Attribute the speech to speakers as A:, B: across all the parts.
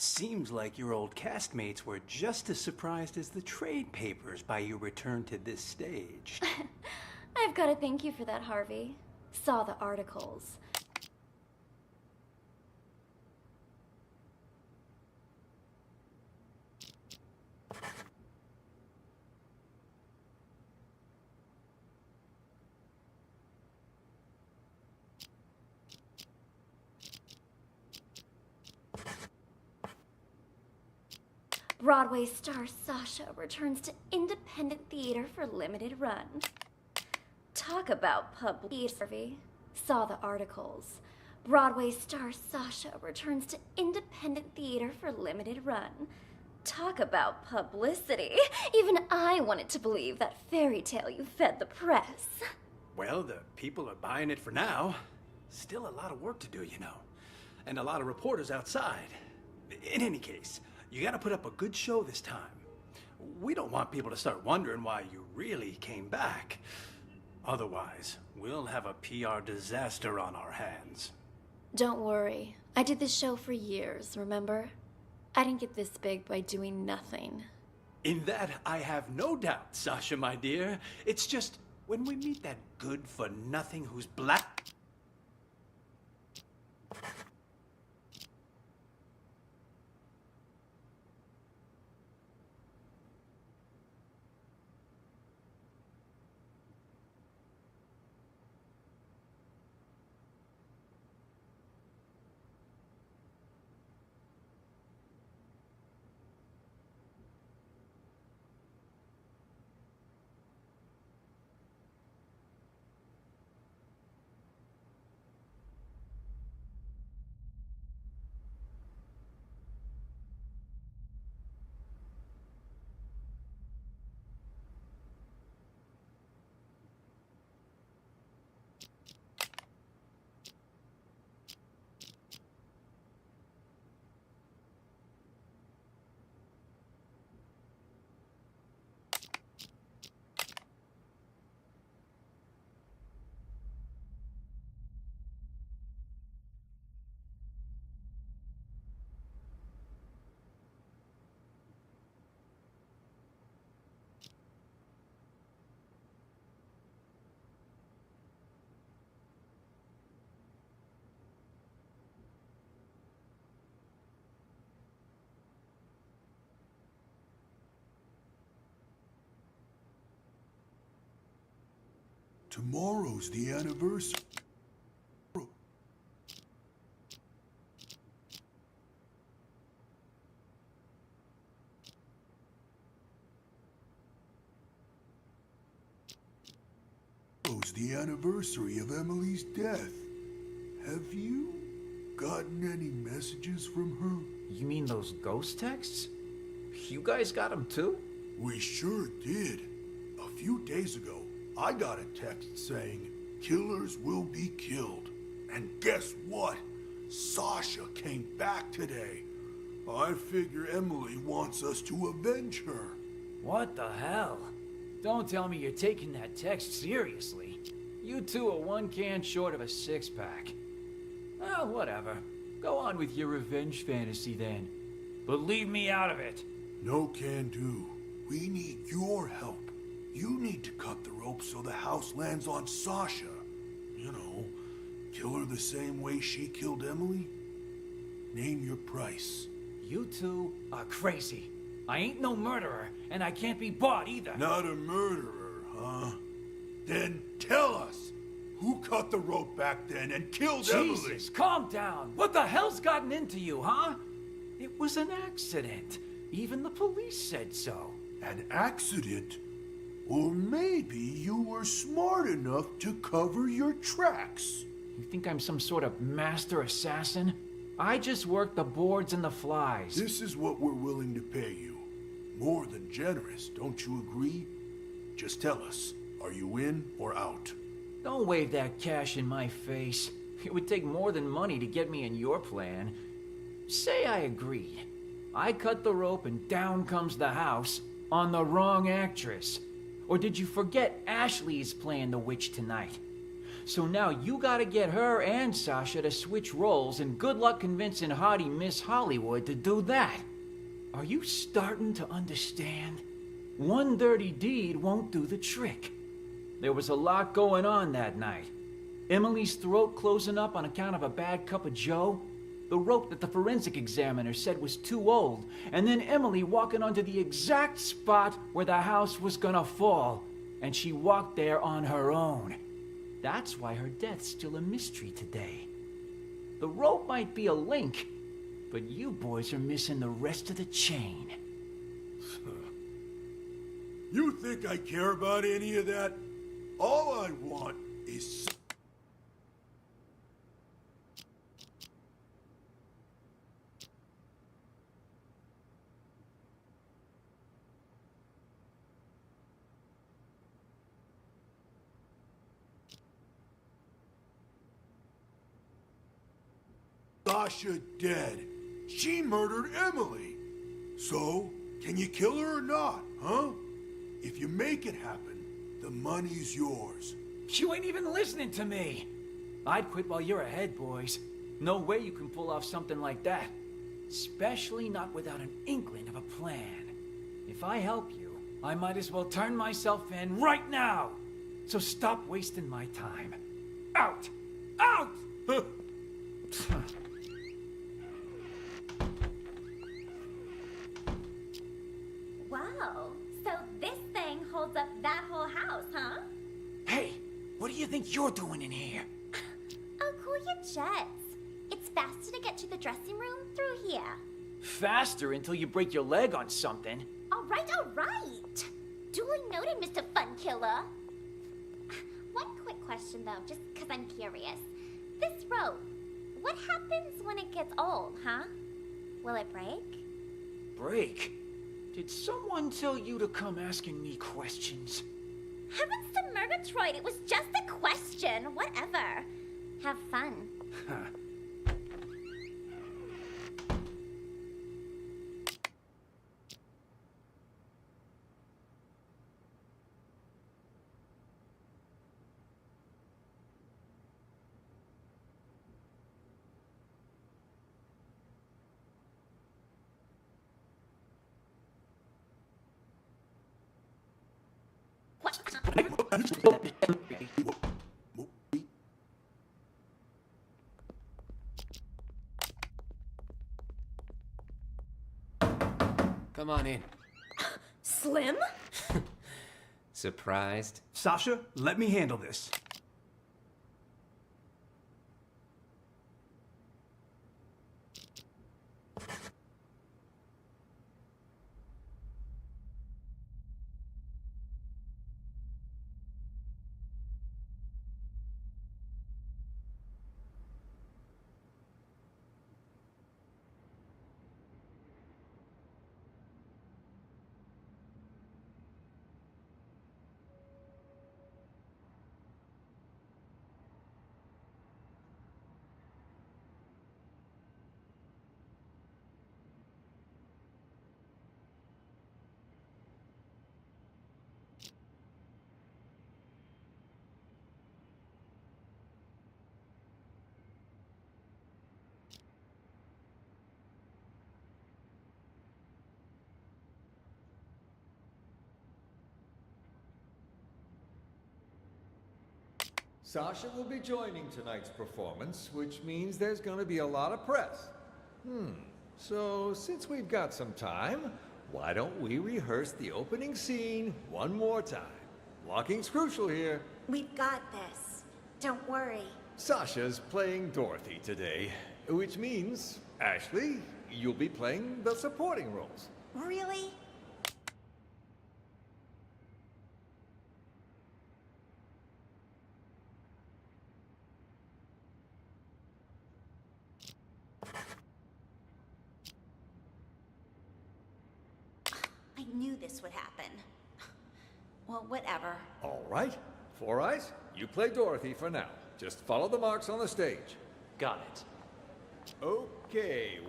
A: Seems like your old castmates were just as surprised as the trade papers by your return to this stage.
B: I've got to thank you for that, Harvey. Saw the articles. Broadway star Sasha returns to independent theater for limited run. Talk about publicity. Saw the articles. Broadway star Sasha returns to independent theater for limited run. Talk about publicity. Even I wanted to believe that fairy tale you fed the press.
A: Well, the people are buying it for now. Still a lot of work to do, you know. And a lot of reporters outside. In any case, you gotta put up a good show this time. We don't want people to start wondering why you really came back. Otherwise, we'll have a PR disaster on our hands.
B: Don't worry. I did this show for years, remember? I didn't get this big by doing nothing.
A: In that, I have no doubt, Sasha, my dear. It's just, when we meet that good-for-nothing who's black...
C: Tomorrow's the anniversary. Tomorrow's the anniversary of Emily's death. Have you gotten any messages from her?
D: You mean those ghost texts? You guys got them too?
C: We sure did. A few days ago, I got a text saying, "Killers will be killed." And guess what? Sasha came back today. I figure Emily wants us to avenge her.
D: What the hell? Don't tell me you're taking that text seriously. You two are one can short of a six-pack. Well, whatever. Go on with your revenge fantasy then. But leave me out of it.
C: No can do. We need your help. You need to cut the rope so the house lands on Sasha. Kill her the same way she killed Emily? Name your price.
D: You two are crazy. I ain't no murderer, and I can't be bought either.
C: Not a murderer, huh? Then tell us, who cut the rope back then and killed Emily?
D: Jesus, calm down. What the hell's gotten into you, huh? It was an accident. Even the police said so.
C: An accident? Or maybe you were smart enough to cover your tracks.
D: You think I'm some sort of master assassin? I just work the boards and the flies.
C: This is what we're willing to pay you. More than generous, don't you agree? Just tell us, are you in or out?
D: Don't wave that cash in my face. It would take more than money to get me in your plan. Say I agreed. I cut the rope and down comes the house on the wrong actress. Or did you forget Ashley's playing the witch tonight? So now you gotta get her and Sasha to switch roles, and good luck convincing haughty Miss Hollywood to do that. Are you starting to understand? One dirty deed won't do the trick. There was a lot going on that night. Emily's throat closing up on account of a bad cup of joe, the rope that the forensic examiner said was too old, and then Emily walking onto the exact spot where the house was gonna fall, and she walked there on her own. That's why her death's still a mystery today. The rope might be a link, but you boys are missing the rest of the chain.
C: You think I care about any of that? All I want is... Sasha dead. She murdered Emily. So, can you kill her or not, huh? If you make it happen, the money's yours.
D: You ain't even listening to me. I'd quit while you're ahead, boys. No way you can pull off something like that. Especially not without an inkling of a plan. If I help you, I might as well turn myself in right now. So stop wasting my time. Out! Out!
B: Wow, so this thing holds up that whole house, huh?
D: Hey, what do you think you're doing in here?
B: Oh, cool your jets. It's faster to get to the dressing room through here.
D: Faster until you break your leg on something.
B: All right, all right. Duly noted, Mr. Fun Killer. One quick question, though, just because I'm curious. This rope, what happens when it gets old, huh? Will it break?
D: Break? Did someone tell you to come asking me questions?
B: Heavens to Murgatroyd, it was just a question. Whatever. Have fun.
E: Come on in.
B: Slim?
E: Surprised?
A: Sasha, let me handle this.
E: Sasha will be joining tonight's performance, which means there's going to be a lot of press. So since we've got some time, why don't we rehearse the opening scene one more time? Walking's crucial here.
F: We've got this. Don't worry.
E: Sasha's playing Dorothy today, which means, Ashley, you'll be playing the supporting roles.
F: Really? I knew this would happen. Well, whatever.
E: All right. Four Eyes, you play Dorothy for now. Just follow the marks on the stage.
G: Got it.
E: Okay.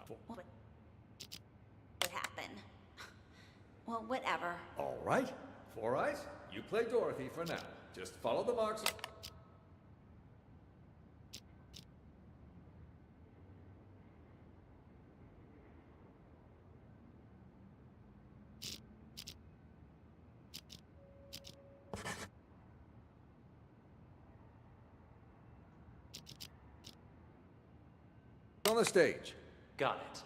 F: What would happen? Well, whatever.
E: All right. Four Eyes, you play Dorothy for now. Just follow the marks. On the stage.
G: Got it.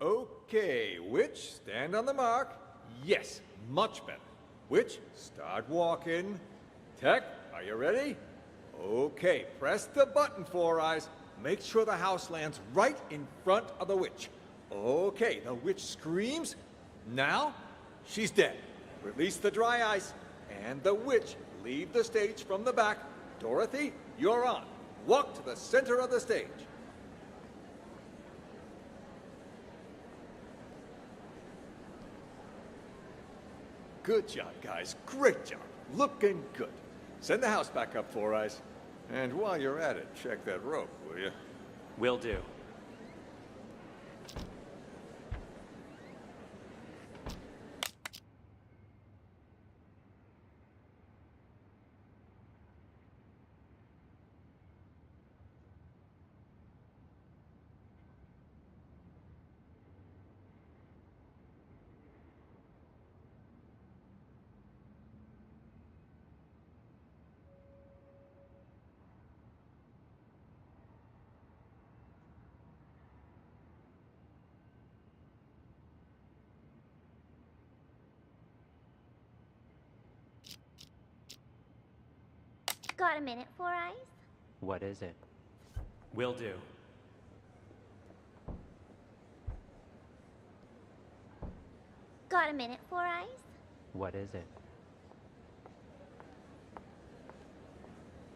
E: Okay, Witch, stand on the mark. Yes, much better. Witch, start walking. Tech, are you ready? Okay, press the button, Four Eyes. Make sure the house lands right in front of the witch. Okay, the witch screams. Now, she's dead. Release the dry ice, and the witch leave the stage from the back. Dorothy, you're on. Walk to the center of the stage. Good job, guys. Great job. Looking good. Send the house back up, Four Eyes. And while you're at it, check that rope, will you?
G: Will do.
B: Got a minute, Four Eyes?
G: What is it? Will do.
B: Got a minute, Four Eyes?
G: What is it?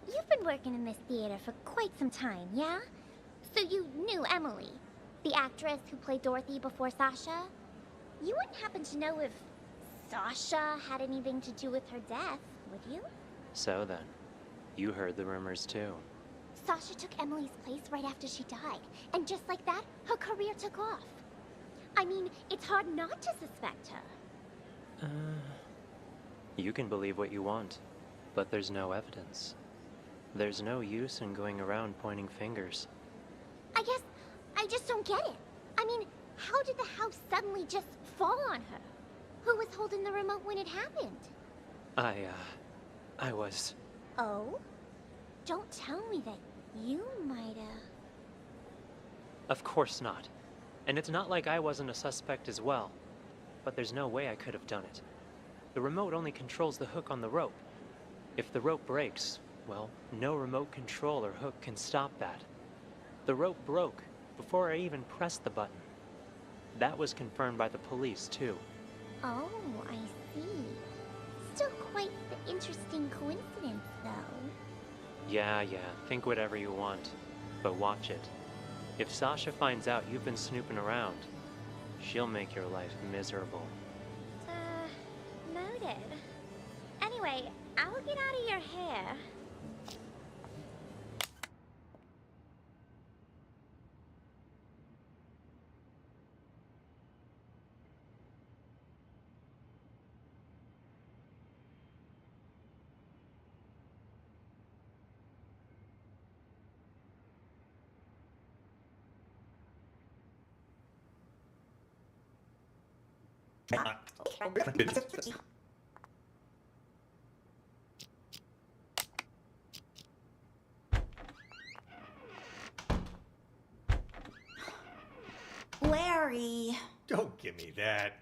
B: You've been working in this theater for quite some time, yeah? So you knew Emily, the actress who played Dorothy before Sasha? You wouldn't happen to know if Sasha had anything to do with her death, would you?
G: So then, you heard the rumors too.
B: Sasha took Emily's place right after she died, and just like that, her career took off. I mean, it's hard not to suspect her.
G: You can believe what you want, but there's no evidence. There's no use in going around pointing fingers.
B: I guess I just don't get it. I mean, how did the house suddenly just fall on her? Who was holding the remote when it happened?
G: I was...
B: Oh? Don't tell me that you might have...
G: Of course not. And it's not like I wasn't a suspect as well. But there's no way I could have done it. The remote only controls the hook on the rope. If the rope breaks, well, no remote control or hook can stop that. The rope broke before I even pressed the button. That was confirmed by the police, too.
B: Oh, I see. Still quite the interesting coincidence, though.
G: Yeah, think whatever you want. But watch it. If Sasha finds out you've been snooping around, she'll make your life miserable.
B: Noted. Anyway, I'll get out of your hair.
F: Larry.
E: Don't give me that.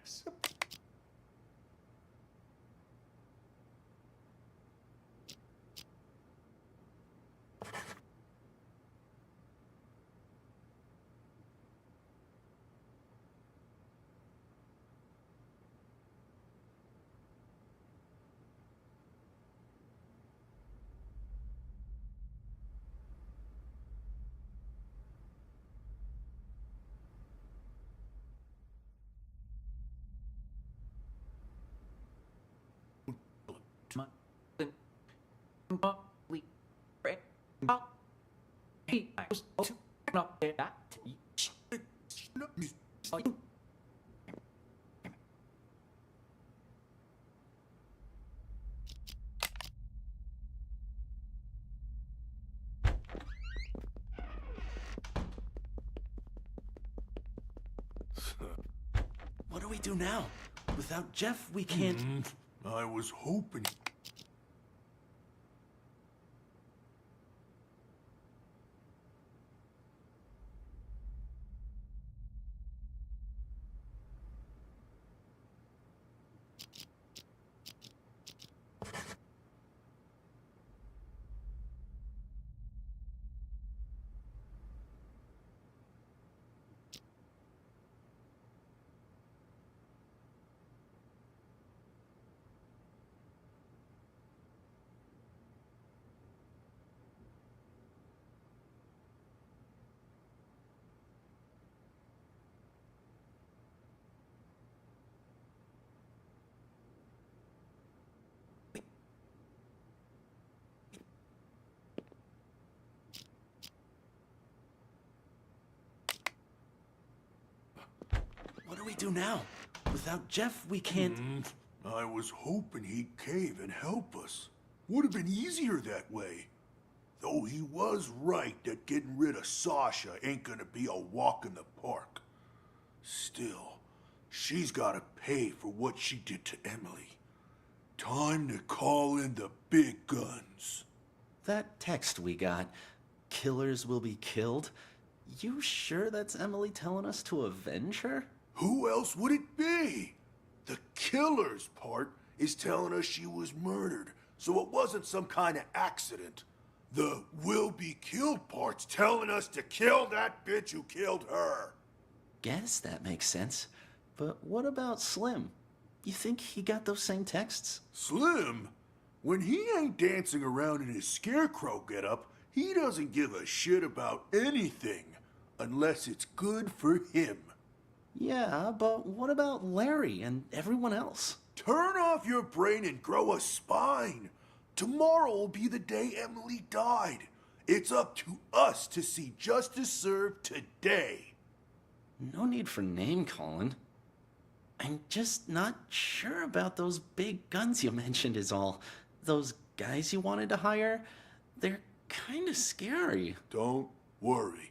A: What do we do now? Without Jeff, we can't...
C: I was hoping...
A: What do we do now? Without Jeff, we can't...
C: I was hoping he'd cave and help us. Would have been easier that way. Though he was right that getting rid of Sasha ain't gonna be a walk in the park. Still, she's gotta pay for what she did to Emily. Time to call in the big guns.
H: That text we got, killers will be killed. You sure that's Emily telling us to avenge her?
C: Who else would it be? The killer's part is telling us she was murdered, so it wasn't some kind of accident. The will be killed part's telling us to kill that bitch who killed her.
H: Guess that makes sense. But what about Slim? You think he got those same texts?
C: Slim? When he ain't dancing around in his scarecrow getup, he doesn't give a shit about anything, unless it's good for him.
H: Yeah, but what about Larry and everyone else?
C: Turn off your brain and grow a spine. Tomorrow will be the day Emily died. It's up to us to see justice served today.
H: No need for name calling. I'm just not sure about those big guns you mentioned is all. Those guys you wanted to hire, they're kind of scary.
C: Don't worry.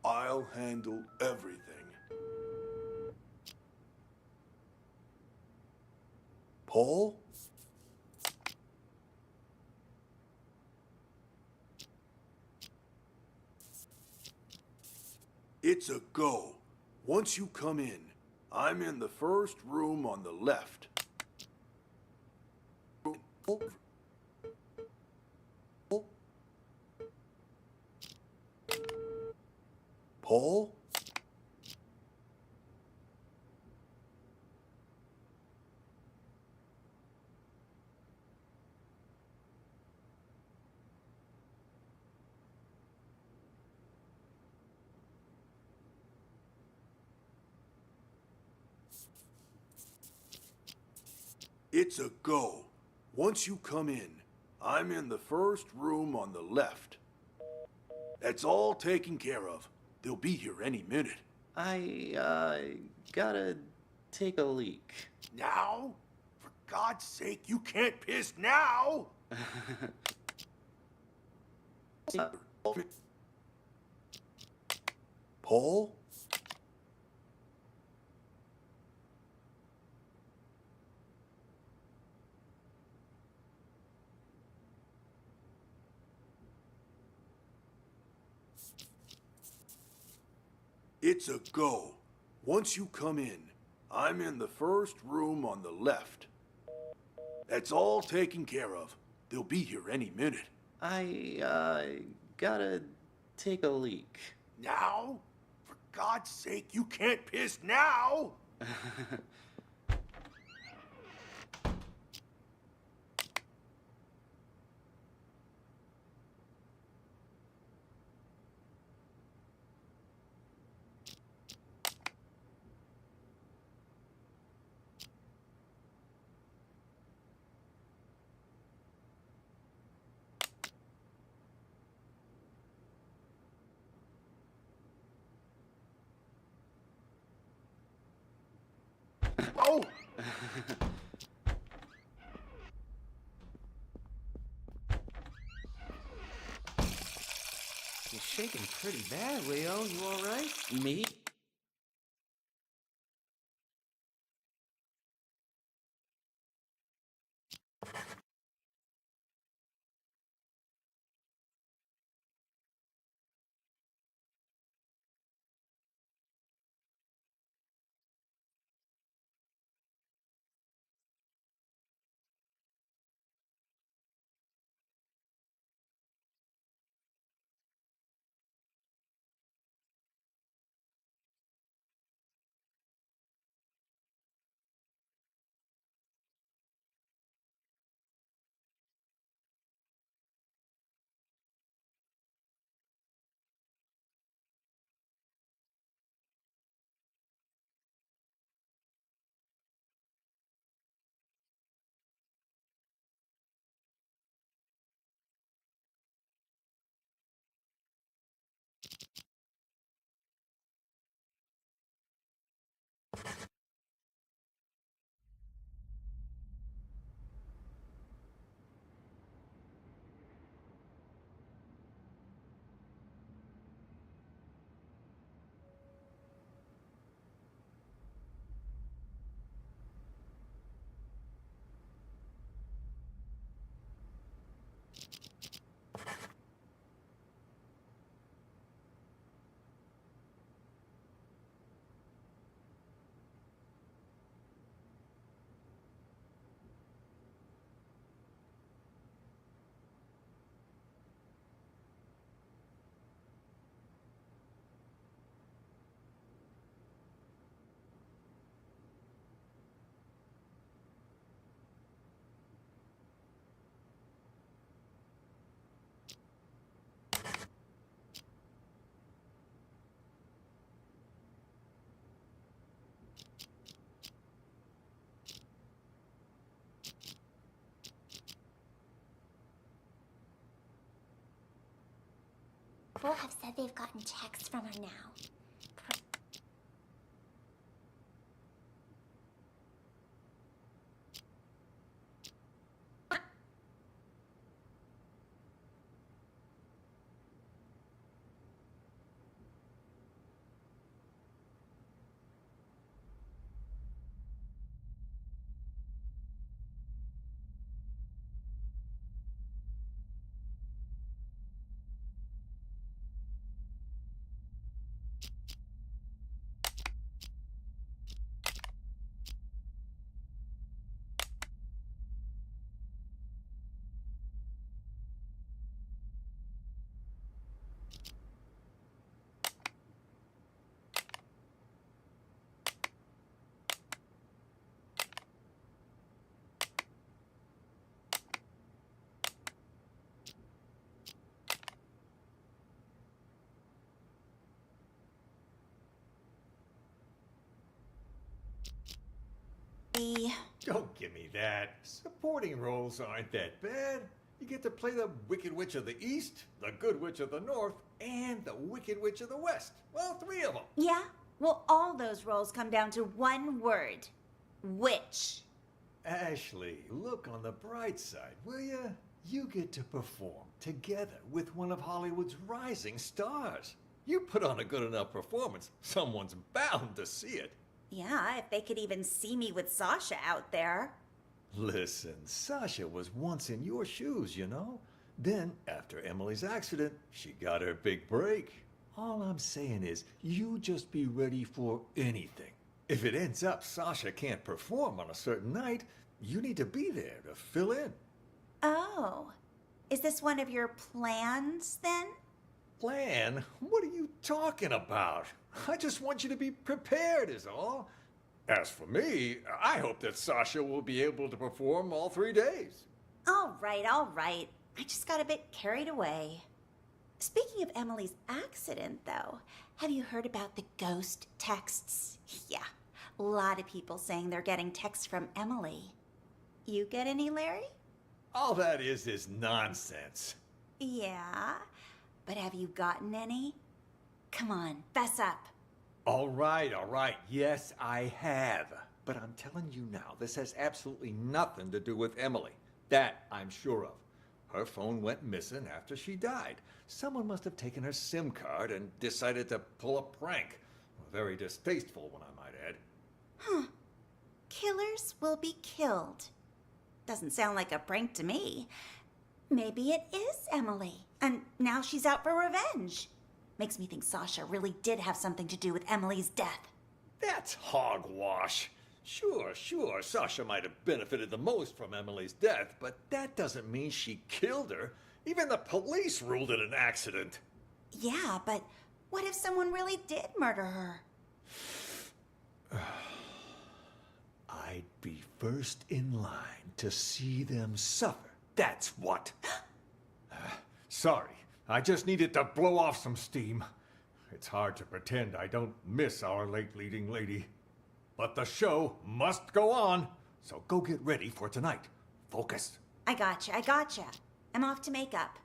C: I'll handle everything. Paul? It's a go. Once you come in, I'm in the first room on the left. Paul? It's a go. Once you come in, I'm in the first room on the left. That's all taken care of. They'll be here any minute.
H: I gotta take a leak.
C: Now? For God's sake, you can't piss now! Paul? It's a go. Once you come in, I'm in the first room on the left. That's all taken care of. They'll be here any minute.
H: I gotta take a leak.
C: Now? For God's sake, you can't piss now! Oh!
I: You're shaking pretty bad, Leo. You all right?
H: Me?
B: People have said they've gotten texts from her now.
E: Don't give me that. Supporting roles aren't that bad. You get to play the Wicked Witch of the East, the Good Witch of the North, and the Wicked Witch of the West. Well, 3 of them.
F: Yeah? Well, all those roles come down to one word. Witch.
E: Ashley, look on the bright side, will you? You get to perform together with one of Hollywood's rising stars. You put on a good enough performance, someone's bound to see it.
F: Yeah, if they could even see me with Sasha out there.
E: Listen, Sasha was once in your shoes, you know? Then, after Emily's accident, she got her big break. All I'm saying is, you just be ready for anything. If it ends up Sasha can't perform on a certain night, you need to be there to fill in.
F: Oh, is this one of your plans then?
E: Plan? What are you talking about? I just want you to be prepared is all. As for me, I hope that Sasha will be able to perform all 3 days.
F: All right, all right. I just got a bit carried away. Speaking of Emily's accident, though, have you heard about the ghost texts? Yeah, a lot of people saying they're getting texts from Emily. You get any, Larry?
E: All that is nonsense.
F: Yeah, but have you gotten any? Come on, fess up.
E: All right. Yes, I have. But I'm telling you now, this has absolutely nothing to do with Emily. That I'm sure of. Her phone went missing after she died. Someone must have taken her SIM card and decided to pull a prank. A very distasteful one, I might add.
F: Huh. Killers will be killed. Doesn't sound like a prank to me. Maybe it is Emily, and now she's out for revenge. Makes me think Sasha really did have something to do with Emily's death.
E: That's hogwash. Sure, Sasha might have benefited the most from Emily's death, but that doesn't mean she killed her. Even the police ruled it an accident.
F: Yeah, but what if someone really did murder her?
E: I'd be first in line to see them suffer. That's what. Sorry, I just needed to blow off some steam. It's hard to pretend I don't miss our late leading lady. But the show must go on, so go get ready for tonight. Focus.
F: I gotcha. I'm off to makeup.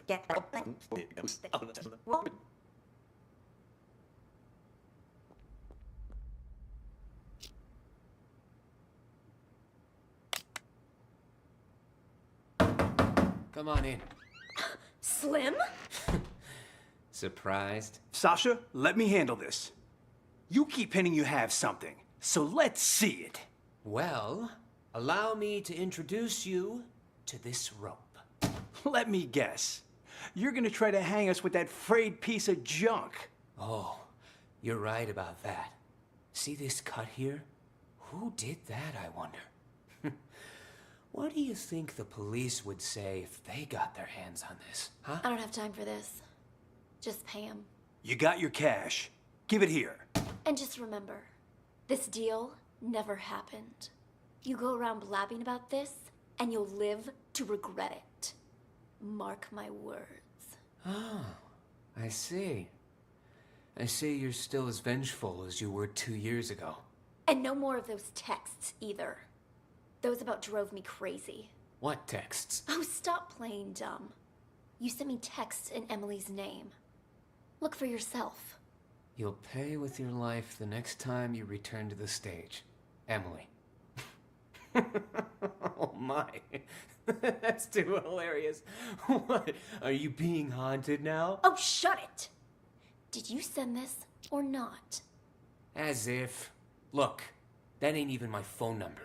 F: Get
I: Come on in.
B: Slim?
I: Surprised?
A: Sasha, let me handle this. You keep hinting you have something, so let's see it.
I: Well, allow me to introduce you to this rope.
A: Let me guess. You're gonna try to hang us with that frayed piece of junk.
I: Oh, you're right about that. See this cut here? Who did that, I wonder? What do you think the police would say if they got their hands on this, huh?
B: I don't have time for this. Just pay him.
A: You got your cash. Give it here.
B: And just remember, this deal never happened. You go around blabbing about this, and you'll live to regret it. Mark my words.
I: Oh, I see. I see you're still as vengeful as you were 2 years ago.
B: And no more of those texts either. Those about drove me crazy.
I: What texts?
B: Oh, stop playing dumb. You sent me texts in Emily's name. Look for yourself.
I: You'll pay with your life the next time you return to the stage. Emily. Oh my. That's too hilarious. What? Are you being haunted now?
B: Oh, shut it! Did you send this or not?
I: As if. Look, that ain't even my phone number.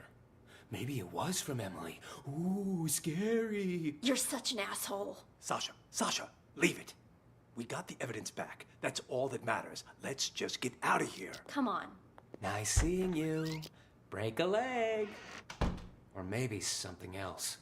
I: Maybe it was from Emily. Ooh, scary.
B: You're such an asshole.
A: Sasha, leave it. We got the evidence back. That's all that matters. Let's just get out of here.
B: Come on.
I: Nice seeing you. Break a leg. Or maybe something else.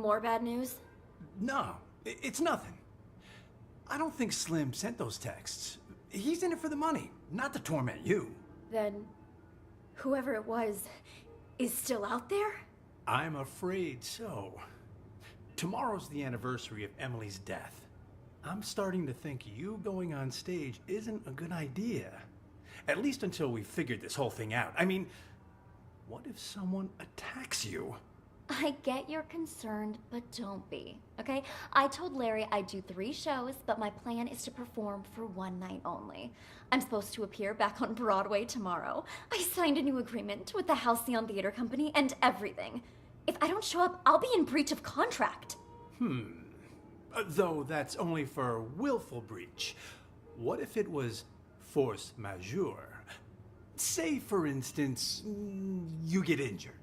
B: More bad news?
A: No, it's nothing. I don't think Slim sent those texts. He's in it for the money, not to torment you.
B: Then, whoever it was is still out there?
A: I'm afraid so. Tomorrow's the anniversary of Emily's death. I'm starting to think you going on stage isn't a good idea. At least until we've figured this whole thing out. I mean, what if someone attacks you?
B: I get you're concerned, but don't be, okay? I told Larry I'd do 3 shows, but my plan is to perform for 1 night only. I'm supposed to appear back on Broadway tomorrow. I signed a new agreement with the Halcyon Theater Company and everything. If I don't show up, I'll be in breach of contract.
A: Though that's only for willful breach. What if it was force majeure? Say, for instance, you get injured.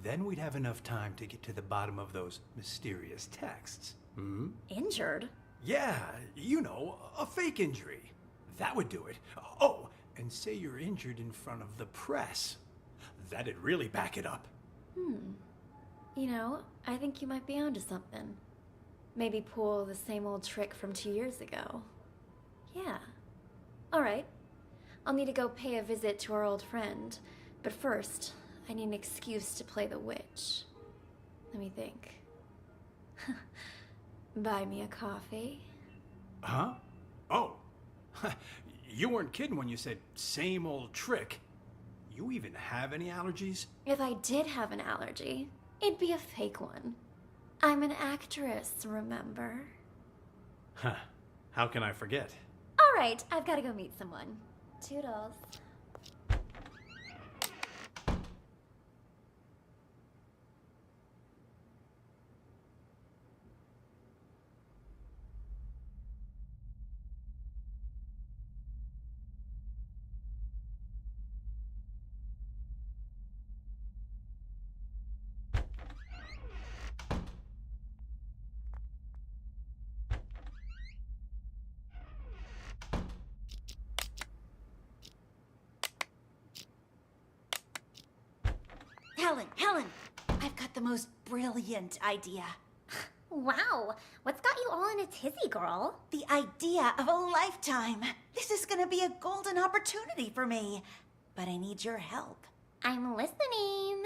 A: Then we'd have enough time to get to the bottom of those mysterious texts.
B: Injured?
A: Yeah, you know, a fake injury. That would do it. Oh, and say you're injured in front of the press. That'd really back it up.
B: You know, I think you might be onto something. Maybe pull the same old trick from 2 years ago. Yeah. All right. I'll need to go pay a visit to our old friend. But first, I need an excuse to play the witch. Let me think. Buy me a coffee?
A: Huh? Oh. You weren't kidding when you said same old trick. You even have any allergies?
B: If I did have an allergy, it'd be a fake one. I'm an actress, remember?
A: Huh. How can I forget?
B: All right, I've got to go meet someone. Toodles.
F: Helen, I've got the most brilliant idea.
J: Wow, what's got you all in a tizzy, girl?
F: The idea of a lifetime. This is gonna be a golden opportunity for me. But I need your help.
J: I'm listening.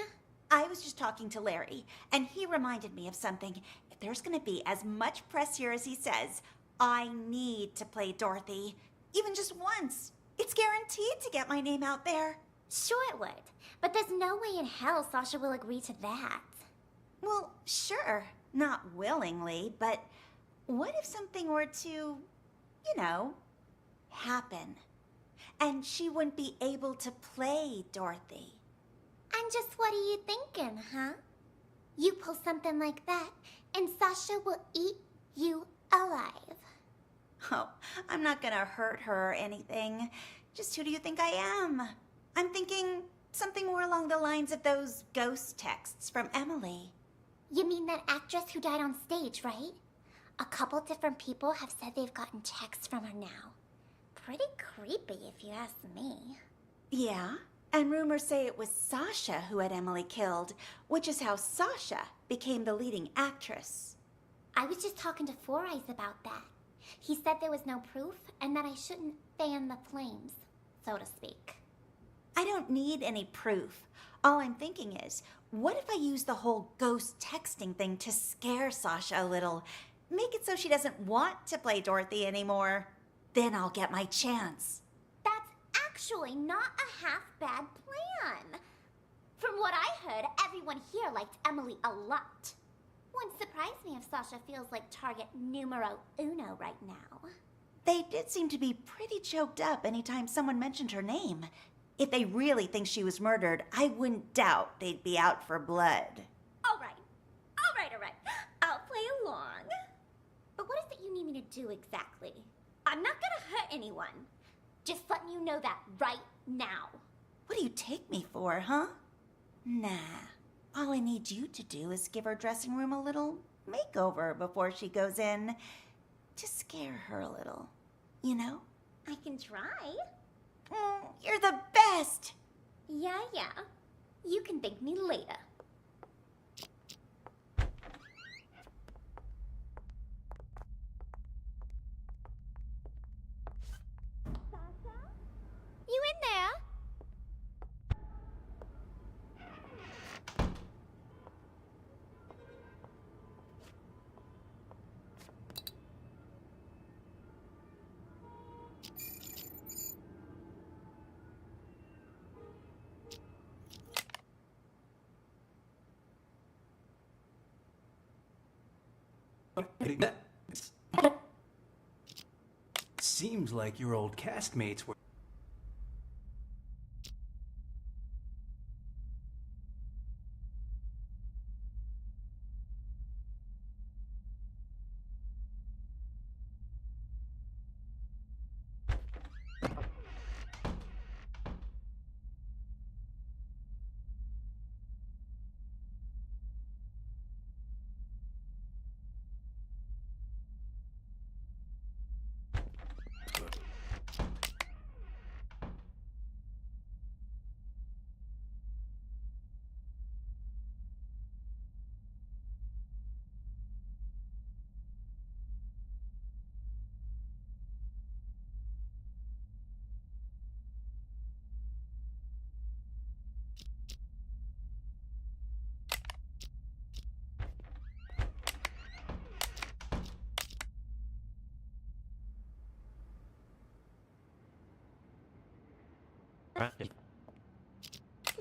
F: I was just talking to Larry, and he reminded me of something. If there's gonna be as much press here as he says, I need to play Dorothy. Even just once. It's guaranteed to get my name out there.
J: Sure it would, but there's no way in hell Sasha will agree to that.
F: Well, sure. Not willingly, but what if something were to, happen? And she wouldn't be able to play Dorothy.
J: And just what are you thinking, huh? You pull something like that, and Sasha will eat you alive.
F: Oh, I'm not gonna hurt her or anything. Just who do you think I am? I'm thinking something more along the lines of those ghost texts from Emily.
J: You mean that actress who died on stage, right? A couple different people have said they've gotten texts from her now. Pretty creepy, if you ask me.
F: Yeah, and rumors say it was Sasha who had Emily killed, which is how Sasha became the leading actress.
J: I was just talking to Four Eyes about that. He said there was no proof and that I shouldn't fan the flames, so to speak.
F: I don't need any proof. All I'm thinking is, what if I use the whole ghost texting thing to scare Sasha a little? Make it so she doesn't want to play Dorothy anymore. Then I'll get my chance.
J: That's actually not a half-bad plan. From what I heard, everyone here liked Emily a lot. Wouldn't surprise me if Sasha feels like target numero uno right now.
F: They did seem to be pretty choked up anytime someone mentioned her name. If they really think she was murdered, I wouldn't doubt they'd be out for blood.
J: All right. I'll play along. But what is it you need me to do exactly? I'm not gonna hurt anyone. Just letting you know that right now.
F: What do you take me for, huh? Nah. All I need you to do is give her dressing room a little makeover before she goes in. To scare her a little, you know?
J: I can try.
F: You're the best!
J: Yeah. You can thank me later.
A: Seems like your old castmates were.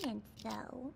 J: And so.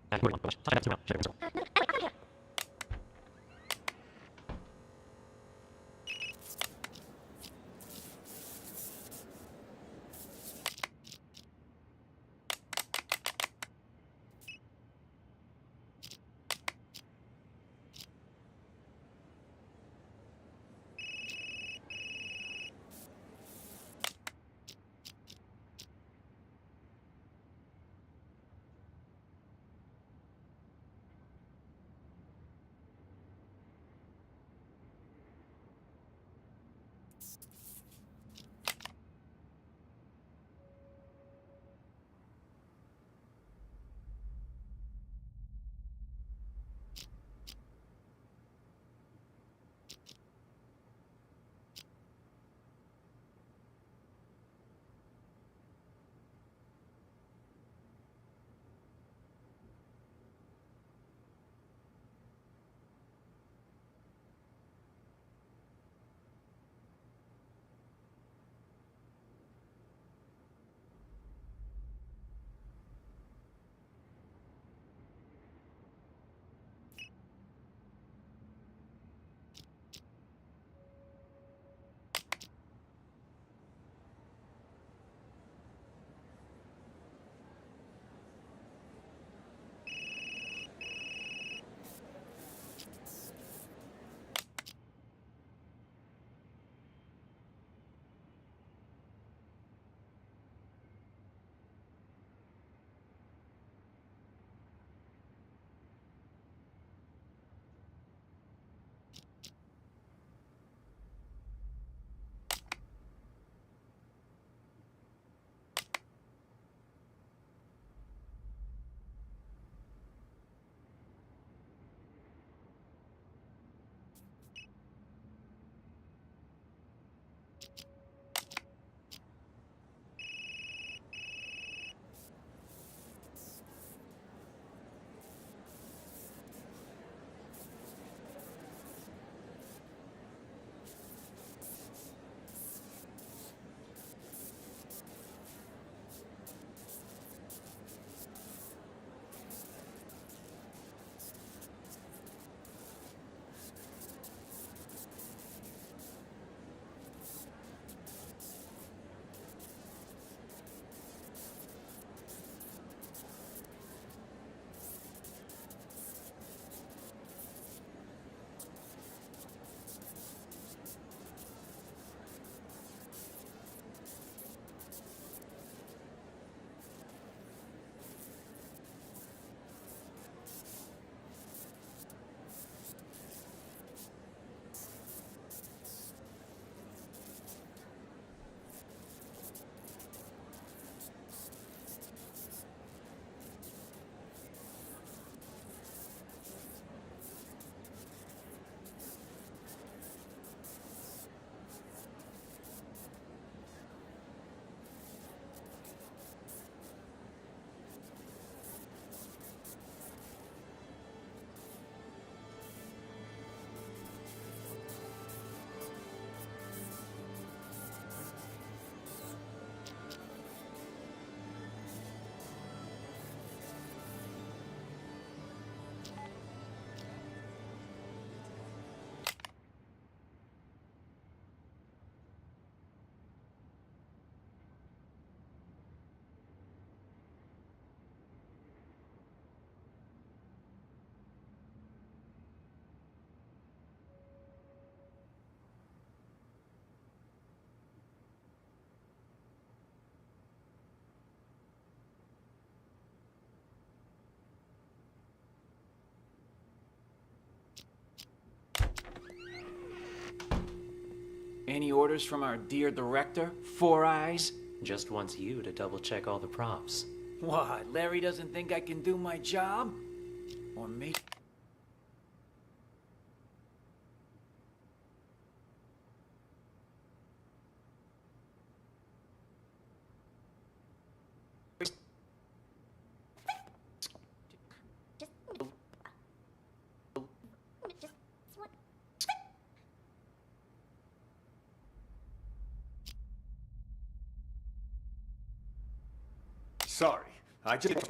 D: Any orders from our dear director, Four Eyes?
G: Just wants you to double check all the props.
D: What, Larry doesn't think I can do my job? Or maybe...
E: Sorry, I just...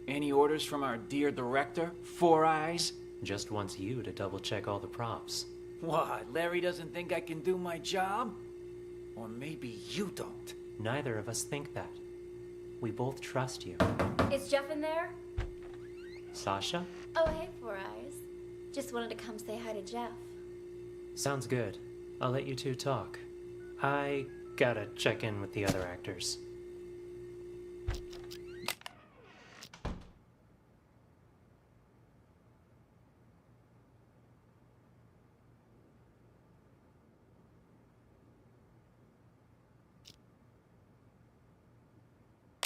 D: Any orders from our dear director, Four Eyes?
G: Just wants you to double check all the props.
D: What, Larry doesn't think I can do my job? Or maybe you don't.
G: Neither of us think that. We both trust you.
B: Is Jeff in there?
G: Sasha?
B: Oh, hey, Four Eyes. Just wanted to come say hi to Jeff.
G: Sounds good. I'll let you two talk. I gotta check in with the other actors.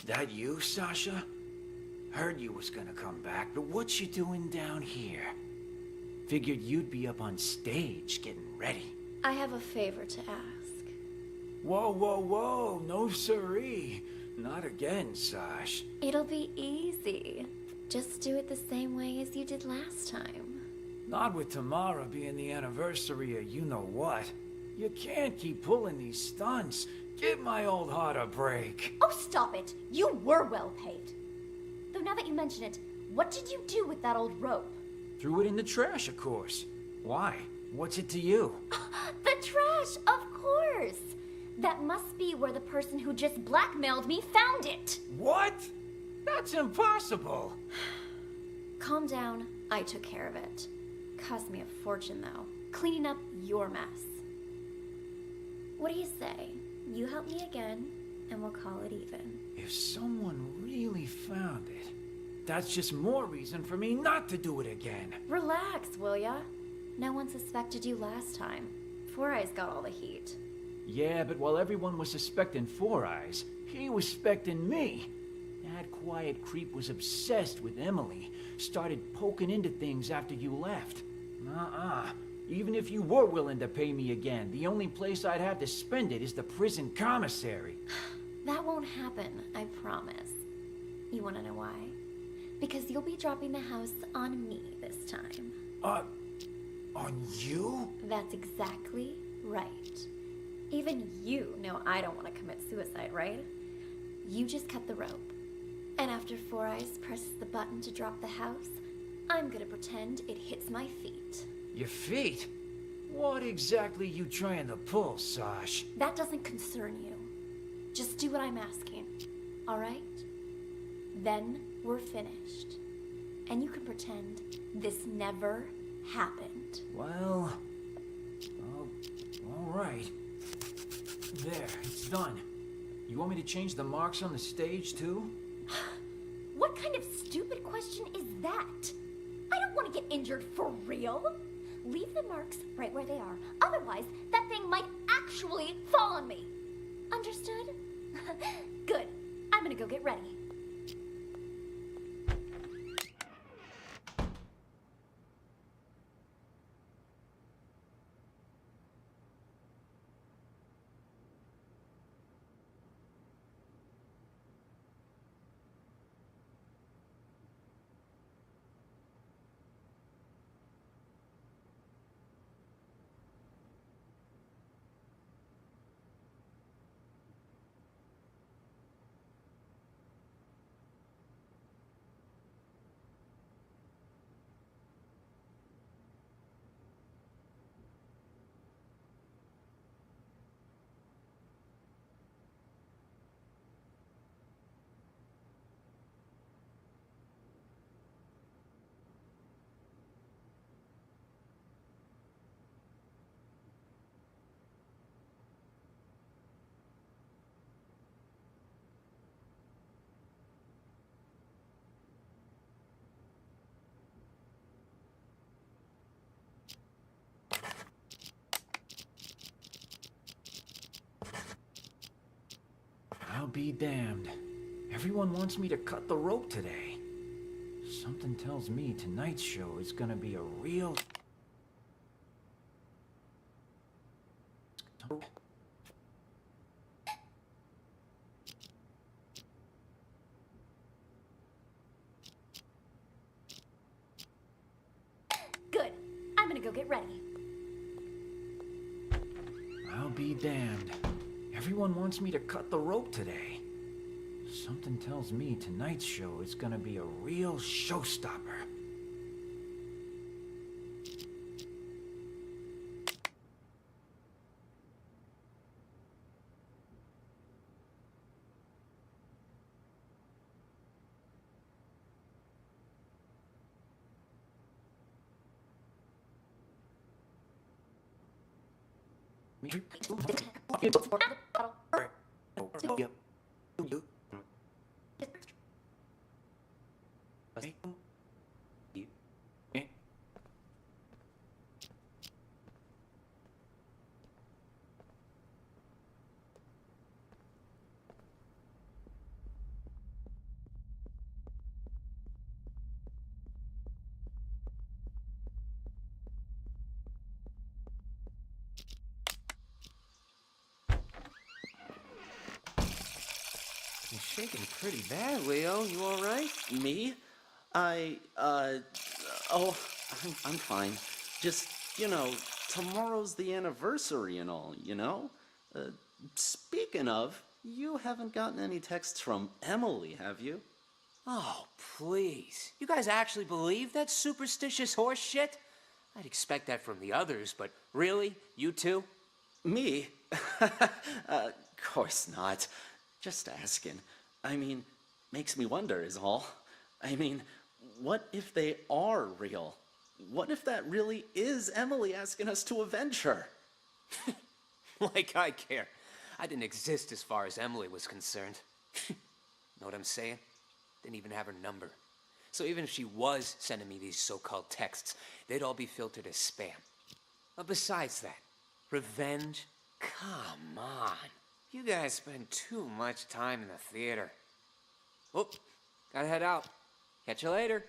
D: That you, Sasha? Heard you was gonna come back, but what you doing down here? Figured you'd be up on stage getting ready.
B: I have a favor to ask.
D: Whoa, whoa, whoa, no siree. Not again, Sash.
B: It'll be easy. Just do it the same way as you did last time.
D: Not with tomorrow being the anniversary of you-know-what. You can't keep pulling these stunts. Give my old heart a break.
J: Oh, stop it. You were well paid. Though now that you mention it, what did you do with that old rope?
D: Threw it in the trash, of course. Why? What's it to you?
J: The trash, of course. That must be where the person who just blackmailed me found it.
D: What? That's impossible.
B: Calm down. I took care of it. Cost me a fortune, though. Cleaning up your mess. What do you say? You help me again, and we'll call it even.
D: If someone really found it, that's just more reason for me not to do it again.
B: Relax, will ya? No one suspected you last time. Four Eyes got all the heat.
D: Yeah, but while everyone was suspecting Four Eyes, he was suspecting me. That quiet creep was obsessed with Emily. Started poking into things after you left. Even if you were willing to pay me again, the only place I'd have to spend it is the prison commissary.
B: That won't happen, I promise. You wanna know why? Because you'll be dropping the house on me this time.
D: On you?
B: That's exactly right. Even you know I don't want to commit suicide, right? You just cut the rope. And after Four Eyes presses the button to drop the house, I'm gonna pretend it hits my feet.
D: Your feet? What exactly you trying to pull, Sash?
B: That doesn't concern you. Just do what I'm asking, all right? Then we're finished. And you can pretend this never happened.
D: Well, all right. There, it's done. You want me to change the marks on the stage, too?
J: What kind of stupid question is that? I don't want to get injured for real. Leave the marks right where they are. Otherwise, that thing might actually fall on me. Understood? Good. I'm gonna go get ready.
D: I'll be damned. Everyone wants me to cut the rope today. Something tells me tonight's show is gonna be a real...
B: Good. I'm gonna go get ready.
D: I'll be damned. Everyone wants me to cut the rope today. Something tells me tonight's show is gonna be a real showstopper.
I: You're shaking pretty bad, Leo. You all right?
H: Me? Oh, I'm fine. Just, tomorrow's the anniversary and all, you know? Speaking of, you haven't gotten any texts from Emily, have you?
I: Oh, please. You guys actually believe that superstitious horse shit? I'd expect that from the others, but really? You too?
H: Me? Of course not. Just asking. I mean, makes me wonder is all. I mean, what if they are real? What if that really is Emily asking us to avenge her?
I: Like I care. I didn't exist as far as Emily was concerned. Know what I'm saying? Didn't even have her number. So even if she was sending me these so-called texts, they'd all be filtered as spam. But besides that, revenge? Come on. You guys spend too much time in the theater. Whoop, gotta head out. Catch you later.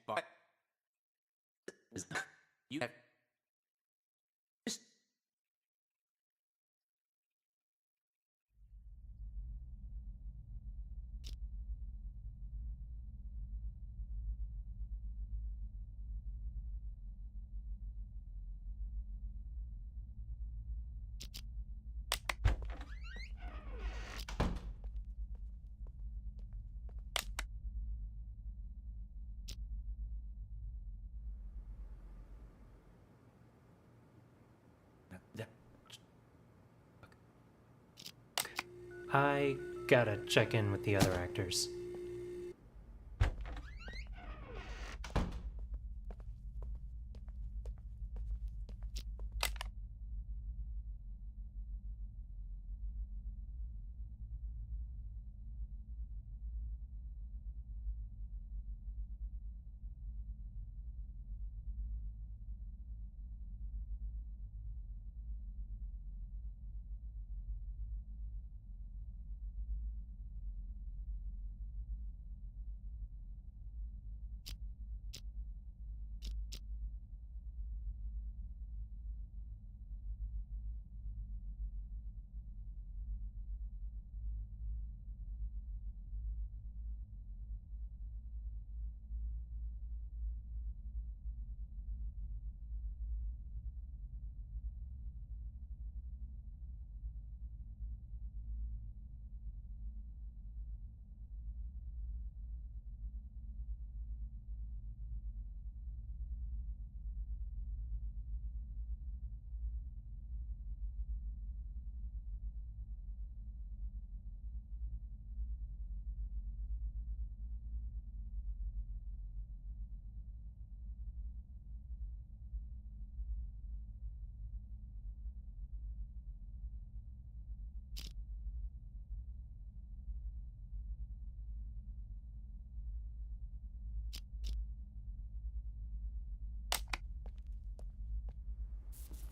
I: But you have just
G: I gotta check in with the other actors.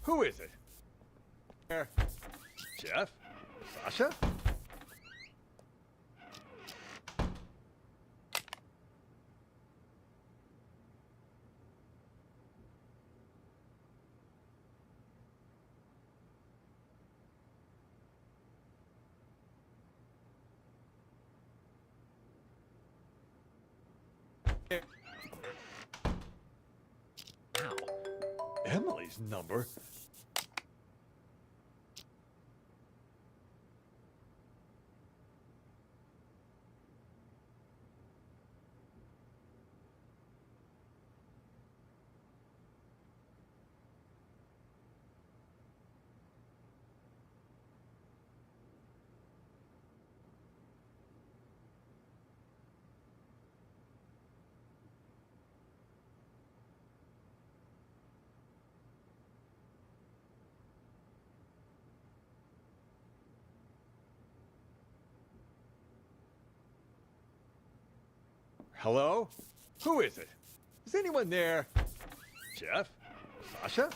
E: Who is it? Jeff? Sasha? Ow. Emily's number? Hello? Who is it? Is anyone there? Jeff? Sasha?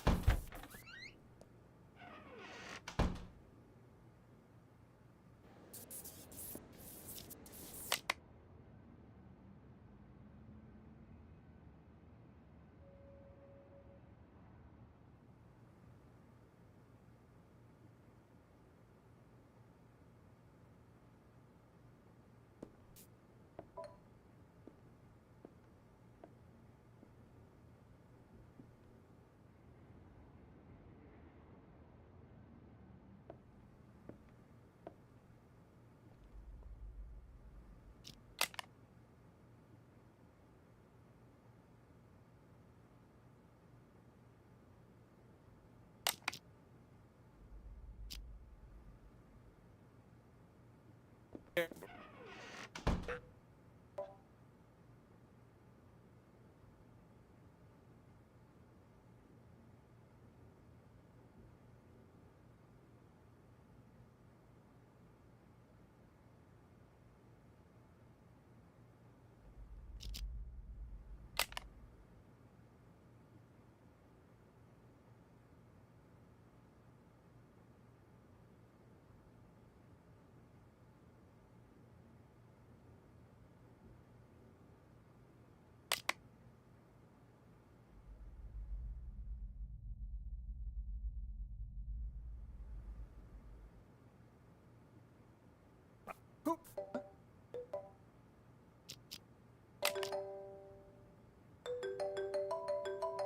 E: Who?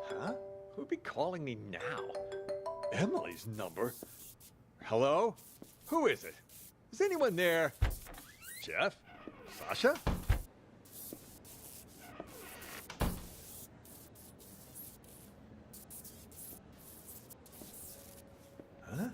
E: Huh? Who'd be calling me now? Emily's number? Hello? Who is it? Is anyone there? Jeff? Sasha? Huh?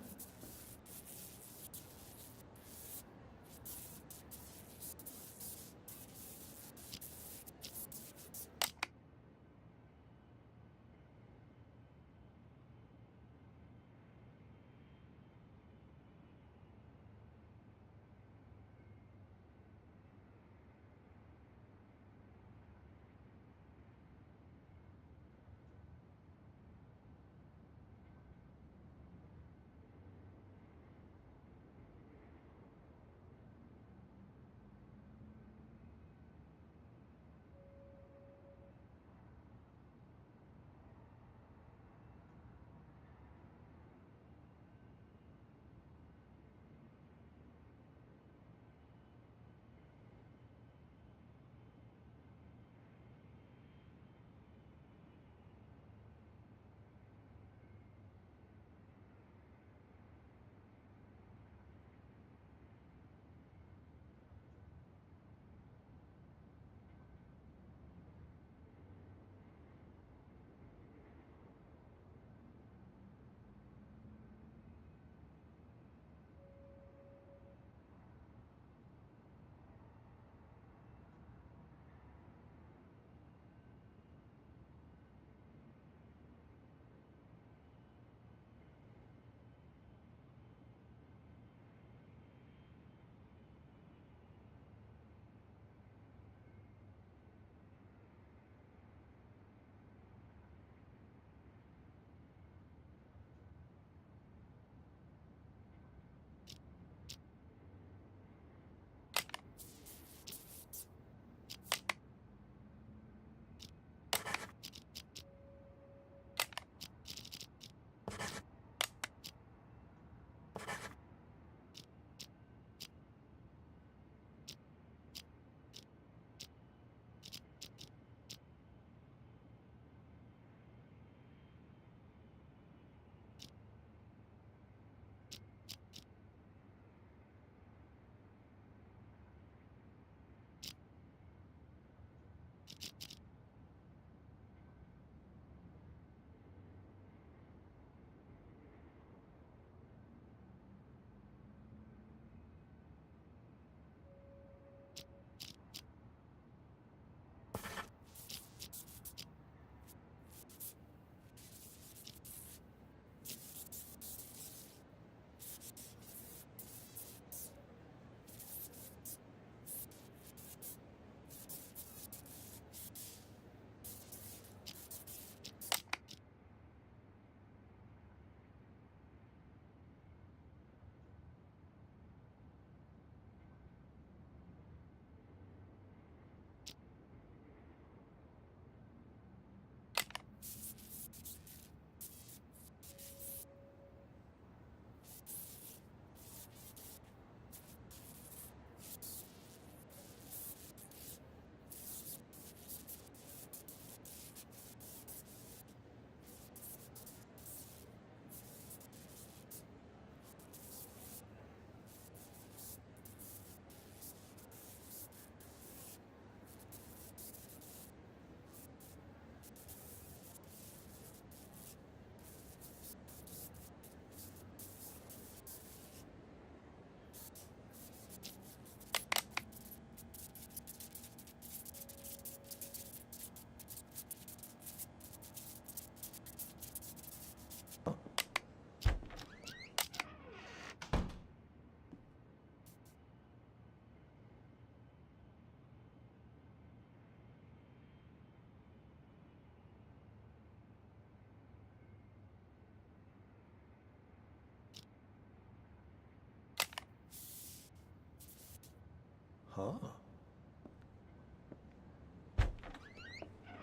E: Huh?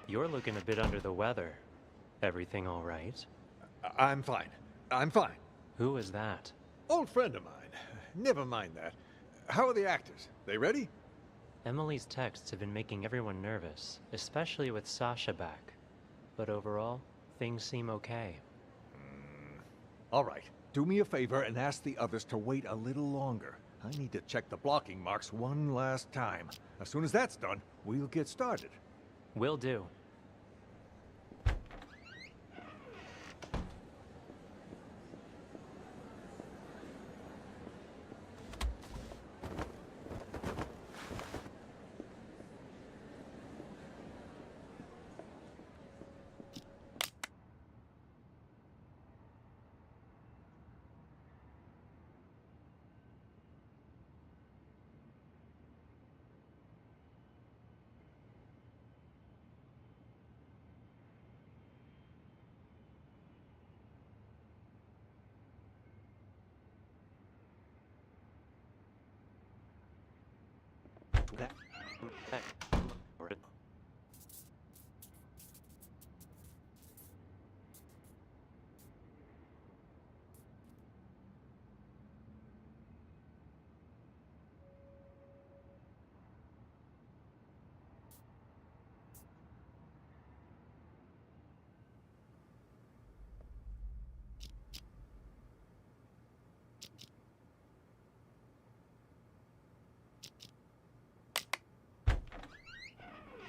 G: You're looking a bit under the weather. Everything all right?
E: I'm fine. I'm fine.
G: Who is that?
E: Old friend of mine. Never mind that. How are the actors? They ready?
G: Emily's texts have been making everyone nervous, especially with Sasha back. But overall, things seem okay.
E: All right. Do me a favor and ask the others to wait a little longer. I need to check the blocking marks one last time. As soon as that's done, we'll get started.
G: Will do.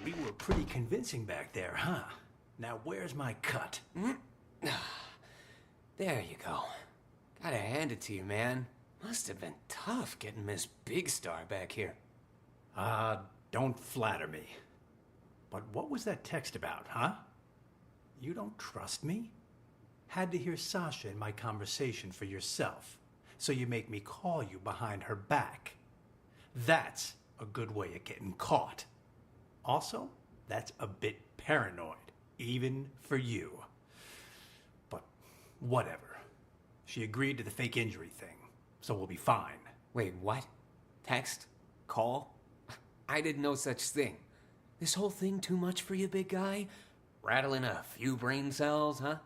A: We were pretty convincing back there, huh? Now where's my cut?
I: There you go. Gotta hand it to you, man. Must have been tough getting Miss Big Star back here.
A: Don't flatter me. But what was that text about, huh? You don't trust me? Had to hear Sasha in my conversation for yourself, so you make me call you behind her back. That's a good way of getting caught. Also, that's a bit paranoid, even for you. But whatever. She agreed to the fake injury thing, so we'll be fine.
I: Wait, what? Text? Call? I did no such thing. This whole thing too much for you, big guy? Rattling a few brain cells, huh?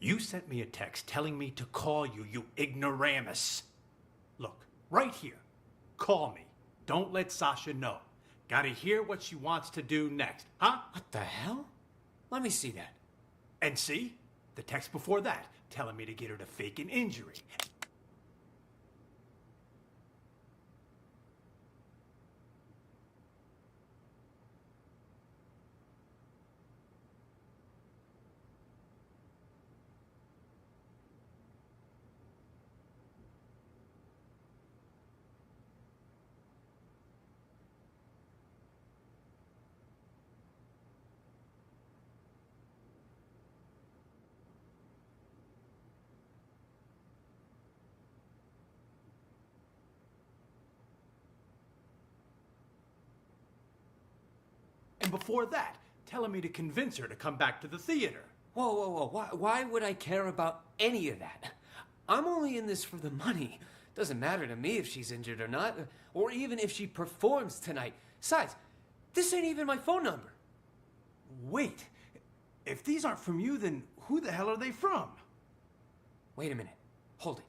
A: You sent me a text telling me to call you, you ignoramus. Look, right here. Call me. Don't let Sasha know. Gotta hear what she wants to do next, huh?
I: What the hell? Let me see that.
A: And see? The text before that, telling me to get her to fake an injury. And before that, telling me to convince her to come back to the theater.
I: Whoa, whoa, whoa. Why would I care about any of that? I'm only in this for the money. Doesn't matter to me if she's injured or not, or even if she performs tonight. Besides, this ain't even my phone number.
A: Wait, if these aren't from you, then who the hell are they from?
I: Wait a minute. Hold it.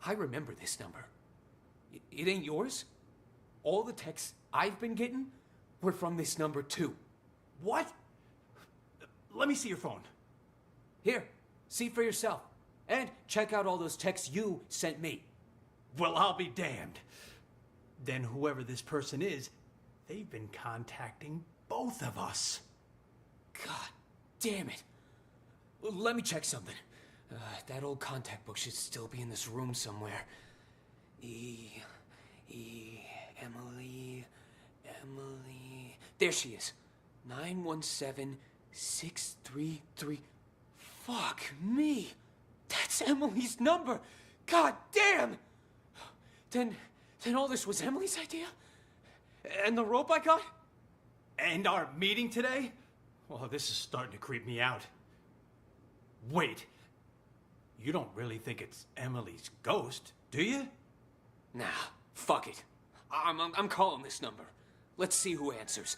I: I remember this number. It ain't yours? All the texts I've been getting were from this number too.
A: What? Let me see your phone.
I: Here, see for yourself. And check out all those texts you sent me.
A: Well, I'll be damned. Then whoever this person is, they've been contacting both of us.
I: God damn it. Let me check something. That old contact book should still be in this room somewhere. Emily. There she is. 917633. Fuck me. That's Emily's number. God damn. Then all this was Emily's idea? And the rope I got?
A: And our meeting today? Well, this is starting to creep me out. Wait. You don't really think it's Emily's ghost, do you?
I: Nah, fuck it. I'm calling this number. Let's see who answers.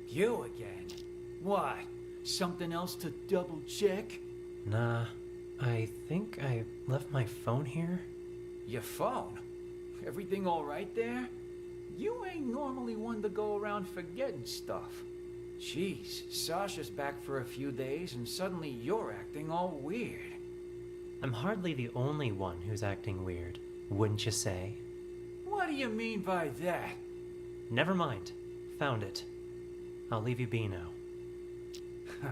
D: You again? What? Something else to double check?
G: Nah, I think I left my phone here.
D: Your phone? Everything all right there? You ain't normally one to go around forgetting stuff. Jeez, Sasha's back for a few days and suddenly you're acting all weird.
G: I'm hardly the only one who's acting weird, wouldn't you say?
D: What do you mean by that?
G: Never mind. Found it. I'll leave you be now.
D: Huh.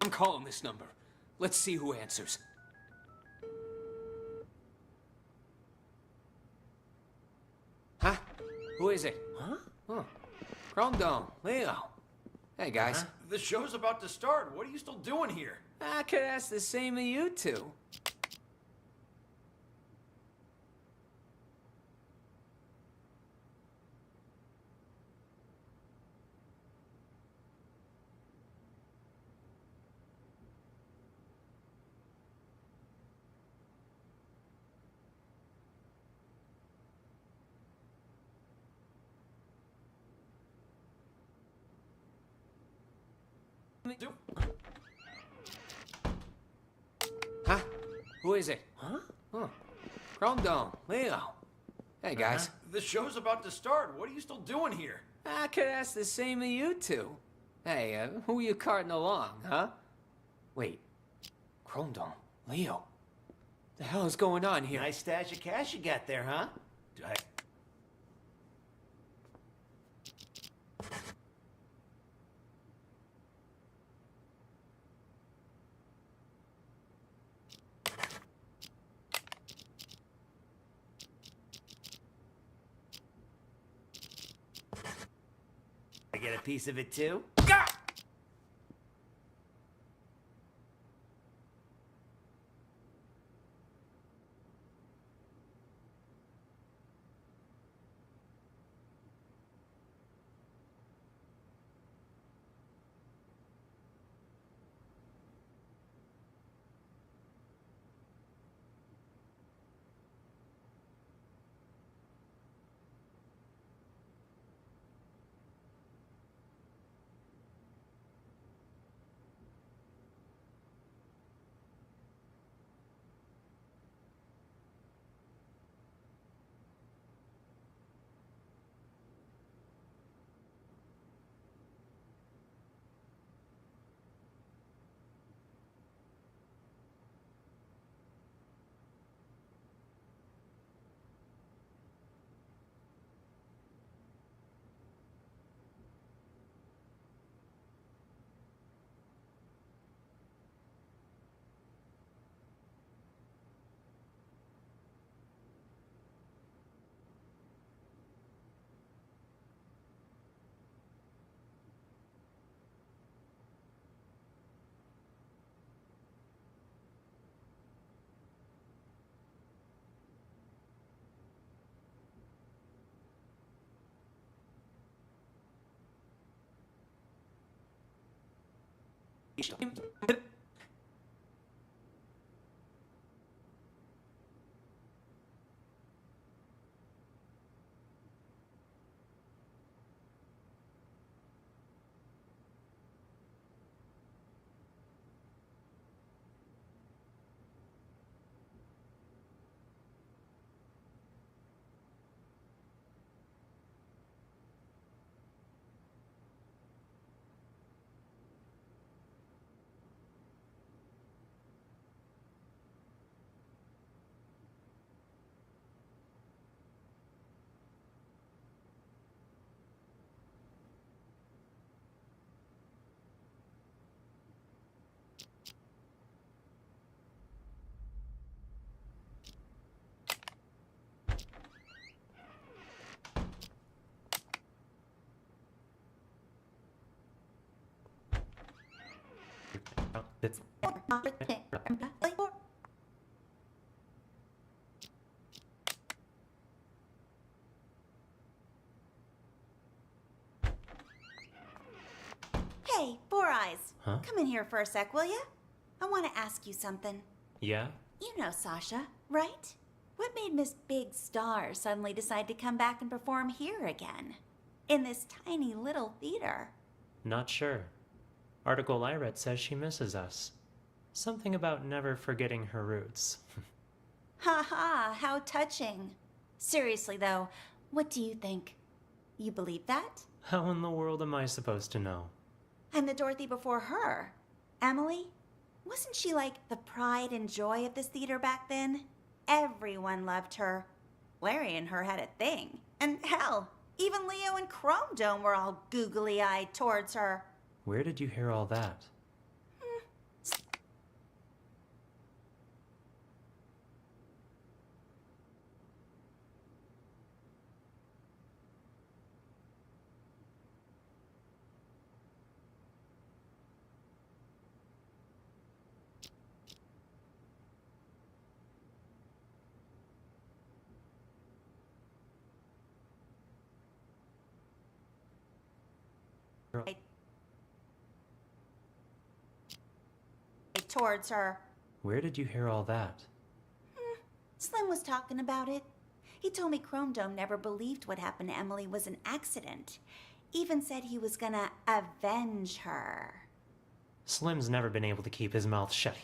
I: I'm calling this number. Let's see who answers. Huh? Who is it?
H: Huh?
I: Huh. Chrome Dome, Leo. Hey, guys.
A: The show's about to start. What are you still doing here?
I: I could ask the same of you two. Huh? Who is it?
H: Huh?
I: Huh. Chrome Dome, Leo. Hey, guys.
A: The show's about to start. What are you still doing here?
I: I could ask the same of you two. Hey, who you carting along, huh? Wait. Chrome Dome, Leo. The hell is going on here?
H: Nice stash of cash you got there, huh? I get a piece of it too?
F: Hey, Four Eyes.
G: Huh?
F: Come in here for a sec, will ya? I want to ask you something.
G: Yeah?
F: You know Sasha, right? What made Miss Big Star suddenly decide to come back and perform here again? In this tiny little theater?
G: Not sure. Article I read says she misses us. Something about never forgetting her roots.
F: Ha ha, how touching. Seriously though, what do you think? You believe that?
G: How in the world am I supposed to know?
F: I'm the Dorothy before her. Emily? Wasn't she like the pride and joy of this theater back then? Everyone loved her. Larry and her had a thing. And hell, even Leo and Chrome Dome were all googly-eyed towards her.
G: Where did you hear all that?
F: Towards her.
G: Where did you hear all that?
F: Slim was talking about it. He told me Chrome Dome never believed what happened to Emily was an accident. Even said he was gonna avenge her.
G: Slim's never been able to keep his mouth shut.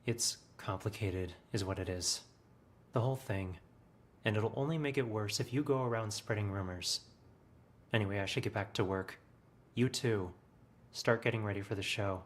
G: It's complicated, is what it is. The whole thing. And it'll only make it worse if you go around spreading rumors. Anyway, I should get back to work. You too. Start getting ready for the show.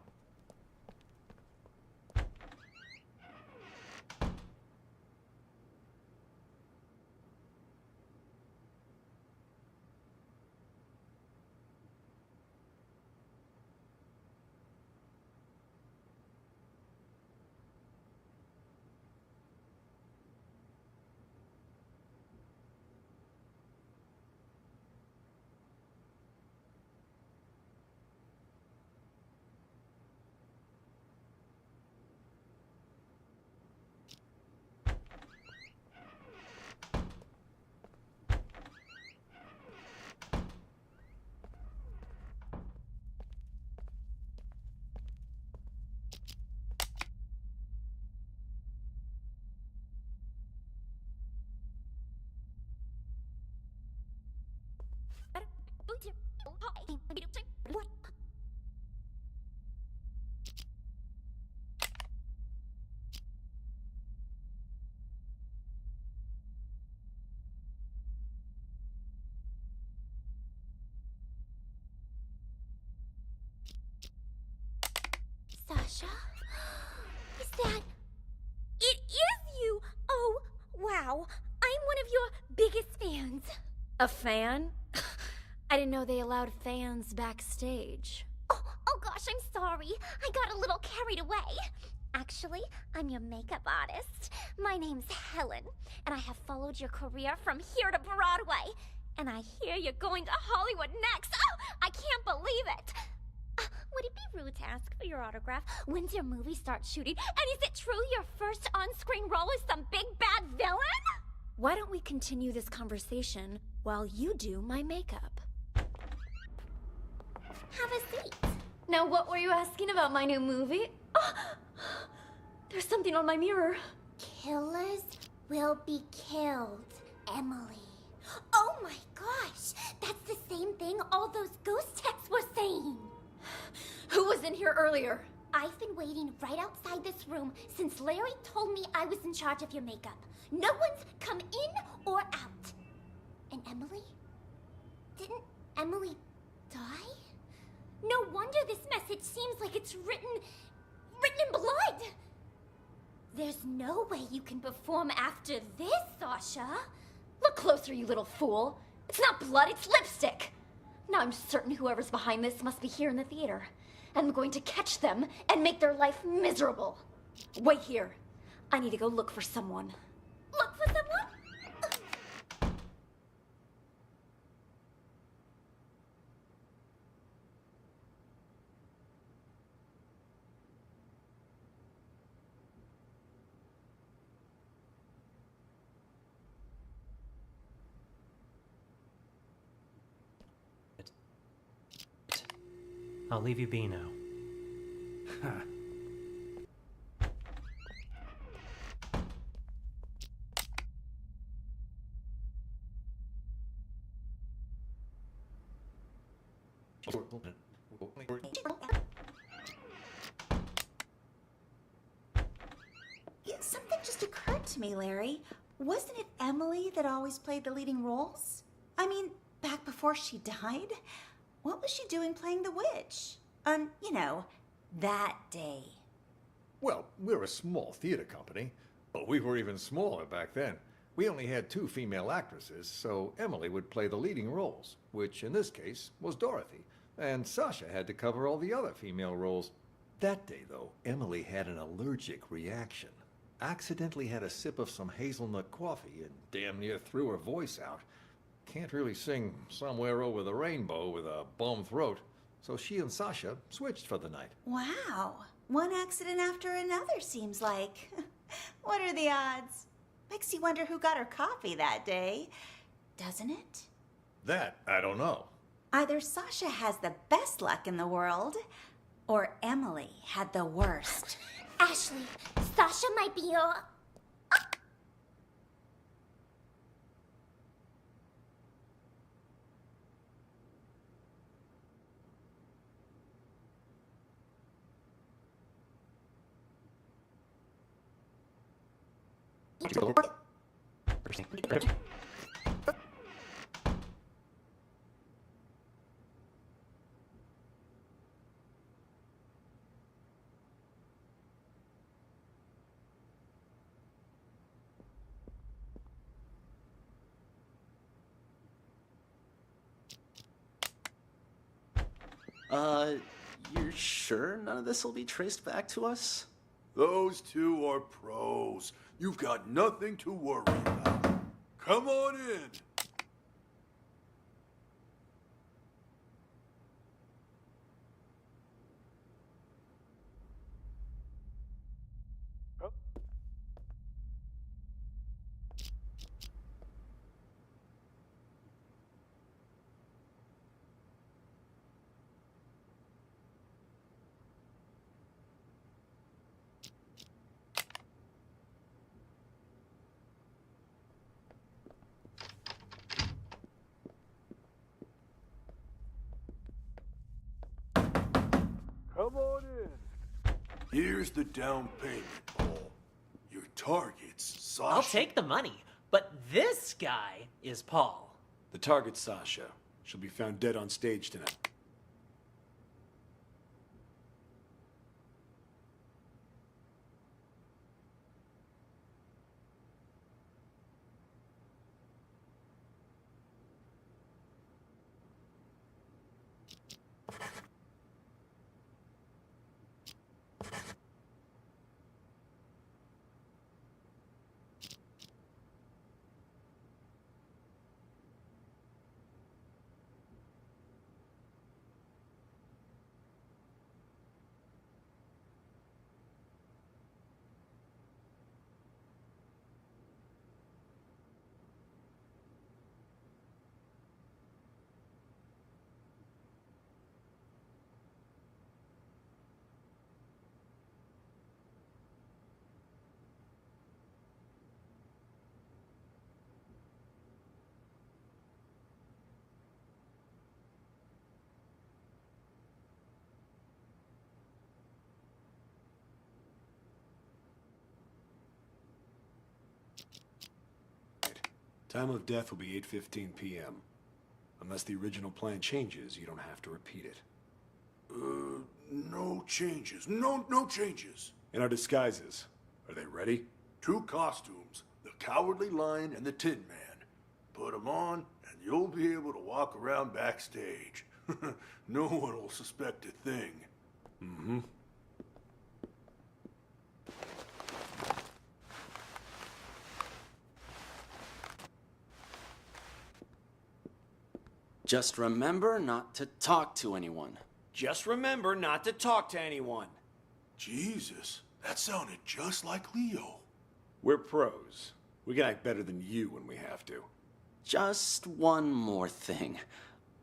J: What? Sasha? Is that... It is you! Oh, wow. I'm one of your biggest fans.
B: A fan? I didn't know they allowed fans backstage.
J: Oh gosh, I'm sorry. I got a little carried away. Actually, I'm your makeup artist. My name's Helen, and I have followed your career from here to Broadway. And I hear you're going to Hollywood next. Oh, I can't believe it. Would it be rude to ask for your autograph? When's your movie start shooting? And is it true your first on-screen role is some big bad villain?
B: Why don't we continue this conversation while you do my makeup?
J: Have a seat.
B: Now, what were you asking about my new movie? Oh, there's something on my mirror.
J: Killers will be killed, Emily. Oh my gosh, that's the same thing all those ghost texts were saying.
B: Who was in here earlier?
J: I've been waiting right outside this room since Larry told me I was in charge of your makeup. No one's come in or out. And Emily? Didn't Emily die? No wonder this message seems like it's written in blood. There's no way you can perform after this, Sasha.
B: Look closer, you little fool. It's not blood, it's lipstick. Now I'm certain whoever's behind this must be here in the theater. And I'm going to catch them and make their life miserable. Wait here. I need to go look for someone.
J: Look for someone?
G: I'll leave you be now.
F: Yeah, something just occurred to me, Larry. Wasn't it Emily that always played the leading roles? I mean, back before she died? What was she doing playing the witch? That day.
E: Well, we're a small theater company, but we were even smaller back then. We only had 2 female actresses, so Emily would play the leading roles, which in this case was Dorothy, and Sasha had to cover all the other female roles. That day, though, Emily had an allergic reaction. Accidentally had a sip of some hazelnut coffee and damn near threw her voice out. Can't really sing Somewhere Over the Rainbow with a bum throat, so she and Sasha switched for the night.
F: Wow. One accident after another, seems like. What are the odds? Makes you wonder who got her coffee that day, doesn't it?
E: That, I don't know.
F: Either Sasha has the best luck in the world, or Emily had the worst.
J: Ashley, Sasha might be your...
H: You're sure none of this will be traced back to us?
C: Those 2 are pros. You've got nothing to worry about. Come on in. Come on in. Here's the down payment, Paul. Your target's Sasha.
K: I'll take the money, but this guy is Paul.
L: The target's Sasha. She'll be found dead on stage tonight. Time of death will be 8:15 p.m. Unless the original plan changes, you don't have to repeat it.
C: No changes. No changes.
L: In our disguises, are they ready?
C: 2 costumes, the Cowardly Lion and the Tin Man. Put 'em on, and you'll be able to walk around backstage. No one will suspect a thing.
L: Mm-hmm.
H: Just remember not to talk to anyone.
M: Just remember not to talk to anyone.
C: Jesus, that sounded just like Leo.
L: We're pros. We can act better than you when we have to.
H: Just one more thing.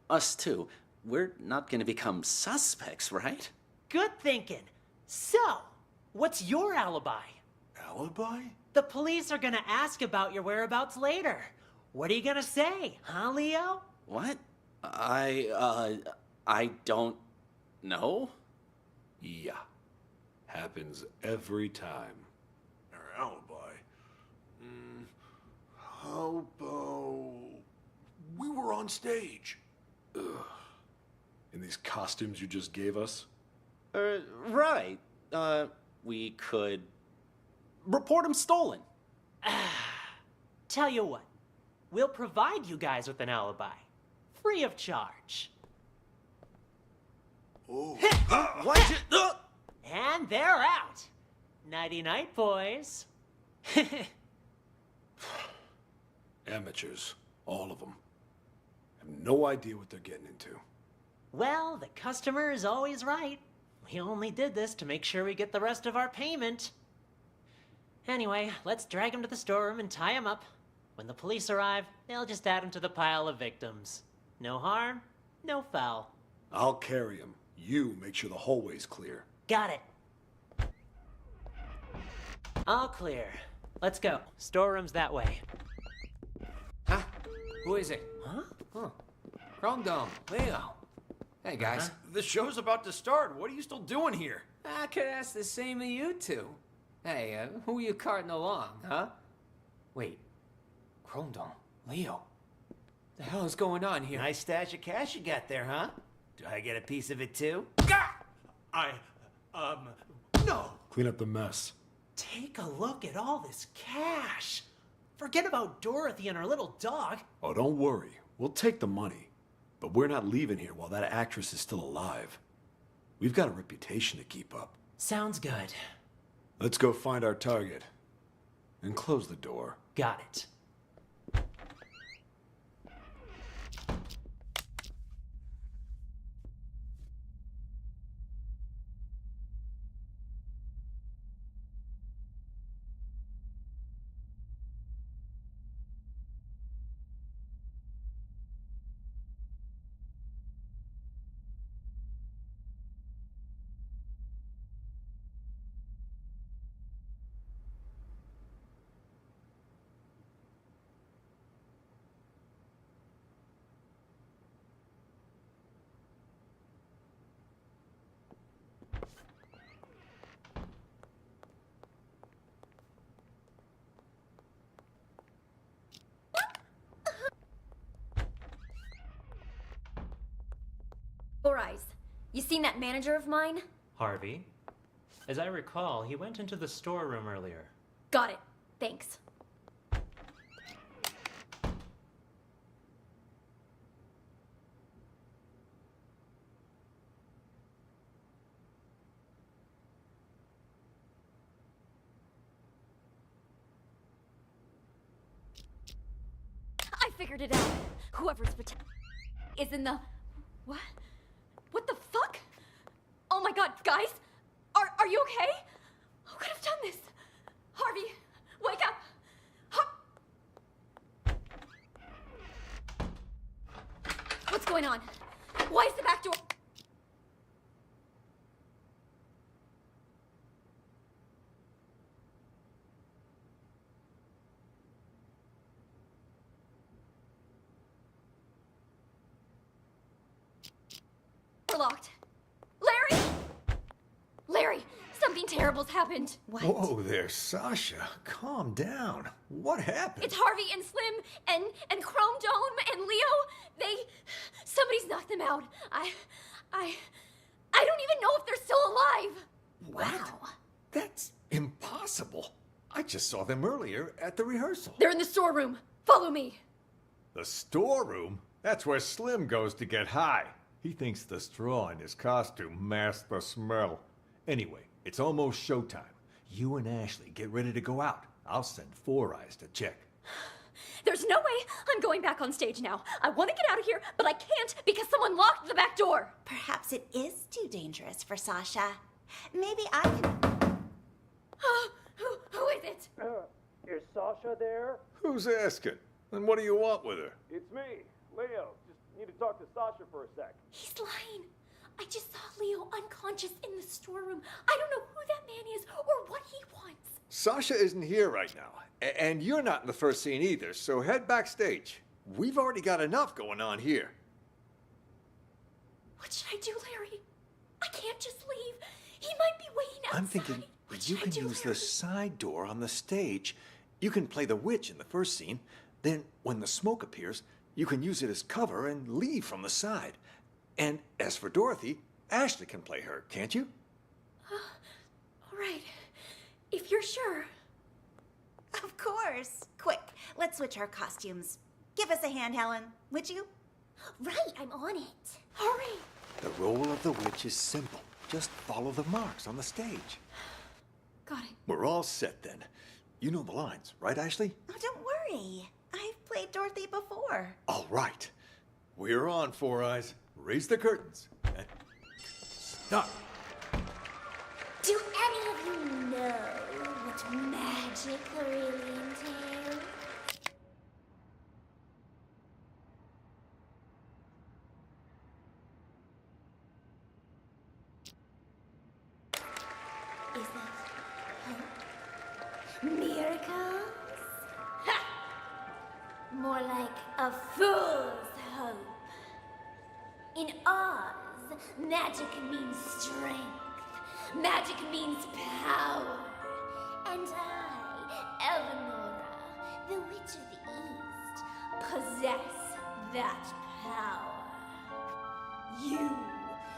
H: Us too. we're not gonna become suspects, right?
K: Good thinking. So, what's your alibi?
C: Alibi?
K: The police are gonna ask about your whereabouts later. What are you gonna say, huh, Leo?
H: What? I don't know.
L: Yeah. Happens every time.
C: Our alibi? How about... we were on stage.
L: In these costumes you just gave us?
H: Right. We could report him stolen.
K: Tell you what, we'll provide you guys with an alibi. Free of charge.
C: Oh.
H: What?
K: And they're out. Nighty-night, boys.
L: Amateurs. All of them. Have no idea what they're getting into.
K: Well, the customer is always right. We only did this to make sure we get the rest of our payment. Anyway, let's drag him to the storeroom and tie him up. When the police arrive, they'll just add him to the pile of victims. No harm, no foul.
L: I'll carry him. You make sure the hallway's clear.
K: Got it. All clear. Let's go. Storeroom's that way.
I: Huh? Who is it?
K: Huh?
I: Huh. Chrome Dome, Leo. Hey, guys.
M: The show's about to start. What are you still doing here?
I: I could ask the same of you two. Hey, who are you carting along, huh? Wait. Chrome Dome, Leo. The hell is going on here?
M: Nice stash of cash you got there, huh? Do I get a piece of it too?
A: No.
L: Clean up the mess.
K: Take a look at all this cash. Forget about Dorothy and her little dog.
L: Oh, don't worry. We'll take the money. But we're not leaving here while that actress is still alive. We've got a reputation to keep up.
K: Sounds good.
L: Let's go find our target. And close the door.
K: Got it.
B: Four Eyes, you seen that manager of mine?
G: Harvey? As I recall, he went into the storeroom earlier.
B: Got it. Thanks. I figured it out. Whoever's is in the... What? What the fuck? Oh my god, guys! Are you okay? Who could have done this? Harvey, wake up! What's going on? Why is the back door... We're locked. Larry! Larry, something terrible's happened.
F: What?
E: Whoa there, Sasha. Calm down. What happened?
B: It's Harvey and Slim and Chrome Dome and Leo. Somebody's knocked them out. I don't even know if they're still alive.
E: What? That's impossible. I just saw them earlier at the rehearsal.
B: They're in the storeroom. Follow me.
N: The storeroom? That's where Slim goes to get high. He thinks the straw in his costume masks the smell. Anyway, it's almost showtime. You and Ashley get ready to go out. I'll send Four Eyes to check.
B: There's no way I'm going back on stage now. I want to get out of here, but I can't because someone locked the back door.
F: Perhaps it is too dangerous for Sasha. Maybe I can...
B: Who is it?
M: Is Sasha there?
N: Who's asking? And what do you want with her?
M: It's me, Leo. Just
E: Need to talk to Sasha for a sec.
J: He's lying. I just saw Leo unconscious in the storeroom. I don't know who that man is or what he wants.
E: Sasha isn't here right now. And you're not in the first scene either, so head backstage. We've already got enough going on here.
J: What should I do, Larry? I can't just leave. He might be waiting outside.
E: I'm thinking you can use the side door on the stage. You can play the witch in the first scene. Then, when the smoke appears, you can use it as cover and leave from the side. And as for Dorothy, Ashley can play her, can't you?
J: All right. If you're sure.
F: Of course. Quick, let's switch our costumes. Give us a hand, Helen, would you?
J: Right, I'm on it. Hurry.
E: The role of the witch is simple. Just follow the marks on the stage.
J: Got it.
E: We're all set then. You know the lines, right, Ashley?
F: Oh, don't worry. I've played Dorothy before.
E: All right. We're on, Four Eyes. Raise the curtains. And stop.
J: Do any of you know what magic really entails? Is that hope? Miracles? Ha! More like a fool's hope. In Oz, magic means strength. Magic means power. And I, Eleonora, the Witch of the East, possess that power. You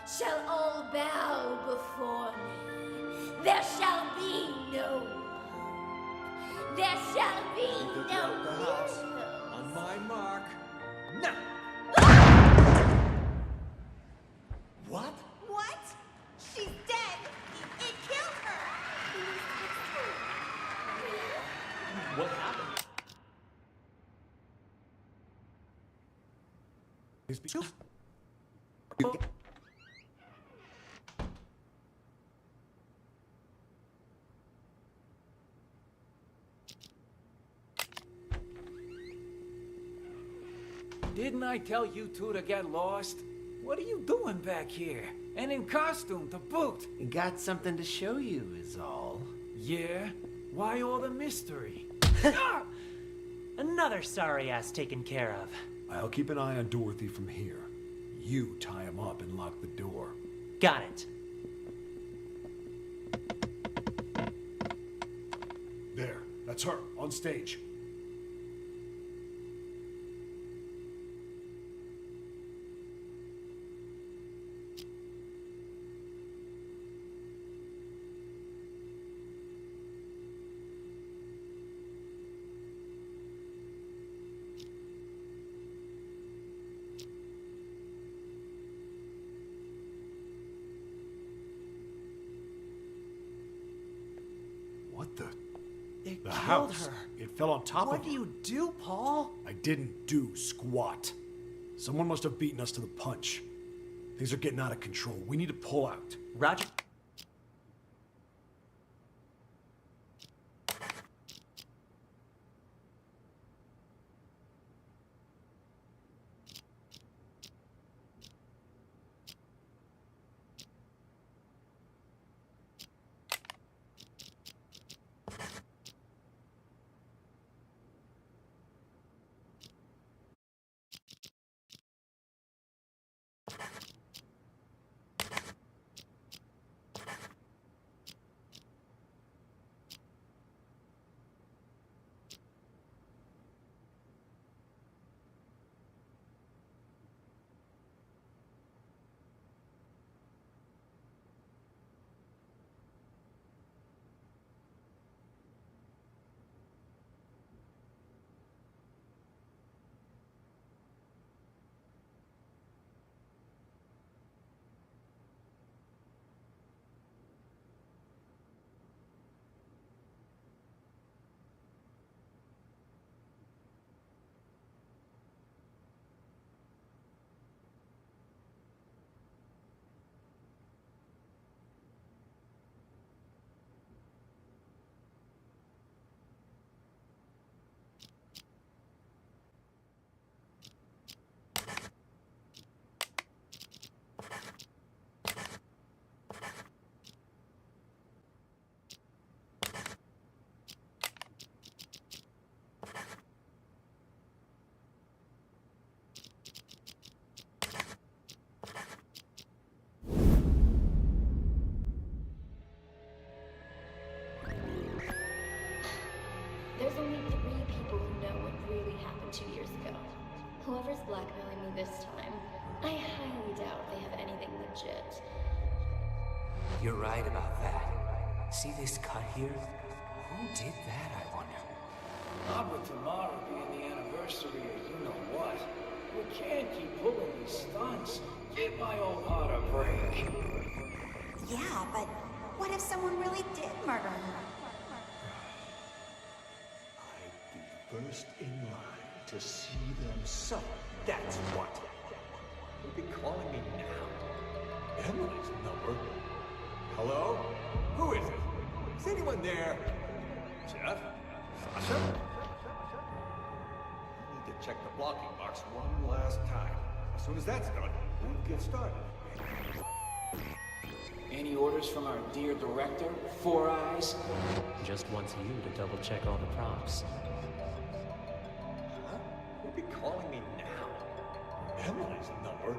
J: shall all bow before me. There shall be no hope. There shall be no miracle.
E: On my mark. Now! What?
F: What? She's dead. It killed her.
D: What happened? Didn't I tell you two to get lost? What are you doing back here? And in costume to boot?
M: Got something to show you is all.
D: Yeah? Why all the mystery?
K: Another sorry ass taken care of.
L: I'll keep an eye on Dorothy from here. You tie him up and lock the door.
K: Got it.
L: There, that's her, on stage. What the?
K: It
L: The
K: killed
L: house.
K: her.
L: It fell on top of
K: What
L: her.
K: do you do, Paul?
L: I didn't do squat. Someone must have beaten us to the punch. Things are getting out of control. We need to pull out.
K: Roger.
B: blackmailing me this time. I highly doubt they have anything legit.
I: You're right about that. See this cut here? Who did that, I wonder?
D: Not with tomorrow being the anniversary of you know what. We can't keep pulling these stunts. Give my old heart a break.
F: Yeah, but what if someone really did murder her?
N: I'd be first in line to see them suffer. That's what. You'll be calling me now. Emily's number. Hello? Who is it? Is anyone there? Jeff? Sasha? I need to check the blocking box one last time. As soon as that's done, we'll get started.
D: Any orders from our dear director, Four Eyes?
G: Just wants you to double check all the props.
N: Huh? You'll be calling me now. Emily's number.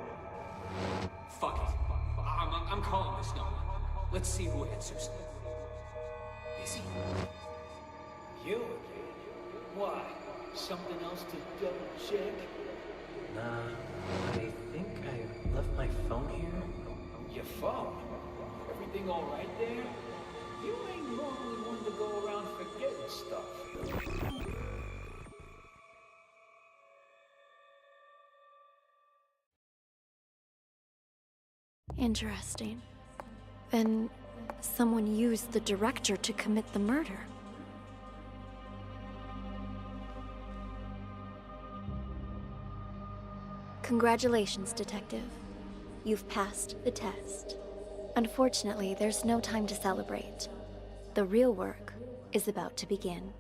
I: Fuck it. I'm calling this number. Let's see who answers. Busy?
D: You again? Why? Something else to double check?
G: Nah, I think I left my phone here.
D: Your phone? Everything all right there? You ain't normally one to go around forgetting stuff.
B: Interesting. Then someone used the director to commit the murder. Congratulations, Detective. You've passed the test. Unfortunately, there's no time to celebrate. The real work is about to begin.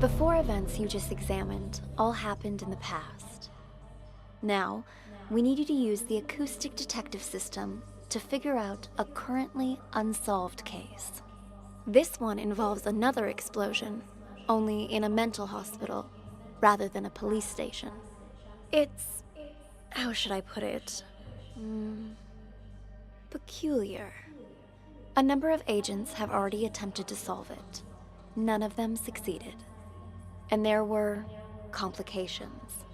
B: The four events you just examined all happened in the past. Now, we need you to use the acoustic detective system to figure out a currently unsolved case. This one involves another explosion, only in a mental hospital rather than a police station. It's... how should I put it? Peculiar. A number of agents have already attempted to solve it. None of them succeeded. And there were complications.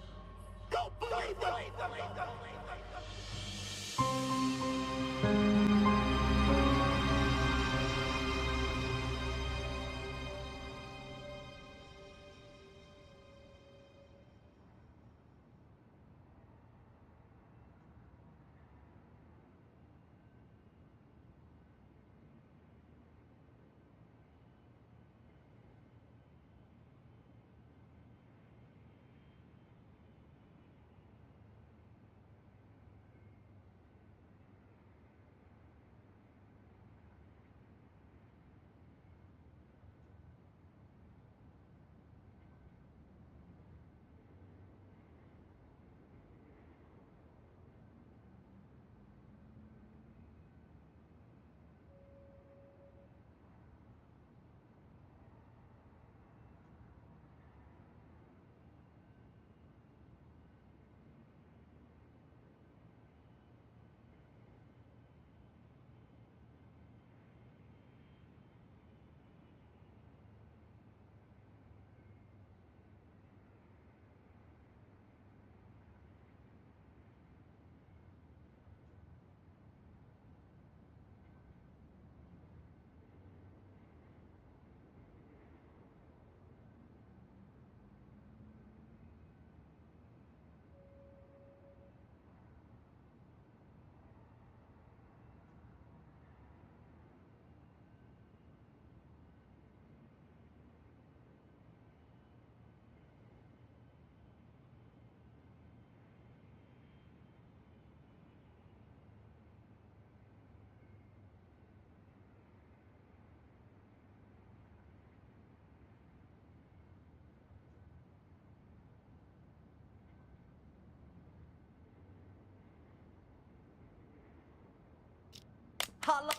O: Hello.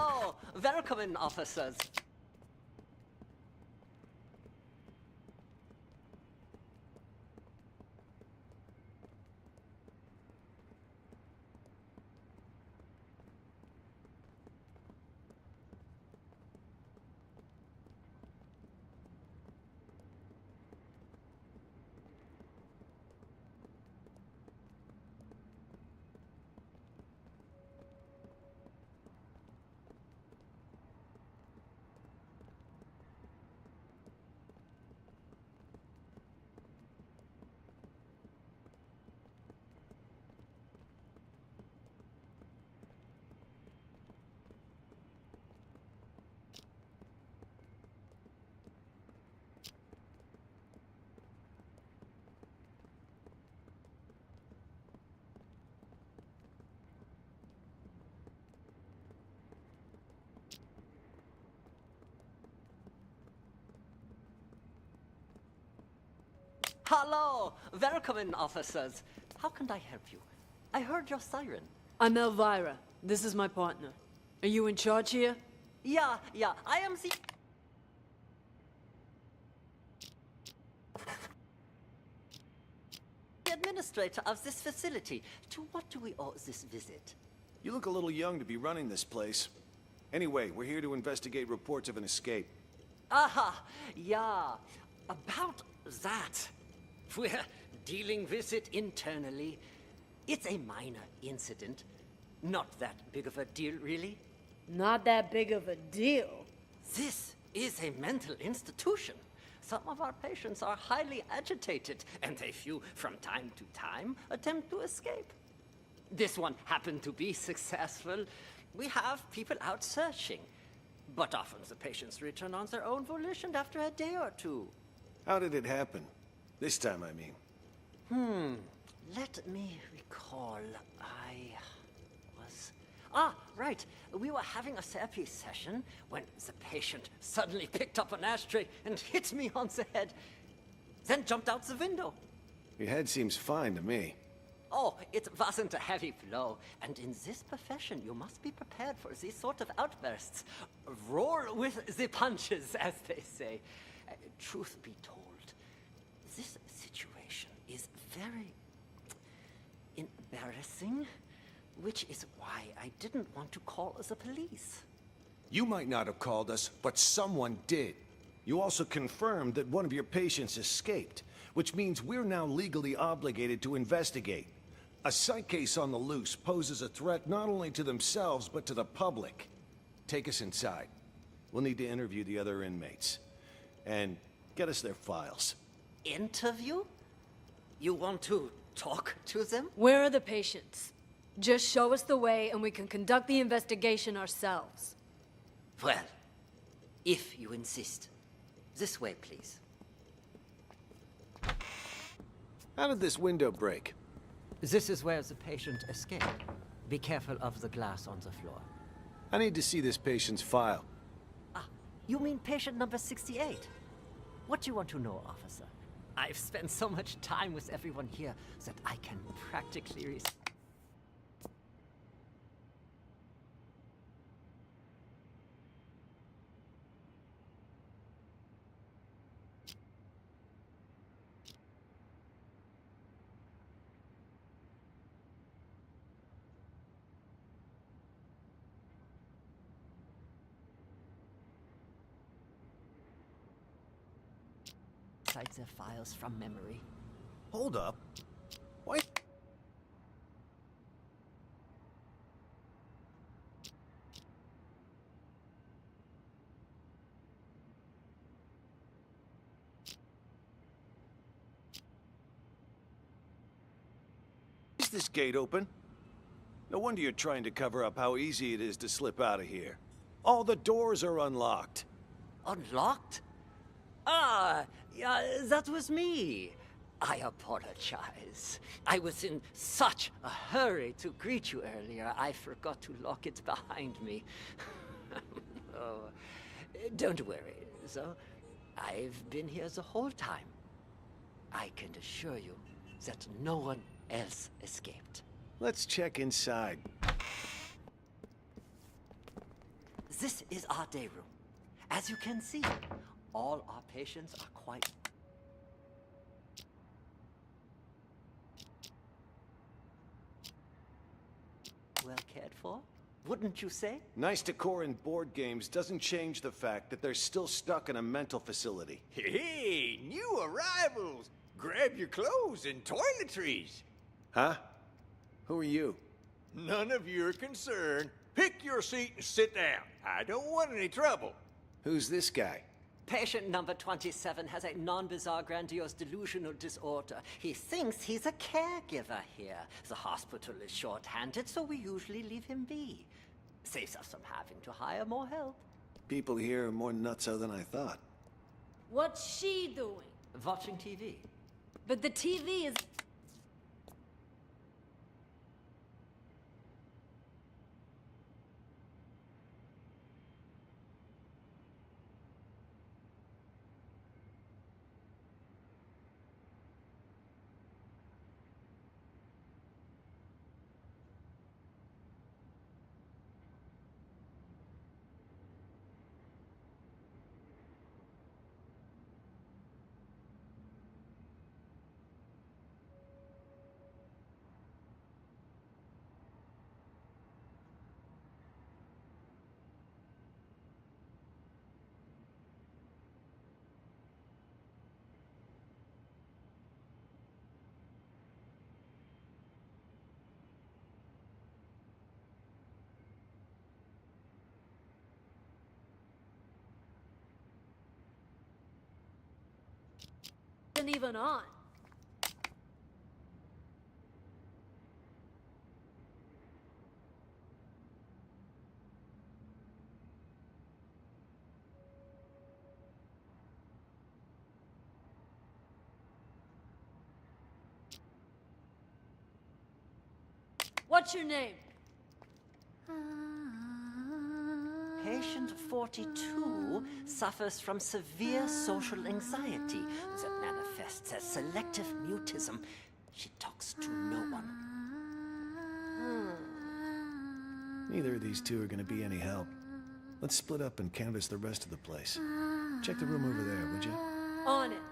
O: Oh, welcome in, officers. Hello, welcome in, officers. How can I help you? I heard your siren.
P: I'm Elvira. This is my partner. Are you in charge here?
O: Yeah, I am the administrator of this facility. To what do we owe this visit?
Q: You look a little young to be running this place. Anyway, we're here to investigate reports of an escape.
O: Aha, yeah, about that. We're dealing with it internally. It's a minor incident. Not that big of a deal, really.
P: Not that big of a deal.
O: This is a mental institution. Some of our patients are highly agitated, and a few, from time to time, attempt to escape. This one happened to be successful. We have people out searching. But often the patients return on their own volition after a day or two.
Q: How did it happen? This time, I mean.
O: Let me recall. Right. We were having a therapy session when the patient suddenly picked up an ashtray and hit me on the head. Then jumped out the window.
Q: Your head seems fine to me.
O: Oh, it wasn't a heavy blow. And in this profession, you must be prepared for these sort of outbursts. Roar with the punches, as they say. Truth be told, this situation is very embarrassing, which is why I didn't want to call the police.
Q: You might not have called us, but someone did. You also confirmed that one of your patients escaped, which means we're now legally obligated to investigate. A psych case on the loose poses a threat not only to themselves, but to the public. Take us inside. We'll need to interview the other inmates. And get us their files.
O: Interview? You want to talk to them?
P: Where are the patients? Just show us the way and we can conduct the investigation ourselves.
O: Well, if you insist. This way, please.
Q: How did this window break?
O: This is where the patient escaped. Be careful of the glass on the floor.
Q: I need to see this patient's file.
O: You mean patient number 68? What do you want to know, officer? I've spent so much time with everyone here that I can practically recite their files from memory.
Q: Hold up. Why? Is this gate open? No wonder you're trying to cover up how easy it is to slip out of here. All the doors are unlocked.
O: Unlocked? Yeah, that was me. I apologize. I was in such a hurry to greet you earlier, I forgot to lock it behind me. Oh, don't worry, though. I've been here the whole time. I can assure you that no one else escaped.
Q: Let's check inside.
O: This is our day room. As you can see, all our patients are quite well cared for, wouldn't you say?
Q: Nice decor in board games doesn't change the fact that they're still stuck in a mental facility.
N: Hey, new arrivals! Grab your clothes and toiletries!
Q: Huh? Who are you?
N: None of your concern. Pick your seat and sit down. I don't want any trouble.
Q: Who's this guy?
O: Patient number 27 has a non-bizarre grandiose delusional disorder. He thinks he's a caregiver here. The hospital is short-handed, so we usually leave him be. Saves us from having to hire more help.
Q: People here are more nutso than I thought.
P: What's she doing?
O: Watching TV.
P: But the TV is... isn't even on. What's your name?
O: Patient 42 suffers from severe social anxiety that manifests as selective mutism. She talks to no one.
Q: Neither of these two are gonna be any help. Let's split up and canvass the rest of the place. Check the room over there, would you?
P: On it.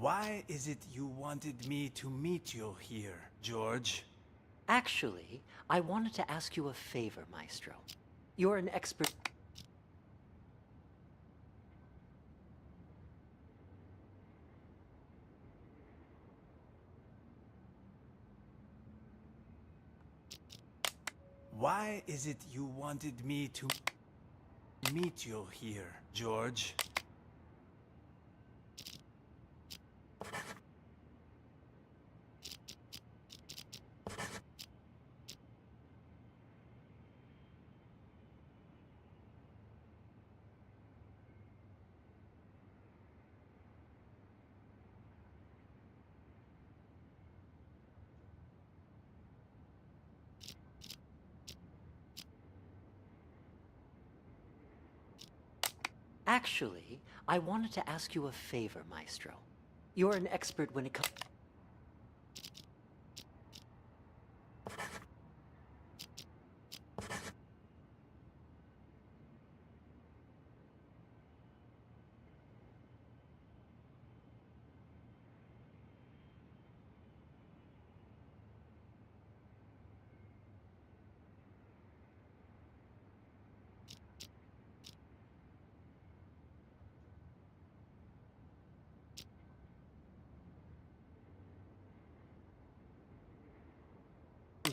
A: Why is it you wanted me to meet you here, George?
O: Actually, I wanted to ask you a favor, Maestro. You're an expert.
A: Why is it you wanted me to meet you here, George?
O: Actually, I wanted to ask you a favor, Maestro. You're an expert when it comes.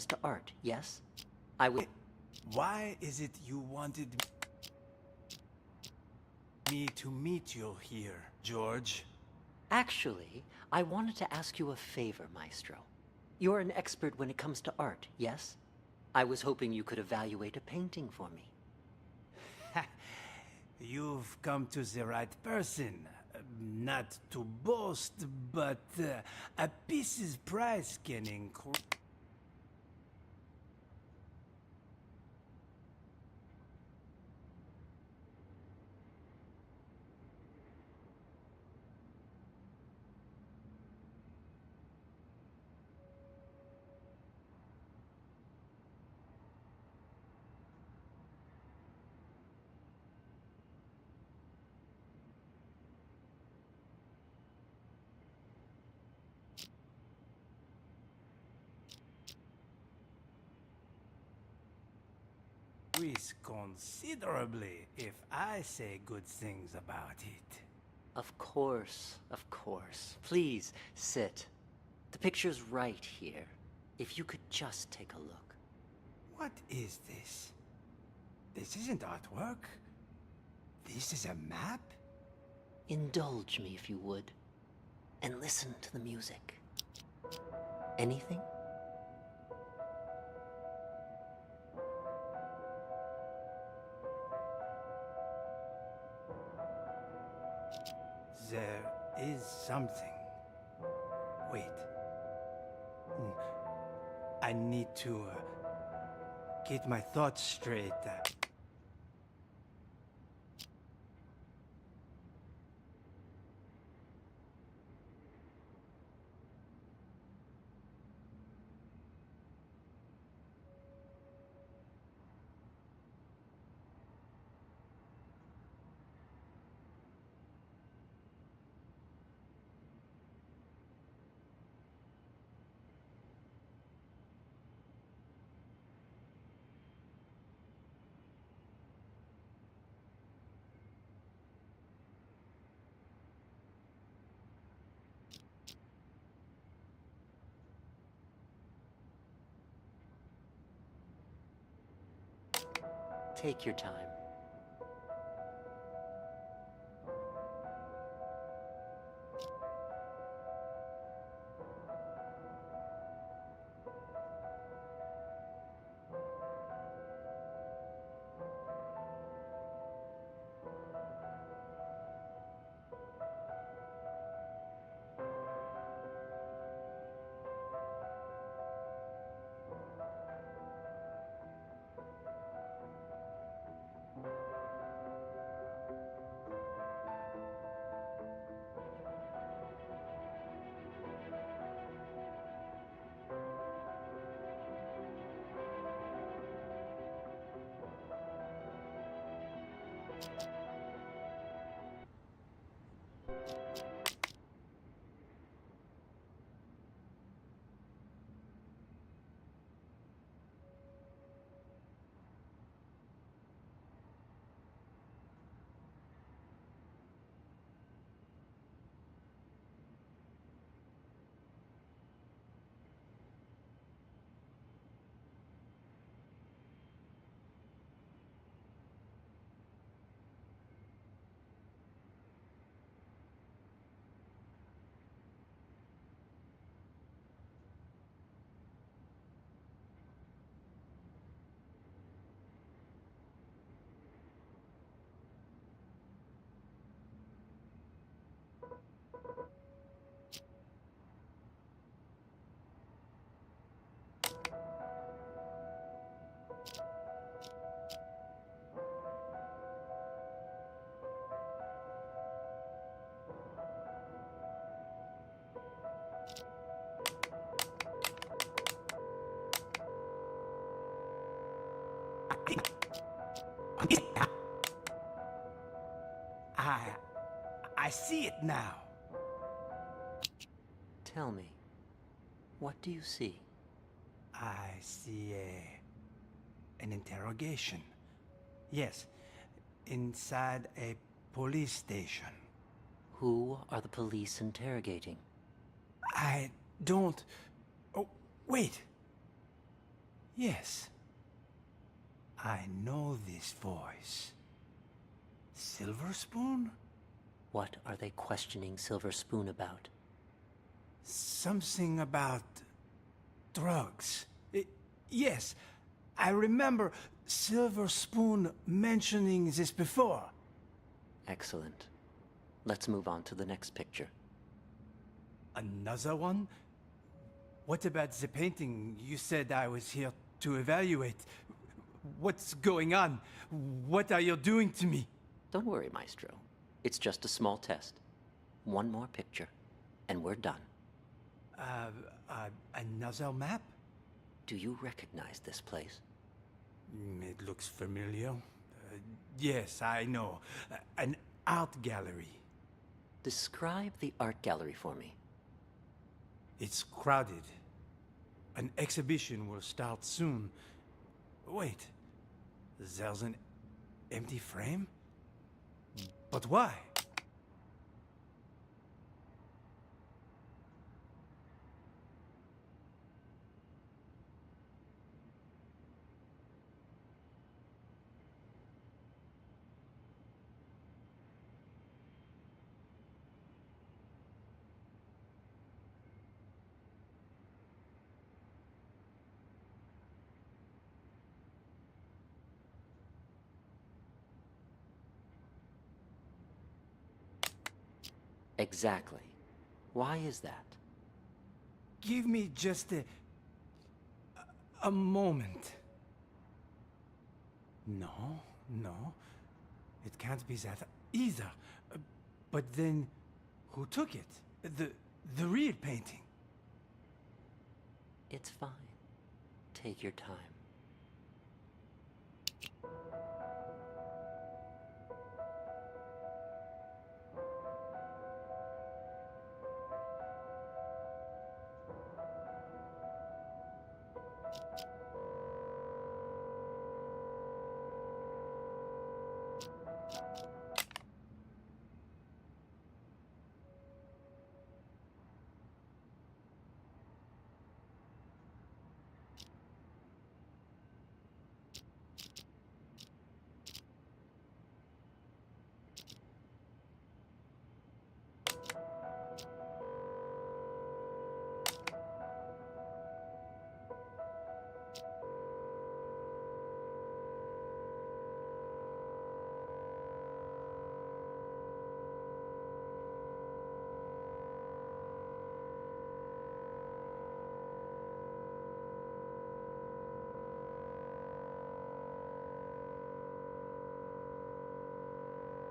O: To art, yes? I would.
A: Why is it you wanted me to meet you here, George?
O: Actually, I wanted to ask you a favor, Maestro. You're an expert when it comes to art, yes? I was hoping you could evaluate a painting for me.
A: You've come to the right person. Not to boast, but a piece's price can increase. Considerably if I say good things about it.
O: Of course, of course. Please, sit. The picture's right here. If you could just take a look.
A: What is this? This isn't artwork. This is a map?
O: Indulge me if you would. And listen to the music. Anything?
A: There is something. Wait. I need to get my thoughts straight.
O: Take your time.
A: I see it now.
O: Tell me, what do you see?
A: I see an interrogation. Yes, inside a police station.
O: Who are the police interrogating?
A: I don't... Oh, wait. Yes. I know this voice. Silver Spoon?
O: What are they questioning Silver Spoon about?
A: Something about drugs. Yes, I remember Silver Spoon mentioning this before.
O: Excellent. Let's move on to the next picture.
A: Another one? What about the painting you said I was here to evaluate? What's going on? What are you doing to me?
O: Don't worry, Maestro. It's just a small test. One more picture, and we're done.
A: Another map?
O: Do you recognize this place?
A: It looks familiar. Yes, I know. An art gallery.
O: Describe the art gallery for me.
A: It's crowded. An exhibition will start soon. Wait, there's an empty frame? But why?
O: Exactly. Why is that?
A: Give me just a moment. No, no. It can't be that either. But then, who took it? The real painting?
O: It's fine. Take your time.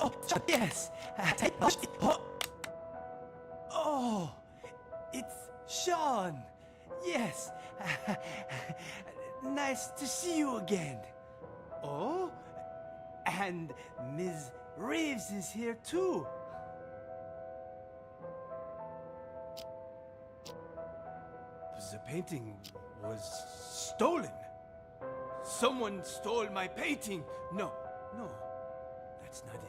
A: Oh, yes! Oh, it's Sean! Yes! Nice to see you again. Oh, and Ms. Reeves is here too. The painting was stolen. Someone stole my painting. No, that's not it.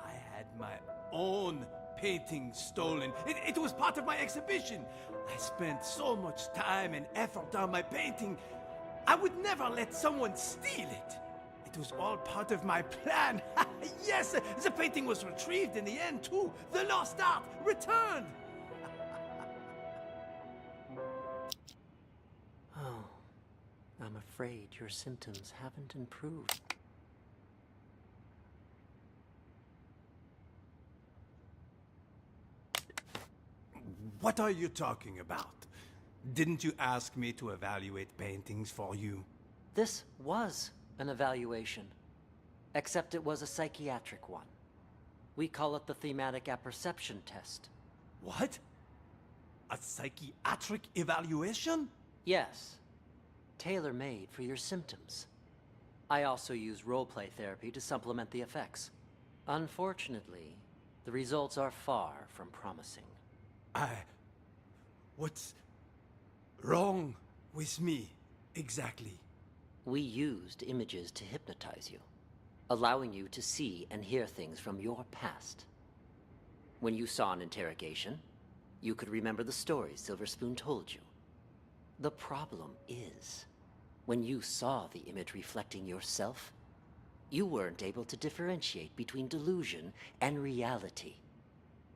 A: I had my own painting stolen. It was part of my exhibition. I spent so much time and effort on my painting. I would never let someone steal it. It was all part of my plan. Yes, the painting was retrieved in the end too. The lost art returned.
O: Oh, I'm afraid your symptoms haven't improved.
A: What are you talking about? Didn't you ask me to evaluate paintings for you?
O: This was an evaluation, except it was a psychiatric one. We call it the thematic apperception test.
A: What? A psychiatric evaluation?
O: Yes. Tailor-made for your symptoms. I also use roleplay therapy to supplement the effects. Unfortunately, The results are far from promising.
A: What's wrong with me, exactly?
O: We used images to hypnotize you, allowing you to see and hear things from your past. When you saw an interrogation, you could remember the stories Silver Spoon told you. The problem is, when you saw the image reflecting yourself, you weren't able to differentiate between delusion and reality.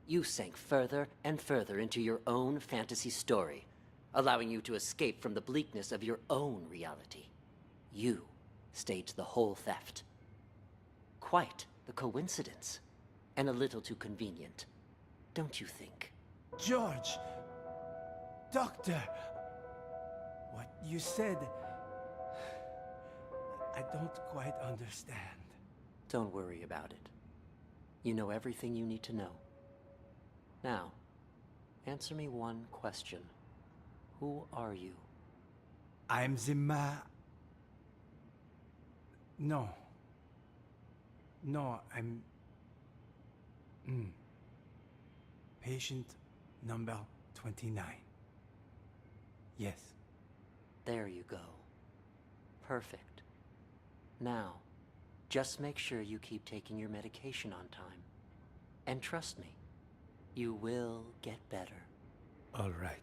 O: You sank further and further into your own fantasy story, allowing you to escape from the bleakness of your own reality. You staged the whole theft. Quite the coincidence, and a little too convenient, don't you think?
A: George! Doctor! What you said... I don't quite understand.
O: Don't worry about it. You know everything you need to know. Now, answer me one question. Who are you?
A: I'm No. No, I'm... Patient number 29. Yes.
O: There you go. Perfect. Now, just make sure you keep taking your medication on time. And trust me, you will get better.
A: All right.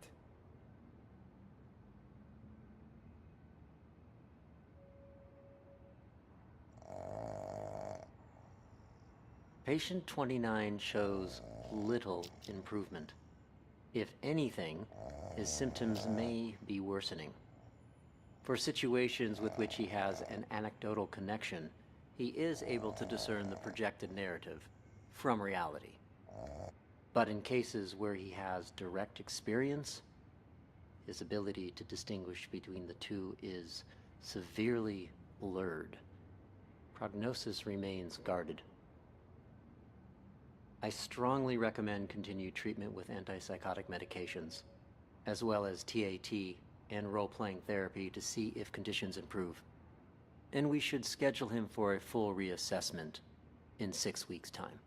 O: Patient 29 shows little improvement. If anything, his symptoms may be worsening. For situations with which he has an anecdotal connection, he is able to discern the projected narrative from reality. But in cases where he has direct experience, his ability to distinguish between the two is severely blurred. Prognosis remains guarded. I strongly recommend continued treatment with antipsychotic medications, as well as TAT and role-playing therapy to see if conditions improve. And we should schedule him for a full reassessment in 6 weeks' time.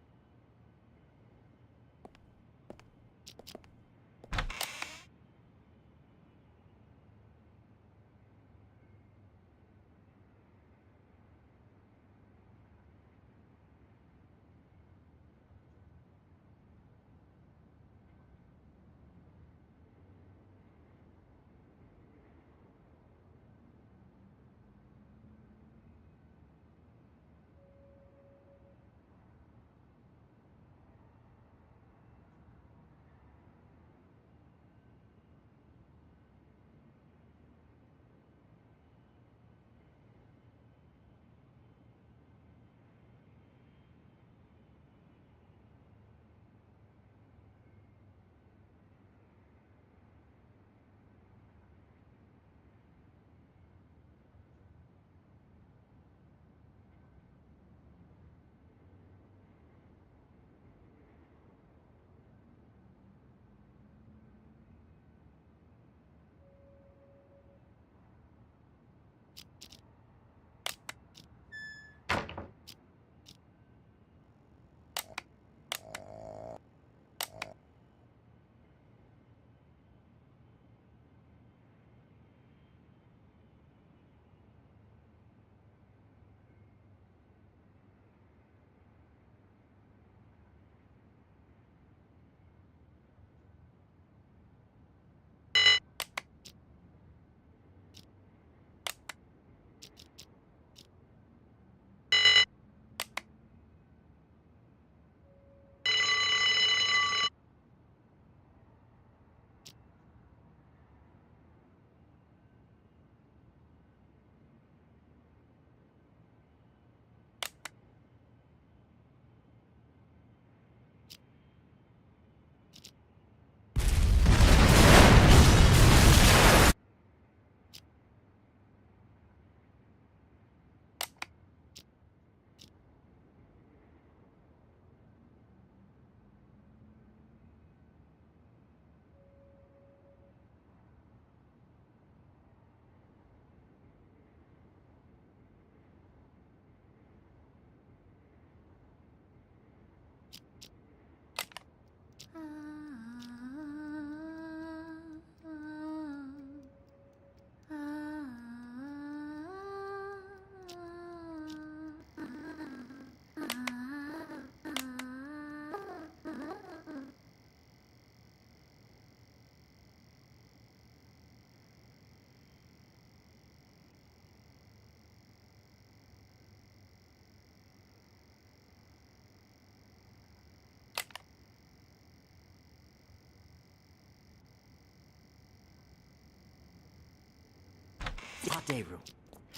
I: Hot day room.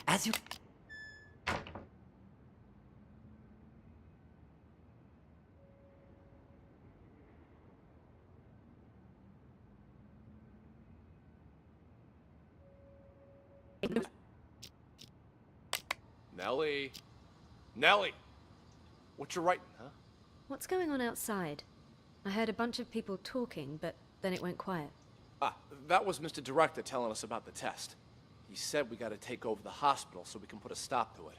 I: As you...
R: Nellie! Nellie! What you writing, huh?
P: What's going on outside? I heard a bunch of people talking, but then it went quiet.
R: Ah, that was Mr. Director telling us about the test. He said we gotta take over the hospital so we can put a stop to it.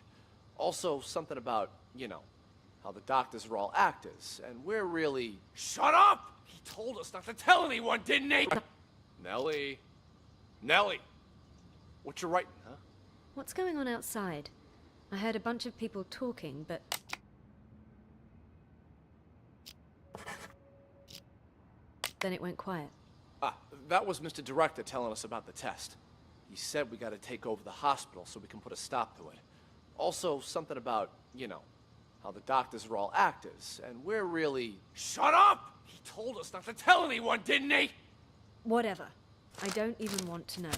R: Also, something about, you know, how the doctors are all actors, and we're really... Shut up! He told us not to tell anyone, didn't he? Nellie! Nellie! What you writing, huh?
P: What's going on outside? I heard a bunch of people talking, but... Then it went quiet.
R: Ah, that was Mr. Director telling us about the test. He said we gotta take over the hospital so we can put a stop to it. Also, something about, you know, how the doctors are all actors, and we're really... Shut up! He told us not to tell anyone, didn't he?
P: Whatever. I don't even want to know.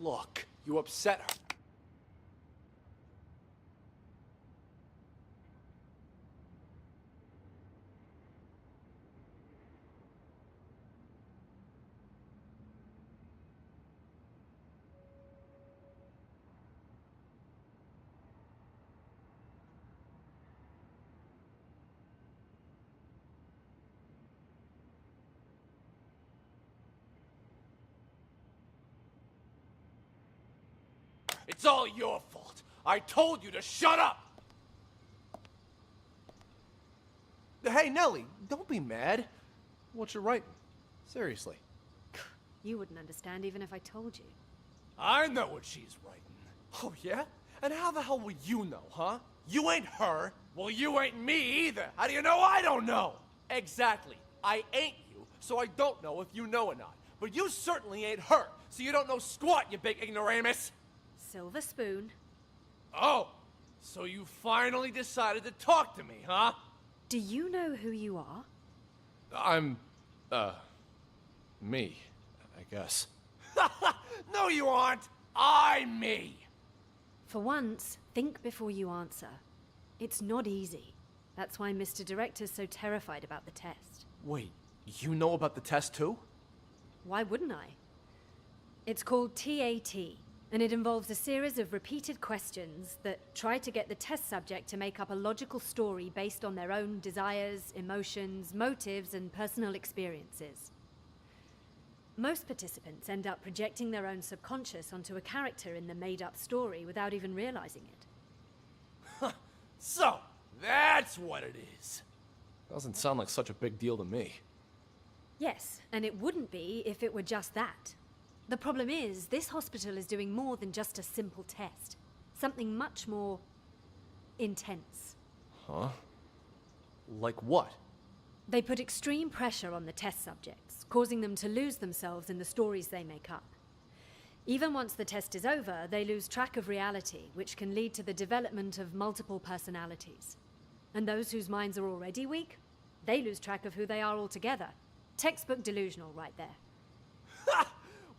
R: Look, you upset her. It's all your fault. I told you to shut up! Hey, Nellie, don't be mad. What you writing? Seriously.
P: You wouldn't understand even if I told you.
R: I know what she's writing. Oh, yeah? And how the hell will you know, huh? You ain't her. Well, you ain't me either. How do you know I don't know? Exactly. I ain't you, so I don't know if you know or not. But you certainly ain't her, so you don't know squat, you big ignoramus.
P: Silver spoon.
R: Oh, so you finally decided to talk to me, huh?
P: Do you know who you are?
R: I'm, me, I guess. No, you aren't. I'm me.
P: For once, think before you answer. It's not easy. That's why Mr. Director's so terrified about the test.
R: Wait, you know about the test too?
P: Why wouldn't I? It's called TAT, and it involves a series of repeated questions that try to get the test subject to make up a logical story based on their own desires, emotions, motives, and personal experiences. Most participants end up projecting their own subconscious onto a character in the made-up story without even realizing it.
R: So, that's what it is. Doesn't sound like such a big deal to me.
P: Yes, and it wouldn't be if it were just that. The problem is, this hospital is doing more than just a simple test. Something much more intense.
R: Huh? Like what?
P: They put extreme pressure on the test subjects, causing them to lose themselves in the stories they make up. Even once the test is over, they lose track of reality, which can lead to the development of multiple personalities. And those whose minds are already weak, they lose track of who they are altogether. Textbook delusional right there.
R: Ha!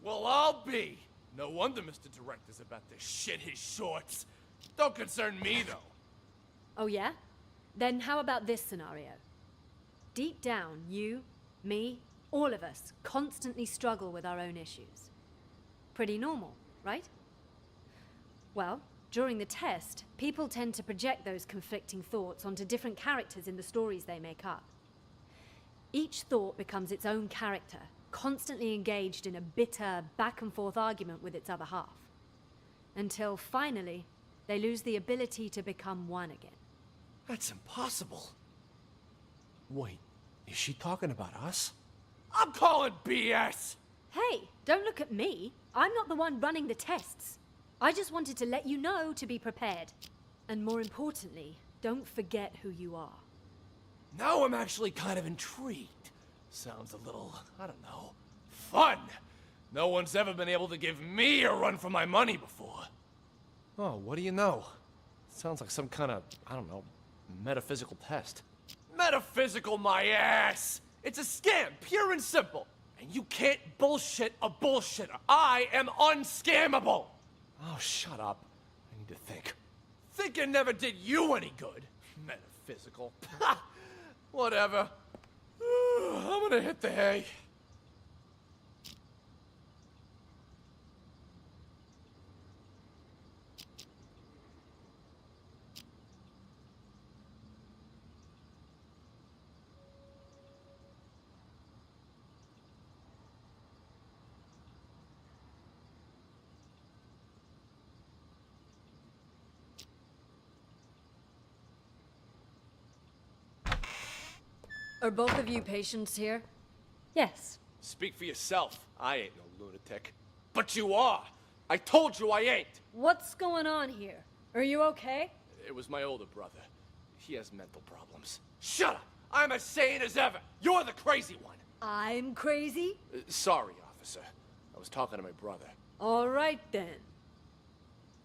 R: Well, I'll be. No wonder Mr. Director's about to shit his shorts. Don't concern me, though.
P: Oh yeah? Then how about this scenario? Deep down, you, me, all of us constantly struggle with our own issues. Pretty normal, right? Well, during the test, people tend to project those conflicting thoughts onto different characters in the stories they make up. Each thought becomes its own character, constantly engaged in a bitter, back-and-forth argument with its other half. Until, finally, they lose the ability to become one again.
R: That's impossible. Wait, is she talking about us? I'm calling BS!
P: Hey, don't look at me. I'm not the one running the tests. I just wanted to let you know to be prepared. And more importantly, don't forget who you are.
R: Now I'm actually kind of intrigued. Sounds a little, I don't know, fun. No one's ever been able to give me a run for my money before. Oh, what do you know? Sounds like some kind of, I don't know, metaphysical test. Metaphysical my ass! It's a scam, pure and simple. And you can't bullshit a bullshitter. I am unscammable! Oh, shut up. I need to think. Thinking never did you any good. Metaphysical. Whatever. I'm gonna hit the hay.
P: Are both of you patients here? Yes.
R: Speak for yourself. I ain't no lunatic. But you are! I told you I ain't!
P: What's going on here? Are you okay?
R: It was my older brother. He has mental problems. Shut up! I'm as sane as ever! You're the crazy one!
P: I'm crazy?
R: Sorry, officer. I was talking to my brother.
P: All right, then.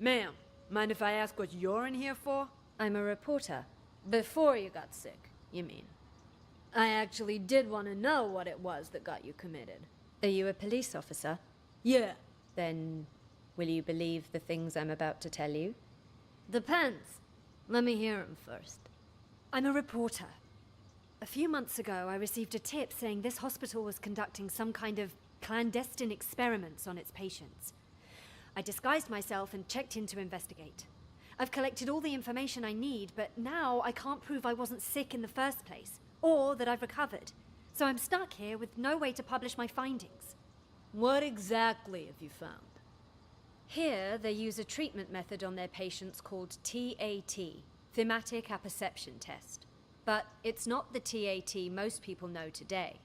P: Ma'am, mind if I ask what you're in here for? I'm a reporter. Before you got sick, you mean? I actually did want to know what it was that got you committed. Are you a police officer? Yeah. Then, will you believe the things I'm about to tell you? Depends. Let me hear them first. I'm a reporter. A few months ago, I received a tip saying this hospital was conducting some kind of clandestine experiments on its patients. I disguised myself and checked in to investigate. I've collected all the information I need, but now I can't prove I wasn't sick in the first place, or that I've recovered. So I'm stuck here with no way to publish my findings. What exactly have you found? Here, they use a treatment method on their patients called TAT, Thematic Apperception Test. But it's not the TAT most people know today.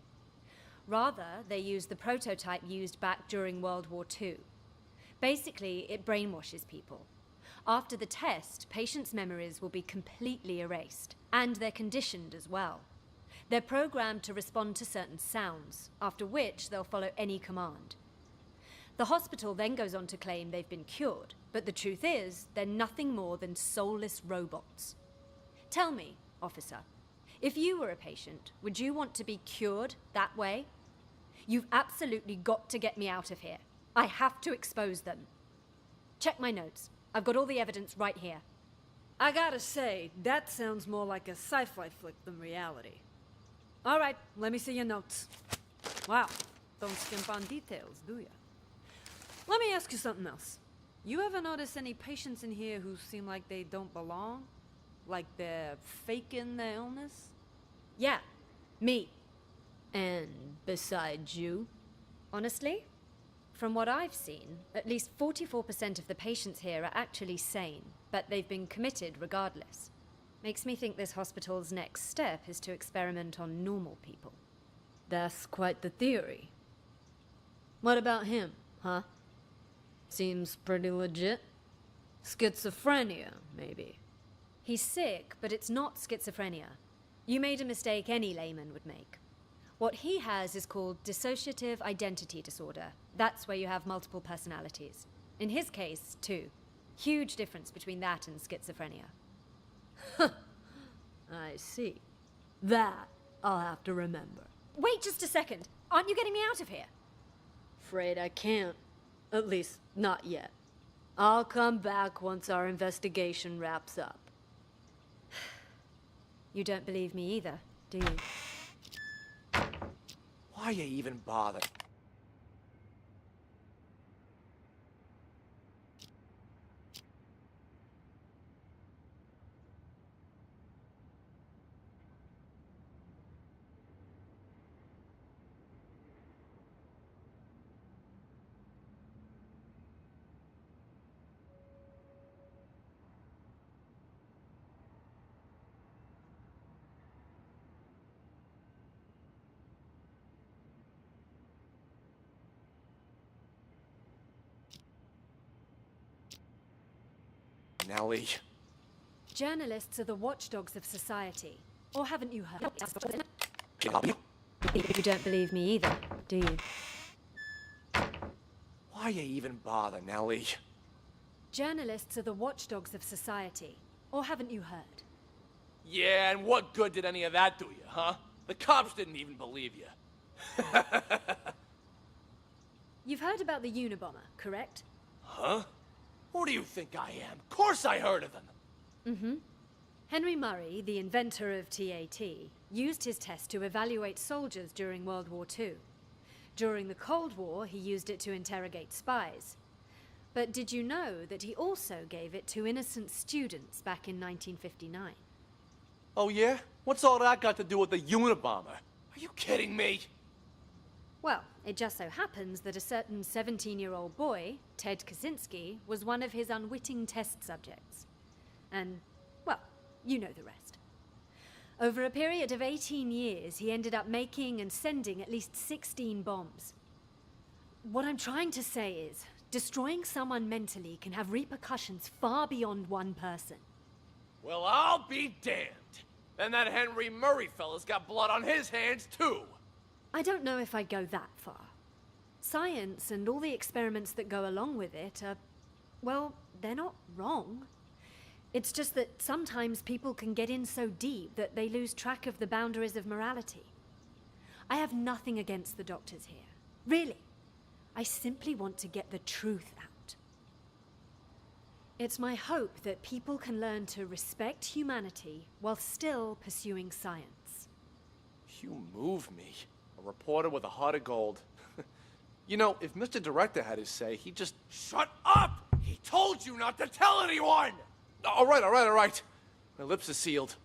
P: Rather, they use the prototype used back during World War II. Basically, it brainwashes people. After the test, patients' memories will be completely erased, and they're conditioned as well. They're programmed to respond to certain sounds, after which they'll follow any command. The hospital then goes on to claim they've been cured, but the truth is, they're nothing more than soulless robots. Tell me, officer, if you were a patient, would you want to be cured that way? You've absolutely got to get me out of here. I have to expose them. Check my notes. I've got all the evidence right here. I gotta say, that sounds more like a sci-fi flick than reality. All right, let me see your notes. Wow, don't skimp on details, do ya? Let me ask you something else. You ever notice any patients in here who seem like they don't belong? Like they're faking their illness? Yeah, me. And besides you? Honestly, from what I've seen, at least 44% of the patients here are actually sane, but they've been committed regardless. Makes me think this hospital's next step is to experiment on normal people. That's quite the theory. What about him, huh? Seems pretty legit. Schizophrenia, maybe. He's sick, but it's not schizophrenia. You made a mistake any layman would make. What he has is called dissociative identity disorder. That's where you have multiple personalities. In his case, too. Huge difference between that and schizophrenia. I see. That I'll have to remember. Wait just a second. Aren't you getting me out of here? Afraid I can't. At least, not yet. I'll come back once our investigation wraps up. You don't believe me either, do you?
R: Why you even bother? Nellie.
P: Journalists are the watchdogs of society. Or haven't you heard? You don't believe me either, do you?
R: Why you even bother, Nellie?
P: Journalists are the watchdogs of society. Or haven't you heard?
R: Yeah, and what good did any of that do you, huh? The cops didn't even believe you.
P: You've heard about the Unabomber, correct?
R: Huh? Who do you think I am? Of course I heard of him!
P: Mm-hmm. Henry Murray, the inventor of TAT, used his test to evaluate soldiers during World War II. During the Cold War, he used it to interrogate spies. But did you know that he also gave it to innocent students back in 1959?
R: Oh yeah? What's all that got to do with the Unabomber? Are you kidding me?
P: Well, it just so happens that a certain 17-year-old boy, Ted Kaczynski, was one of his unwitting test subjects. And, well, you know the rest. Over a period of 18 years, he ended up making and sending at least 16 bombs. What I'm trying to say is, destroying someone mentally can have repercussions far beyond one person.
R: Well, I'll be damned. And that Henry Murray fella's got blood on his hands, too.
P: I don't know if I'd go that far. Science and all the experiments that go along with it are, well, they're not wrong. It's just that sometimes people can get in so deep that they lose track of the boundaries of morality. I have nothing against the doctors here. Really. I simply want to get the truth out. It's my hope that people can learn to respect humanity while still pursuing science.
R: You move me. A reporter with a heart of gold. You know, if Mr. Director had his say, he'd just... Shut up! He told you not to tell anyone! All right. My lips are sealed.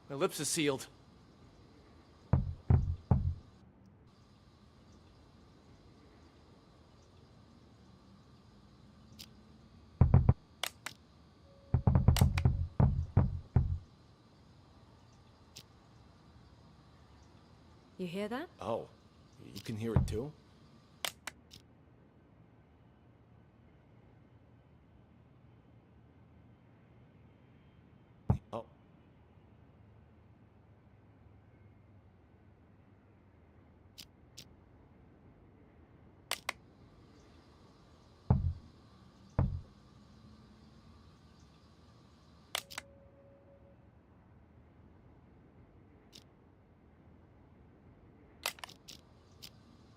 R: My lips are sealed.
P: You hear that?
R: Oh, you can hear it too? Oh.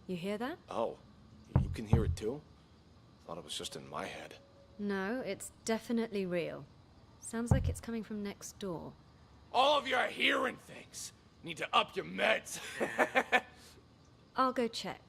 P: You hear that?
R: Oh, you can hear it too? Thought it was just in my head.
P: No, it's definitely real. Sounds like it's coming from next door.
R: All of you are hearing things. Need to up your meds.
P: I'll go check.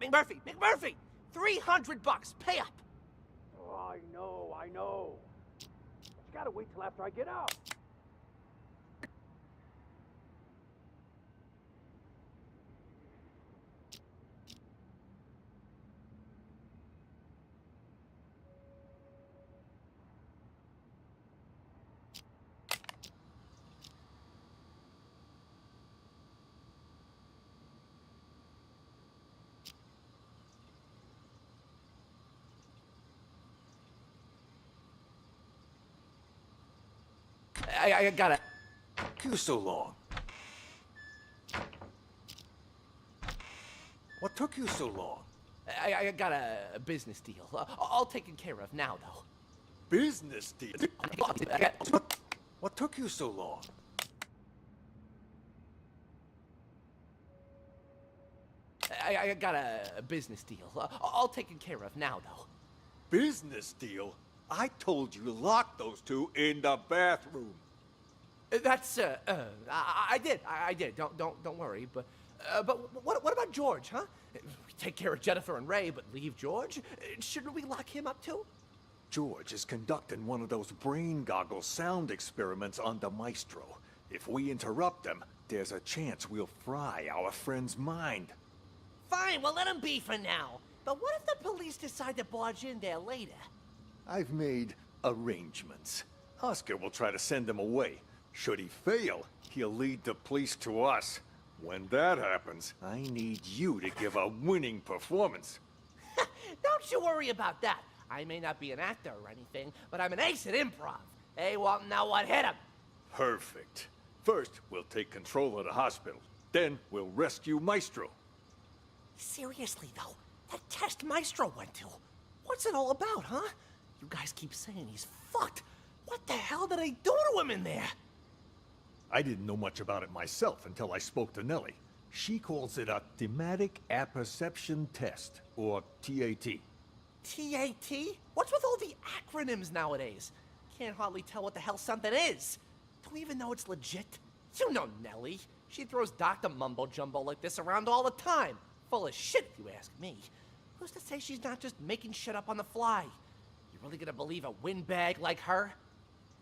R: McMurphy! 300 bucks, pay up!
A: Oh, I know. But you gotta wait till after I get out.
R: I gotta...
N: You so long. What took you so long?
R: I got a business deal. All taken care of now, though.
N: Business deal? What took you so long?
R: I got a business deal. All taken care of now, though.
N: Business deal? I told you to lock those two in the bathroom.
R: That's I did. Don't worry. But what about George, huh? We take care of Jennifer and Ray, but leave George? Shouldn't we lock him up too?
N: George is conducting one of those brain goggle sound experiments on the Maestro. If we interrupt them, there's a chance we'll fry our friend's mind.
K: Fine, we'll let him be for now. But what if the police decide to barge in there later?
N: I've made arrangements. Oscar will try to send them away. Should he fail, he'll lead the police to us. When that happens, I need you to give a winning performance.
K: Don't you worry about that. I may not be an actor or anything, but I'm an ace at improv. Hey, well, now what? Hit him!
N: Perfect. First, we'll take control of the hospital. Then, we'll rescue Maestro.
K: Seriously, though, that test Maestro went to, what's it all about, huh? You guys keep saying he's fucked. What the hell did they do to him in there?
N: I didn't know much about it myself until I spoke to Nellie. She calls it a thematic apperception test, or TAT.
K: TAT? What's with all the acronyms nowadays? Can't hardly tell what the hell something is. Do we even know it's legit? You know Nellie. She throws Dr. Mumbo Jumbo like this around all the time. Full of shit, if you ask me. Who's to say she's not just making shit up on the fly? You really gonna believe a windbag like her?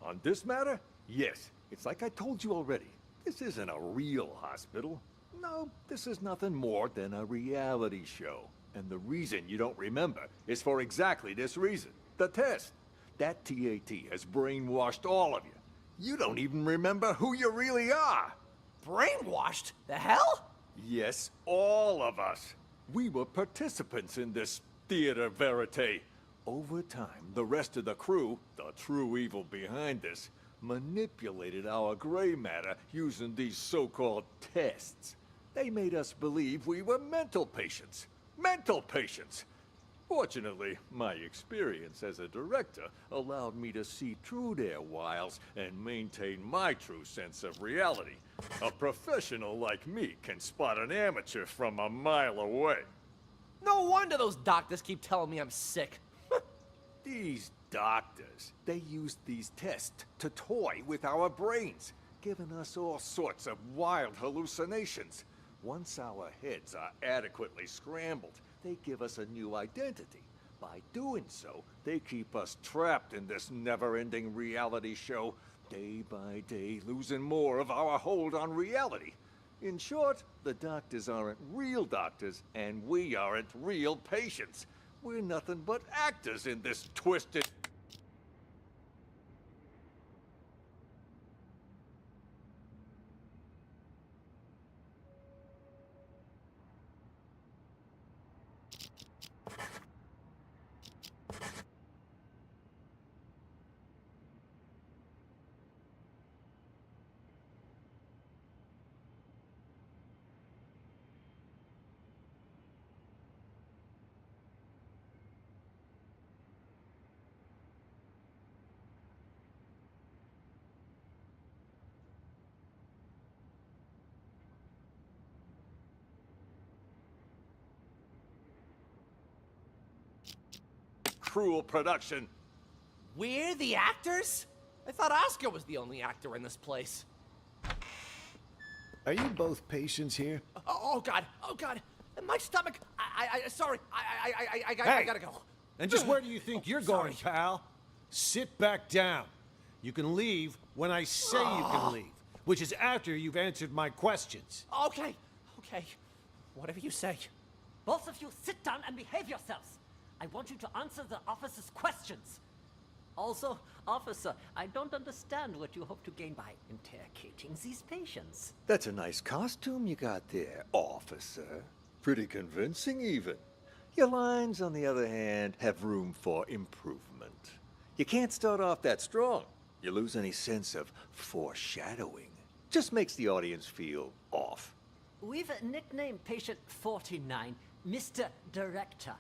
N: On this matter, yes. It's like I told you already. This isn't a real hospital. No, this is nothing more than a reality show. And the reason you don't remember is for exactly this reason. The test. That TAT has brainwashed all of you. You don't even remember who you really are.
K: Brainwashed? The hell?
N: Yes, all of us. We were participants in this theater verite. Over time, the rest of the crew, the true evil behind this, manipulated our gray matter using these so-called tests. They made us believe we were mental patients. Mental patients! Fortunately, my experience as a director allowed me to see through their wiles and maintain my true sense of reality. A professional like me can spot an amateur from a mile away.
K: No wonder those doctors keep telling me I'm sick.
N: These doctors, they used these tests to toy with our brains, giving us all sorts of wild hallucinations. Once our heads are adequately scrambled, they give us a new identity. By doing so, they keep us trapped in this never-ending reality show, day by day losing more of our hold on reality. In short, the doctors aren't real doctors, and we aren't real patients. We're nothing but actors in this twisted... cruel production.
K: We're the actors? I thought Oscar was the only actor in this place.
Q: Are you both patients here?
K: Oh God,
R: My stomach. Sorry. I
Q: Hey,
R: gotta go.
Q: And just where do you think you're going, pal? Sit back down. You can leave when I say you can leave, which is after you've answered my questions.
R: Okay. Whatever you say.
O: Both of you sit down and behave yourselves. I want you to answer the officer's questions. Also, officer, I don't understand what you hope to gain by interrogating these patients.
E: That's a nice costume you got there, officer. Pretty convincing, even. Your lines, on the other hand, have room for improvement. You can't start off that strong. You lose any sense of foreshadowing. Just makes the audience feel off.
O: We've nicknamed patient 49 Mr. Director.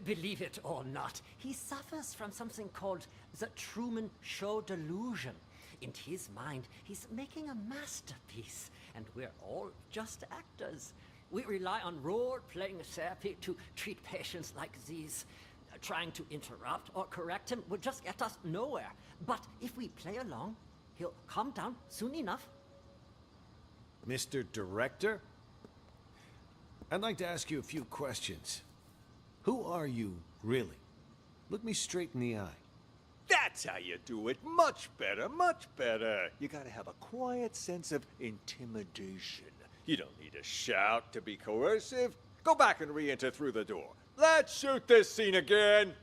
O: Believe it or not, he suffers from something called the Truman Show delusion. In his mind, he's making a masterpiece, and we're all just actors. We rely on role-playing therapy to treat patients like these. Trying to interrupt or correct him would just get us nowhere. But if we play along, he'll calm down soon enough.
Q: Mr. Director? I'd like to ask you a few questions. Who are you, really? Look me straight in the eye.
E: That's how you do it. Much better, much better. You gotta have a quiet sense of intimidation. You don't need to shout to be coercive. Go back and re-enter through the door. Let's shoot this scene again.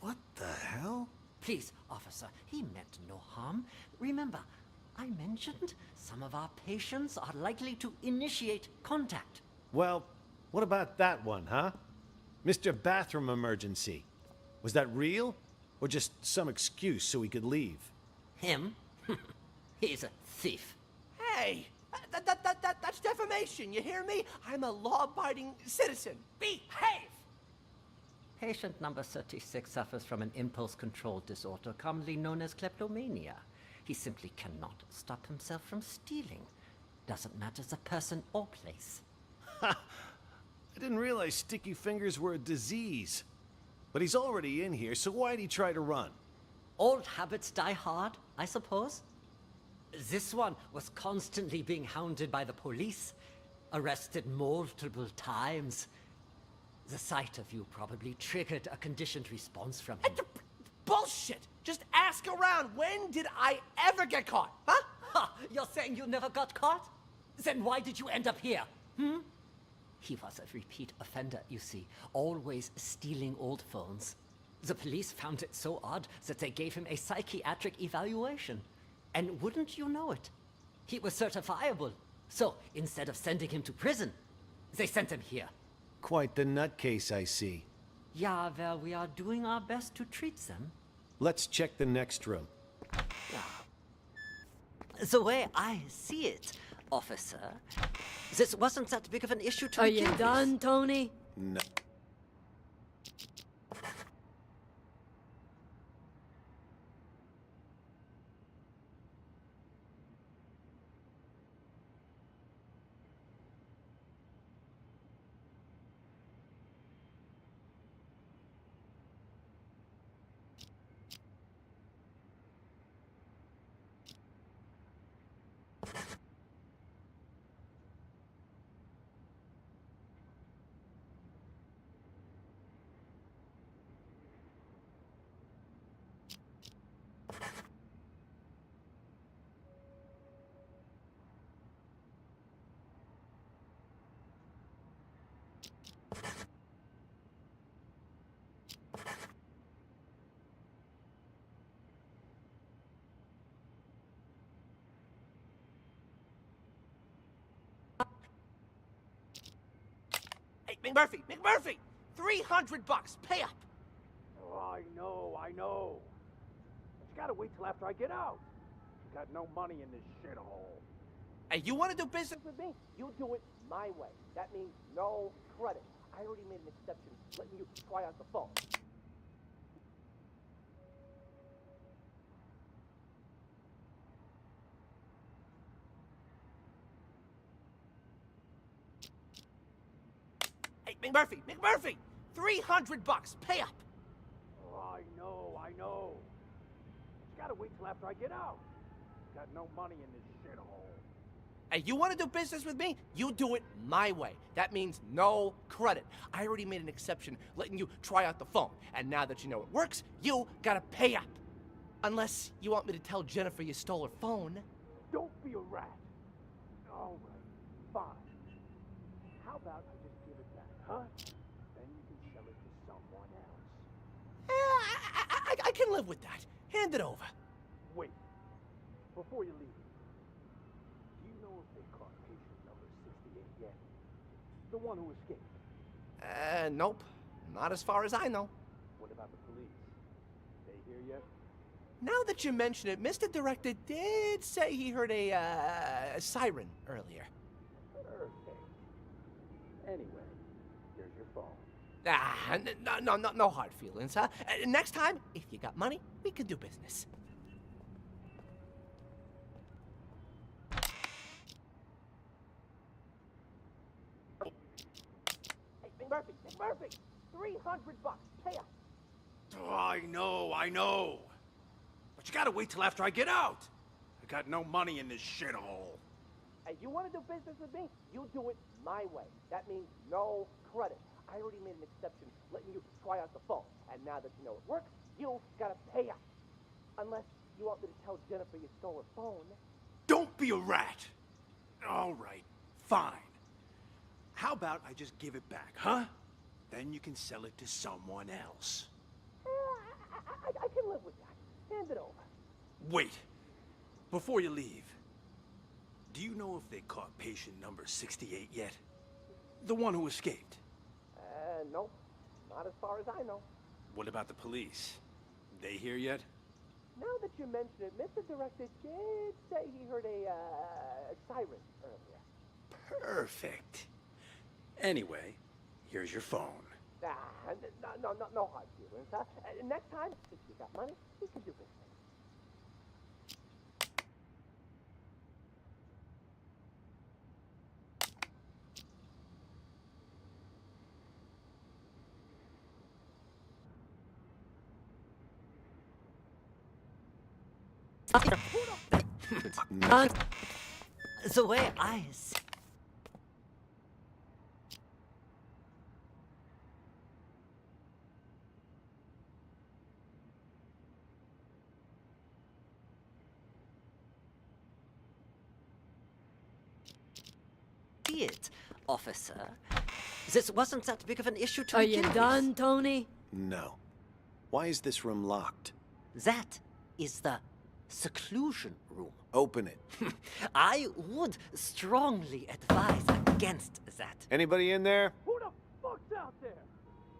Q: What the hell?
O: Please, officer, he meant no harm. Remember, I mentioned some of our patients are likely to initiate contact.
Q: Well, what about that one, huh? Mr. Bathroom Emergency. Was that real? Or just some excuse so he could leave?
O: Him? He's a thief.
R: Hey, that's defamation. You hear me? I'm a law-abiding citizen. Behave.
O: Patient number 36 suffers from an impulse control disorder commonly known as kleptomania. He simply cannot stop himself from stealing. Doesn't matter the person or place.
Q: Ha! I didn't realize sticky fingers were a disease. But he's already in here, so why'd he try to run?
O: Old habits die hard, I suppose. This one was constantly being hounded by the police, arrested multiple times. The sight of you probably triggered a conditioned response from him.
R: Bullshit! Just ask around. When did I ever get caught? Huh?
O: Ha! You're saying you never got caught? Then why did you end up here? He was a repeat offender, you see, always stealing old phones. The police found it so odd that they gave him a psychiatric evaluation. And wouldn't you know it? He was certifiable. So, instead of sending him to prison, they sent him here.
Q: Quite the nutcase, I see.
O: Yeah, well, we are doing our best to treat them.
Q: Let's check the next room.
O: The way I see it, officer, this wasn't that big of an issue to begin with.
P: Are you done, Tony?
Q: No.
R: Hey, McMurphy! $300. Pay up.
A: Oh, I know. But you gotta wait till after I get out. You got no money in this shithole.
R: Hey, you want to do business with me? You do it my way. That means no credit. I already made an exception, letting you try out the phone. Hey, McMurphy! $300. Pay up.
A: Oh, I know. But you gotta wait till after I get out. You got no money in this shithole.
R: Hey, you want to do business with me? You do it my way. That means no credit. I already made an exception letting you try out the phone. And now that you know it works, you gotta pay up. Unless you want me to tell Jennifer you stole her phone. Don't be a rat. All right, fine. How about I just give it back, huh? Then you can sell it to someone else. I can live with that. Hand it over. Wait. Before you leave, do you know if they caught patient number 68 yet? The one who escaped? Nope. Not as far as I know. What about the police? They here yet? Now that you mention it, Mr. Director did say he heard a siren earlier. Perfect. Anyway, here's your phone. No hard feelings, huh? Next time, if you got money, we can do business. Murphy, $300. Pay up.
A: Oh, I know. But you gotta wait till after I get out. I got no money in this shithole.
R: Hey, you want to do business with me? You do it my way. That means no credit. I already made an exception letting you try out the phone. And now that you know it works, you gotta pay up. Unless you want me to tell Jennifer you stole her phone.
A: Don't be a rat. All right, fine. How about I just give it back, huh? Then you can sell it to someone else.
R: I can live with that. Hand it over.
A: Wait. Before you leave, do you know if they caught patient number 68 yet? The one who escaped?
R: Nope. Not as far as I know.
A: What about the police? They here yet?
R: Now that you mention it, Mr. Director did say he heard a siren earlier.
A: Perfect. Anyway, here's your phone.
R: No hard feelings, huh? Next time, if you got money, we can do business.
O: The way I see it, officer. This wasn't that big of an issue to
P: Are
O: begin
P: you
O: with.
P: done, Tony?
Q: No. Why is this room locked?
O: That is the seclusion room.
Q: Open it.
O: I would strongly advise against that.
Q: Anybody in there?
R: Who the fuck's out there?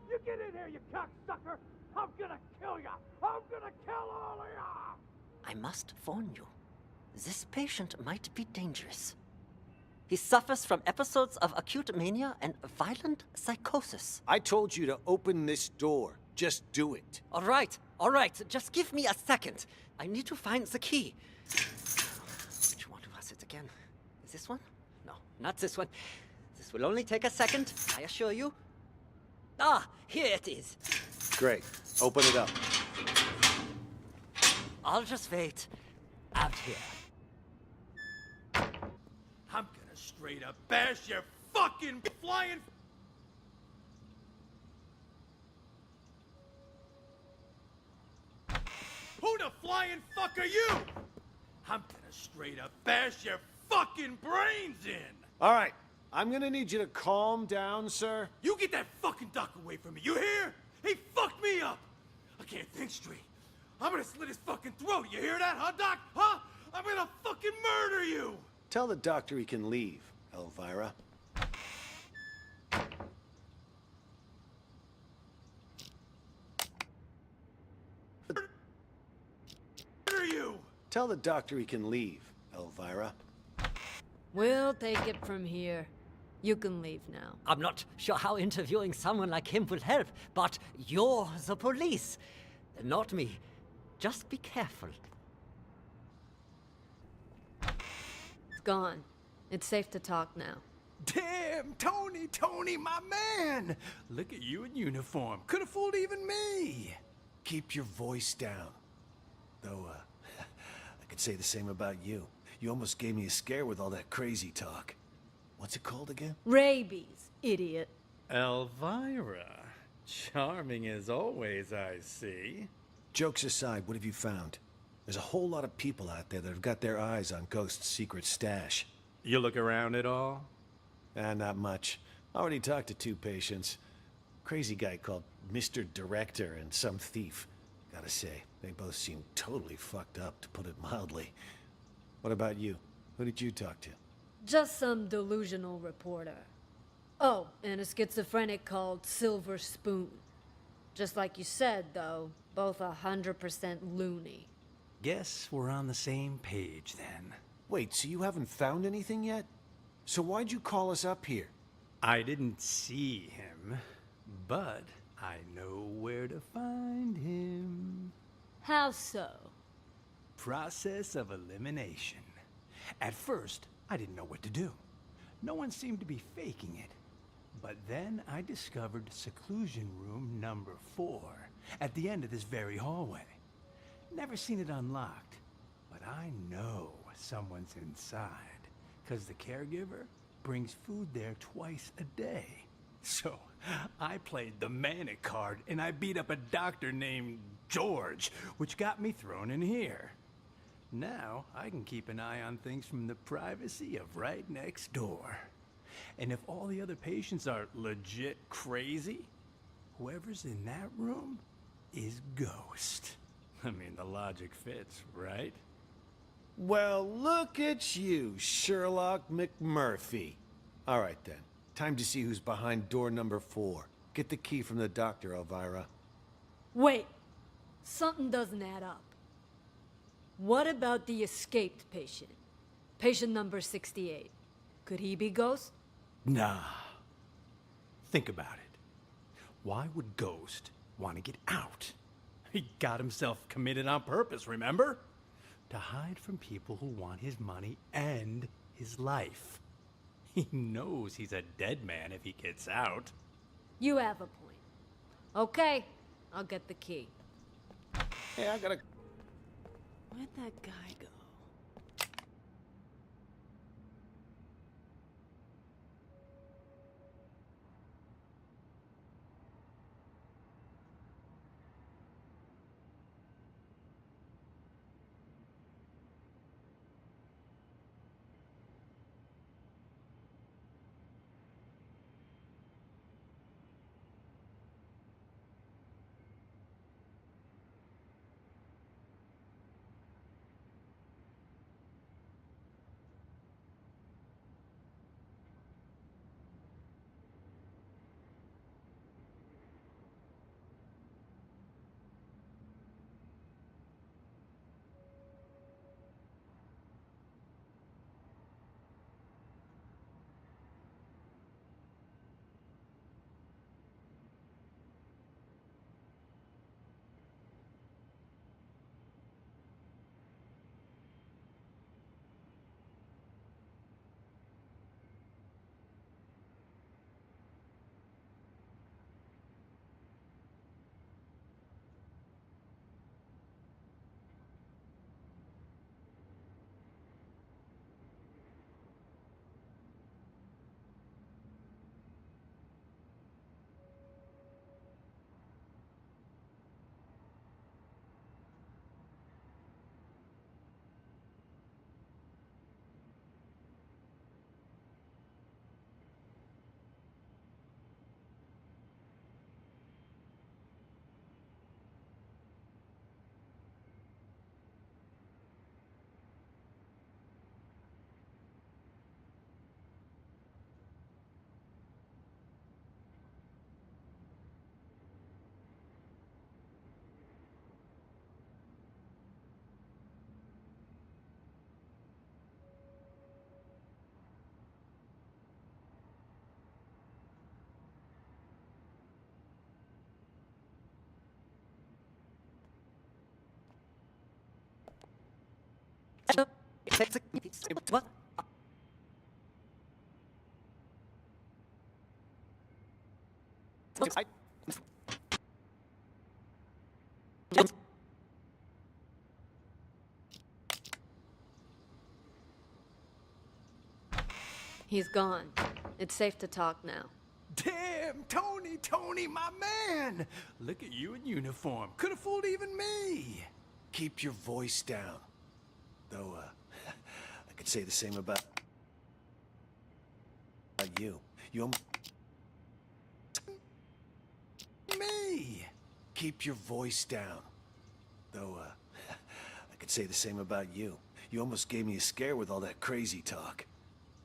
R: You get in here, you cocksucker! I'm gonna kill ya! I'm gonna kill all of ya!
O: I must warn you, this patient might be dangerous. He suffers from episodes of acute mania and violent psychosis.
Q: I told you to open this door. Just do it.
O: All right. Just give me a second. I need to find the key. Which one was it again? Is this one? No, not this one. This will only take a second, I assure you. Ah, here it is.
Q: Great. Open it up.
O: I'll just wait out here.
A: I'm gonna straight up bash your fucking flying... Who the flying fuck are you? I'm gonna straight up bash your fucking brains in!
Q: All right. I'm gonna need you to calm down, sir.
A: You get that fucking doc away from me, you hear? He fucked me up! I can't think straight. I'm gonna slit his fucking throat, you hear that, huh, Doc? Huh? I'm gonna fucking murder you!
Q: Tell the doctor he can leave, Elvira.
A: Murder you!
Q: Tell the doctor he can leave, Elvira.
P: We'll take it from here. You can leave now.
O: I'm not sure how interviewing someone like him will help, but you're the police, not me. Just be careful.
P: It's gone. It's safe to talk now.
A: Damn, Tony, my man! Look at you in uniform. Could have fooled even me.
Q: Keep your voice down. Though, I could say the same about you. You almost gave me a scare with all that crazy talk. What's it called again?
P: Rabies, idiot.
A: Elvira. Charming as always, I see.
Q: Jokes aside, what have you found? There's a whole lot of people out there that have got their eyes on Ghost's secret stash.
A: You look around at all?
Q: Not much. Already talked to 2 patients. Crazy guy called Mr. Director and some thief. Gotta say, they both seem totally fucked up, to put it mildly. What about you? Who did you talk to?
P: Just some delusional reporter. Oh, and a schizophrenic called Silver Spoon. Just like you said, though, both 100% loony.
A: Guess we're on the same page then.
Q: Wait, so you haven't found anything yet? So why'd you call us up here?
A: I didn't see him, but I know where to find him.
P: How so?
A: Process of elimination. At first, I didn't know what to do. No one seemed to be faking it. But then I discovered seclusion room number 4 at the end of this very hallway. Never seen it unlocked, but I know someone's inside, because the caregiver brings food there twice a day. So I played the manic card and I beat up a doctor named George, which got me thrown in here. Now I can keep an eye on things from the privacy of right next door. And if all the other patients are legit crazy, whoever's in that room is Ghost. I mean, the logic fits, right?
Q: Well, look at you, Sherlock McMurphy. All right, then. Time to see who's behind door number 4. Get the key from the doctor, Elvira.
P: Wait, something doesn't add up. What about the escaped patient? Patient number 68. Could he be Ghost?
A: Nah. Think about it. Why would Ghost want to get out? He got himself committed on purpose, remember? To hide from people who want his money and his life. He knows he's a dead man if he gets out.
P: You have a point. Okay, I'll get the key.
Q: Hey, I gotta...
P: Where'd that guy go?
O: What?
P: He's gone. It's safe to talk now.
A: Damn, Tony, my man! Look at you in uniform. Could have fooled even me.
Q: Keep your voice down. Though, I could say the same about you.
A: Me!
Q: Keep your voice down. Though, I could say the same about you. You almost gave me a scare with all that crazy talk.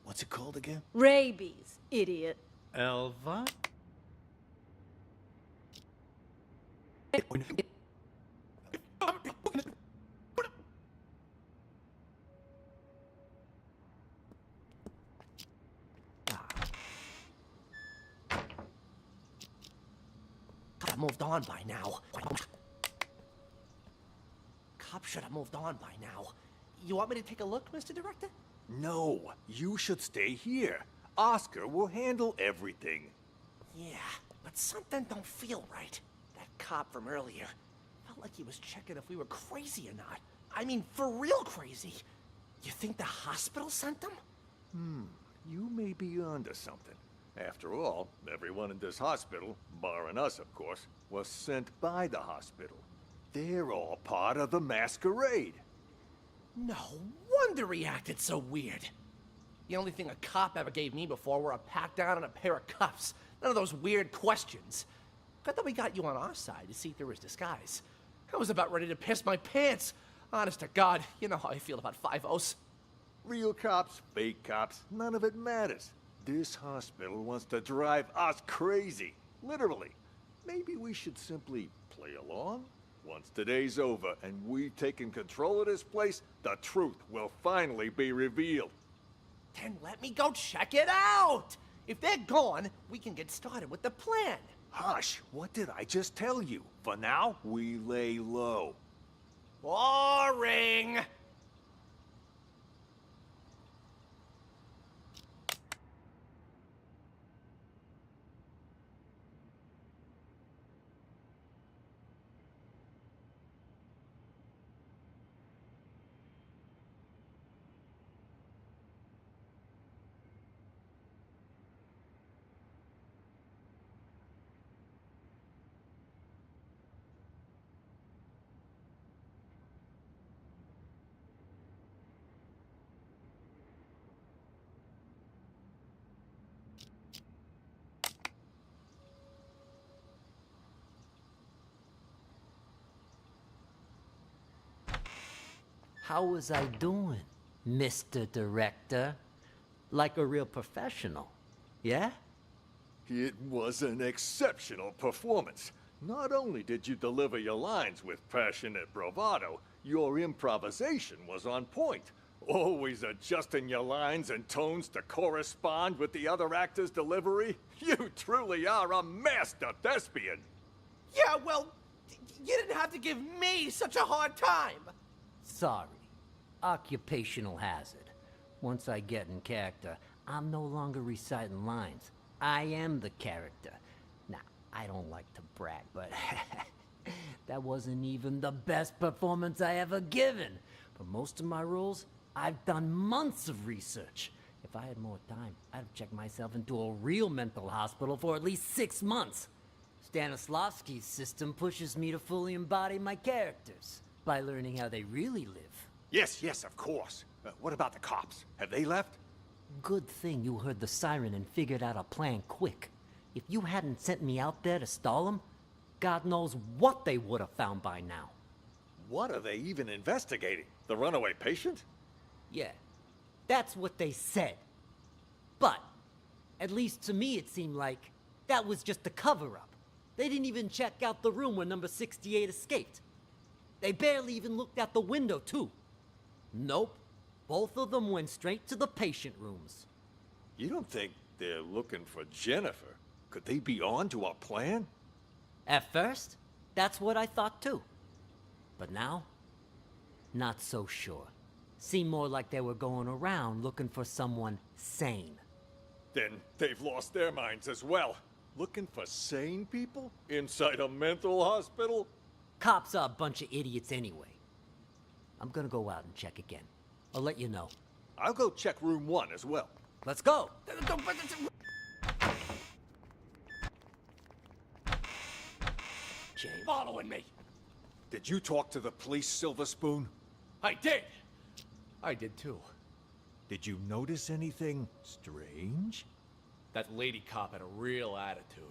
Q: What's it called again?
P: Rabies, idiot.
A: Elva?
R: Could have moved on by now. Cop should have moved on by now. You want me to take a look, Mr. Director?
N: No, you should stay here. Oscar will handle everything.
R: Yeah, but something don't feel right. That cop from earlier felt like he was checking if we were crazy or not. I mean, for real crazy. You think the hospital sent them?
N: You may be onto something. After all, everyone in this hospital, barring us of course, was sent by the hospital. They're all part of the masquerade.
R: No wonder he acted so weird. The only thing a cop ever gave me before were a pat down and a pair of cuffs. None of those weird questions. Good that we got you on our side to see through his disguise. I was about ready to piss my pants. Honest to God, you know how I feel about 5-0s.
N: Real cops, fake cops, none of it matters. This hospital wants to drive us crazy. Literally. Maybe we should simply play along? Once today's over and we've taken control of this place, the truth will finally be revealed.
R: Then let me go check it out! If they're gone, we can get started with the plan.
N: Hush, what did I just tell you? For now, we lay low.
R: Boring!
I: How was I doing, Mr. Director? Like a real professional, yeah?
N: It was an exceptional performance. Not only did you deliver your lines with passionate bravado, your improvisation was on point. Always adjusting your lines and tones to correspond with the other actor's delivery. You truly are a master thespian.
R: Yeah, well, you didn't have to give me such a hard time.
I: Sorry. Occupational hazard. Once I get in character, I'm no longer reciting lines. I am the character. Now, I don't like to brag, but that wasn't even the best performance I ever given. For most of my roles, I've done months of research. If I had more time, I'd have checked myself into a real mental hospital for at least 6 months. Stanislavski's system pushes me to fully embody my characters by learning how they really live.
N: Yes, of course. What about the cops? Have they left?
I: Good thing you heard the siren and figured out a plan quick. If you hadn't sent me out there to stall them, God knows what they would have found by now.
N: What are they even investigating? The runaway patient?
I: Yeah, that's what they said. But, at least to me it seemed like that was just a cover-up. They didn't even check out the room where number 68 escaped. They barely even looked out the window, too. Nope. Both of them went straight to the patient rooms.
N: You don't think they're looking for Jennifer? Could they be on to our plan?
I: At first, that's what I thought, too. But now, not so sure. Seemed more like they were going around looking for someone sane.
N: Then they've lost their minds as well. Looking for sane people? Inside a mental hospital?
I: Cops are a bunch of idiots anyway. I'm gonna go out and check again. I'll let you know.
N: I'll go check room 1 as well.
O: Let's go.
R: James. Following me.
N: Did you talk to the police, Silver Spoon?
R: I did. I did too.
N: Did you notice anything strange?
R: That lady cop had a real attitude.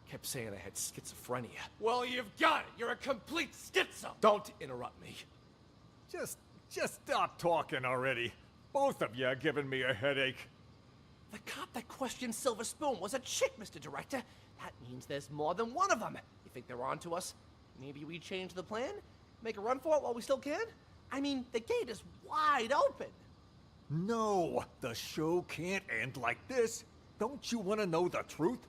R: Kept saying I had schizophrenia. Well, you've got it. You're a complete schizo. Don't interrupt me.
N: Just stop talking already. Both of you are giving me a headache.
R: The cop that questioned Silver Spoon was a chick, Mr. Director. That means there's more than one of them. You think they're on to us? Maybe we change the plan? Make a run for it while we still can? I mean, the gate is wide open.
N: No, the show can't end like this. Don't you want to know the truth?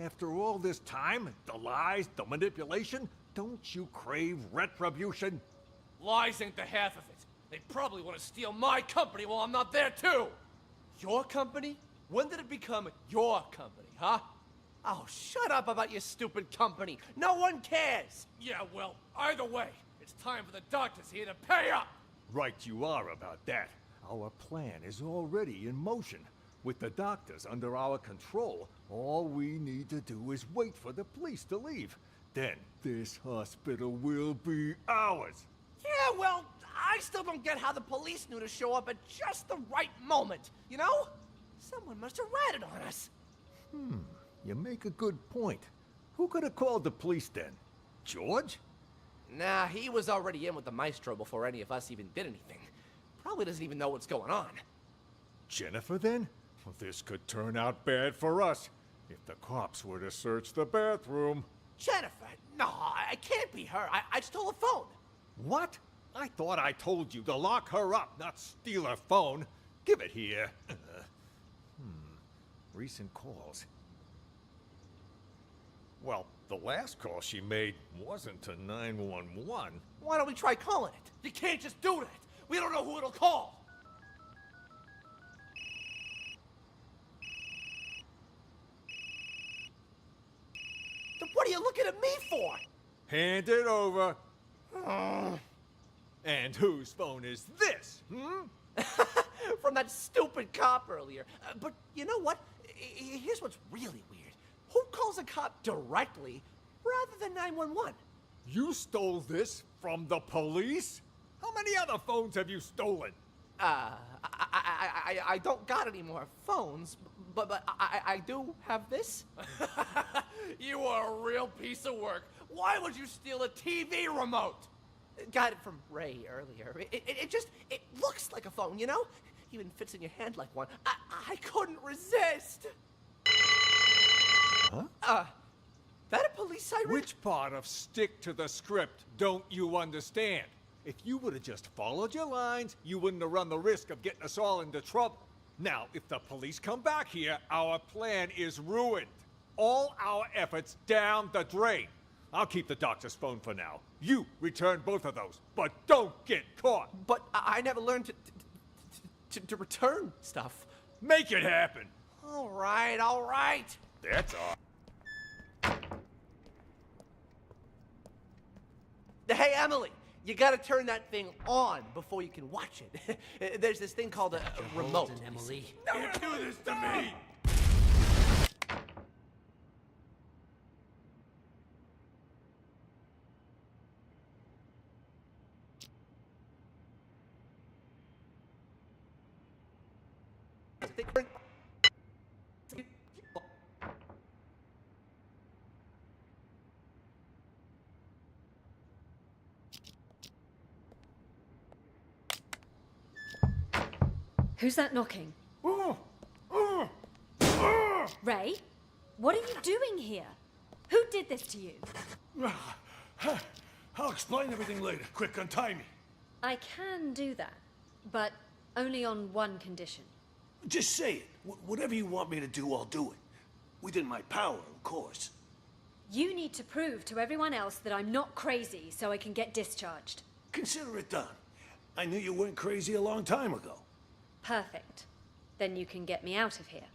N: After all this time, the lies, the manipulation, don't you crave retribution?
R: Lies ain't the half of it. They probably want to steal my company while I'm not there, too. Your company? When did it become your company, huh? Oh, shut up about your stupid company. No one cares. Yeah, well, either way, it's time for the doctors here to pay up.
N: Right you are about that. Our plan is already in motion. With the doctors under our control, all we need to do is wait for the police to leave. Then this hospital will be ours.
R: Yeah, well, I still don't get how the police knew to show up at just the right moment, you know? Someone must have ratted on us.
N: You make a good point. Who could have called the police then? George?
R: Nah, he was already in with the maestro before any of us even did anything. Probably doesn't even know what's going on.
N: Jennifer then? Well, this could turn out bad for us if the cops were to search the bathroom.
R: Jennifer? No, I can't be her. I stole a phone.
N: What? I thought I told you to lock her up, not steal her phone. Give it here. Recent calls. Well, the last call she made wasn't to 911.
R: Why don't we try calling it? You can't just do that. We don't know who it'll call. Then what are you looking at me for?
N: Hand it over. And whose phone is this,
R: From that stupid cop earlier. But you know what? Here's what's really weird. Who calls a cop directly rather than 911?
N: You stole this from the police? How many other phones have you stolen?
R: I don't got any more phones, but I do have this. You are a real piece of work. Why would you steal a TV remote? Got it from Ray earlier. It looks like a phone, you know? Even fits in your hand like one. I couldn't resist.
N: Huh?
R: That a police siren?
N: Which part of stick to the script don't you understand? If you would have just followed your lines, you wouldn't have run the risk of getting us all into trouble. Now, if the police come back here, our plan is ruined. All our efforts down the drain. I'll keep the doctor's phone for now. You return both of those, but don't get caught.
R: But I never learned to return stuff.
N: Make it happen.
R: All right, all right.
N: That's all.
R: Hey, Emily, you gotta turn that thing on before you can watch it. There's this thing called a remote.
I: Emily.
R: Don't do this to me!
P: Who's that knocking? Ray? What are you doing here? Who did this to you?
C: I'll explain everything later. Quick, untie me.
P: I can do that, but only on one condition.
C: Just say it. Whatever you want me to do, I'll do it. Within my power, of course.
P: You need to prove to everyone else that I'm not crazy so I can get discharged.
C: Consider it done. I knew you weren't crazy a long time ago.
P: Perfect. Then you can get me out of here.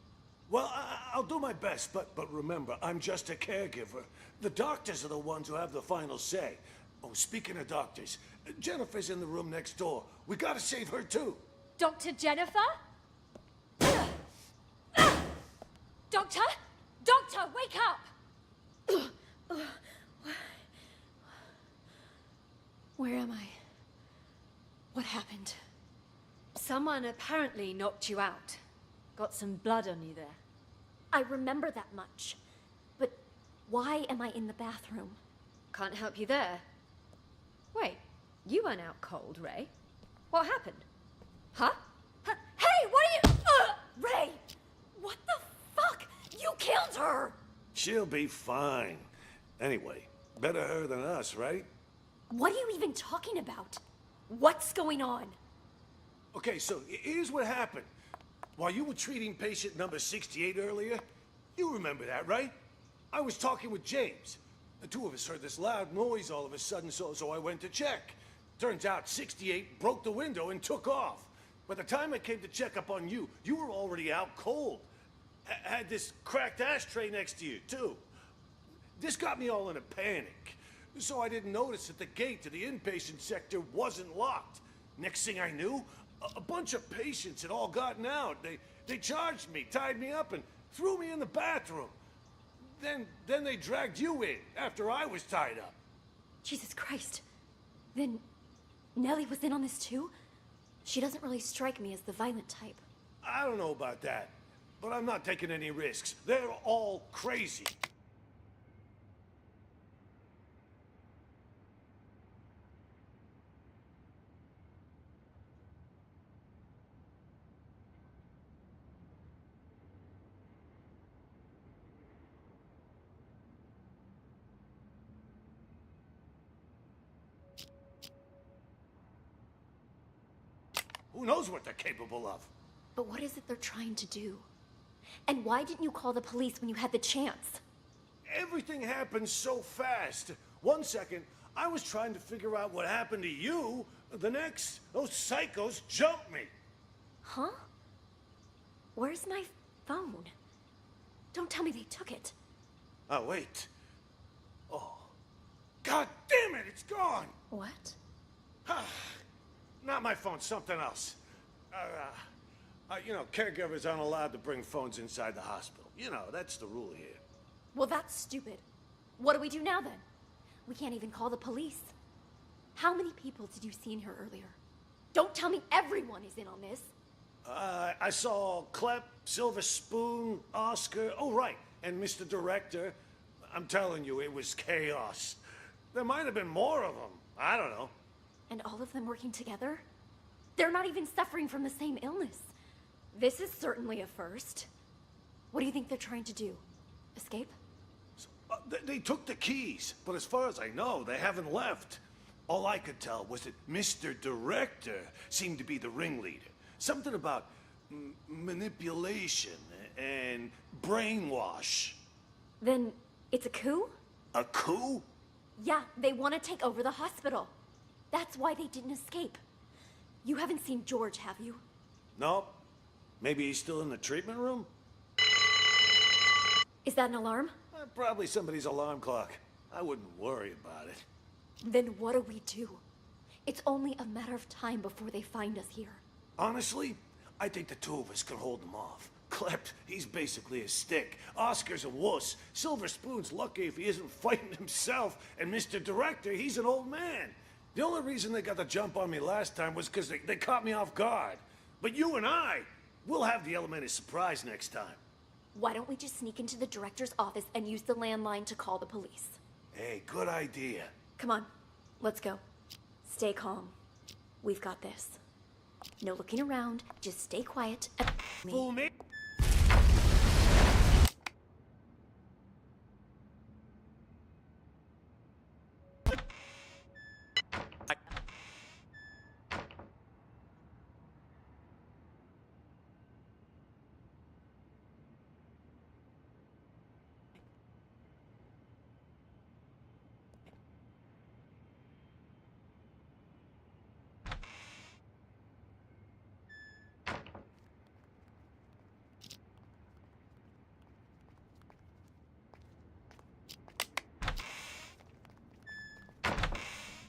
C: Well, I'll do my best, but remember, I'm just a caregiver. The doctors are the ones who have the final say. Oh, speaking of doctors, Jennifer's in the room next door. We gotta save her, too.
P: Dr. Jennifer?
B: Doctor? Doctor, wake up! Where am I? What happened?
P: Someone apparently knocked you out. Got some blood on you there.
B: I remember that much. But why am I in the bathroom?
P: Can't help you there. Wait, you weren't out cold, Ray. What happened? Huh?
B: Hey, what are you... Ray! What the fuck? You killed her!
Q: She'll be fine. Anyway, better her than us, right?
B: What are you even talking about? What's going on?
Q: Okay, so here's what happened. While you were treating patient number 68 earlier, you remember that, right? I was talking with James. The two of us heard this loud noise all of a sudden, so I went to check. Turns out 68 broke the window and took off. By the time I came to check up on you, you were already out cold. Had this cracked ashtray next to you, too. This got me all in a panic. So I didn't notice that the gate to the inpatient sector wasn't locked. Next thing I knew, a bunch of patients had all gotten out. They charged me, tied me up, and threw me in the bathroom. Then they dragged you in after I was tied up.
B: Jesus Christ. Then Nellie was in on this too? She doesn't really strike me as the violent type.
Q: I don't know about that, but I'm not taking any risks. They're all crazy. Who knows what they're capable of?
B: But what is it they're trying to do? And why didn't you call the police when you had the chance?
Q: Everything happened so fast. 1 second, I was trying to figure out what happened to you. The next, those psychos jumped me.
B: Huh? Where's my phone? Don't tell me they took it.
Q: Oh, wait. Oh. God damn it, it's gone!
B: What?
Q: Not my phone, something else. You know, caregivers aren't allowed to bring phones inside the hospital. You know, that's the rule here.
B: Well, that's stupid. What do we do now, then? We can't even call the police. How many people did you see in here earlier? Don't tell me everyone is in on this.
Q: I saw Clep, Silver Spoon, Oscar, oh, right, and Mr. Director. I'm telling you, it was chaos. There might have been more of them. I don't know.
B: And all of them working together? They're not even suffering from the same illness. This is certainly a first. What do you think they're trying to do? Escape?
Q: They took the keys, but as far as I know, they haven't left. All I could tell was that Mr. Director seemed to be the ringleader. Something about manipulation and brainwash.
B: Then it's a coup?
Q: A coup?
B: Yeah, they want to take over the hospital. That's why they didn't escape. You haven't seen George, have you?
Q: Nope. Maybe he's still in the treatment room?
B: Is that an alarm?
Q: Probably somebody's alarm clock. I wouldn't worry about it.
B: Then what do we do? It's only a matter of time before they find us here.
Q: Honestly, I think the two of us could hold them off. Clep, he's basically a stick. Oscar's a wuss. Silver Spoon's lucky if he isn't fighting himself. And Mr. Director, he's an old man. The only reason they got the jump on me last time was because they caught me off guard. But you and I, we'll have the element of surprise next time.
B: Why don't we just sneak into the director's office and use the landline to call the police?
Q: Hey, good idea.
B: Come on, let's go. Stay calm. We've got this. No looking around, just stay quiet and
Q: Fool me.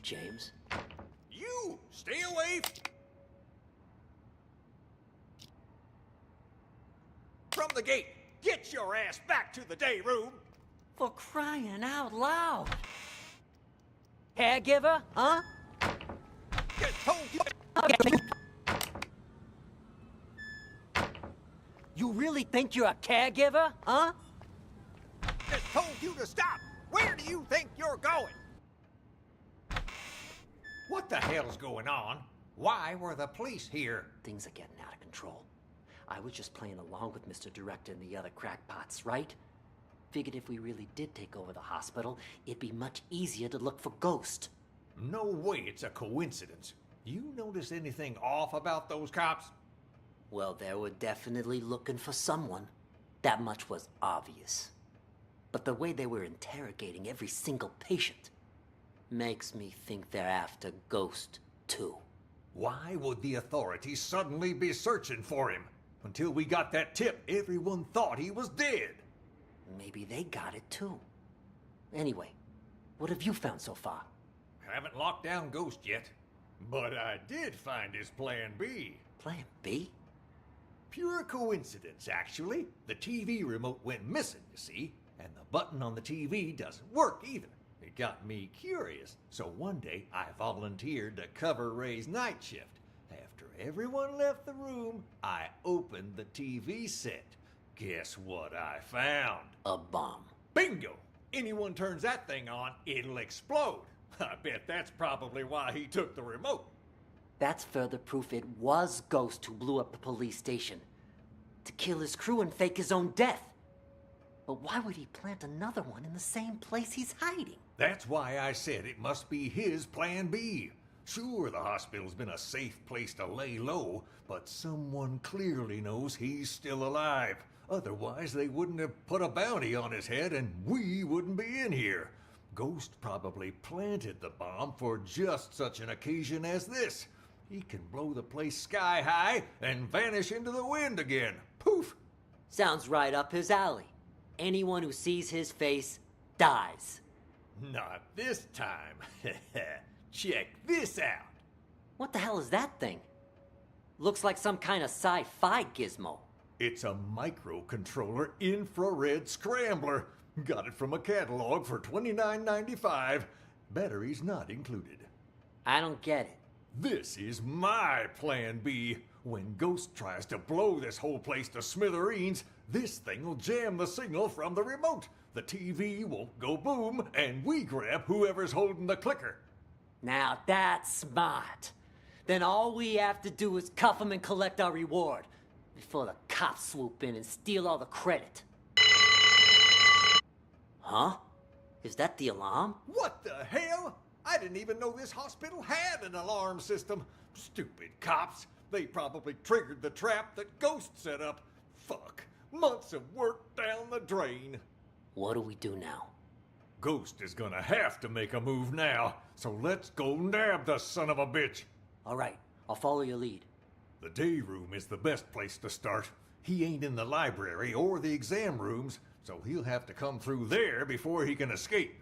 O: James?
E: You! Stay away from the gate! Get
N: Get your ass back to the day room!
O: For crying out loud. Caregiver, huh?
N: Get told you...
O: You really think you're a caregiver, huh?
N: Just told you to stop! Where do you think you're going? What the hell's going on? Why were the police here?
O: Things are getting out of control. I was just playing along with Mr. Director and the other crackpots, right? Figured if we really did take over the hospital, it'd be much easier to look for Ghost.
N: No way it's a coincidence. You notice anything off about those cops?
O: Well, they were definitely looking for someone. That much was obvious. But the way they were interrogating every single patient makes me think they're after Ghost, too.
N: Why would the authorities suddenly be searching for him? Until we got that tip, everyone thought he was dead.
O: Maybe they got it, too. Anyway, what have you found so far?
N: Haven't locked down Ghost yet. But I did find his Plan B.
O: Plan B?
N: Pure coincidence, actually. The TV remote went missing, you see, and the button on the TV doesn't work either. It got me curious, so one day I volunteered to cover Ray's night shift. After everyone left the room, I opened the TV set. Guess what I found?
O: A bomb.
N: Bingo! Anyone turns that thing on, it'll explode. I bet that's probably why he took the remote.
O: That's further proof it was Ghost who blew up the police station. To kill his crew and fake his own death. But why would he plant another one in the same place he's hiding?
N: That's why I said it must be his Plan B. Sure, the hospital's been a safe place to lay low, but someone clearly knows he's still alive. Otherwise, they wouldn't have put a bounty on his head and we wouldn't be in here. Ghost probably planted the bomb for just such an occasion as this. He can blow the place sky high and vanish into the wind again. Poof!
O: Sounds right up his alley. Anyone who sees his face dies.
N: Not this time. Check this out.
O: What the hell is that thing? Looks like some kind of sci-fi gizmo.
N: It's a microcontroller infrared scrambler. Got it from a catalog for $29.95. Batteries not included.
O: I don't get it.
N: This is my Plan B. When Ghost tries to blow this whole place to smithereens, this thing will jam the signal from the remote. The TV won't go boom, and we grab whoever's holding the clicker.
O: Now that's smart. Then all we have to do is cuff him and collect our reward before the cops swoop in and steal all the credit. Huh? Is that the alarm?
N: What the hell? I didn't even know this hospital had an alarm system. Stupid cops. They probably triggered the trap that Ghost set up. Fuck. Months of work down the drain.
O: What do we do now?
N: Ghost is gonna have to make a move now, so let's go nab the son of a bitch.
O: All right, I'll follow your lead.
N: The day room is the best place to start. He ain't in the library or the exam rooms, so he'll have to come through there before he can escape.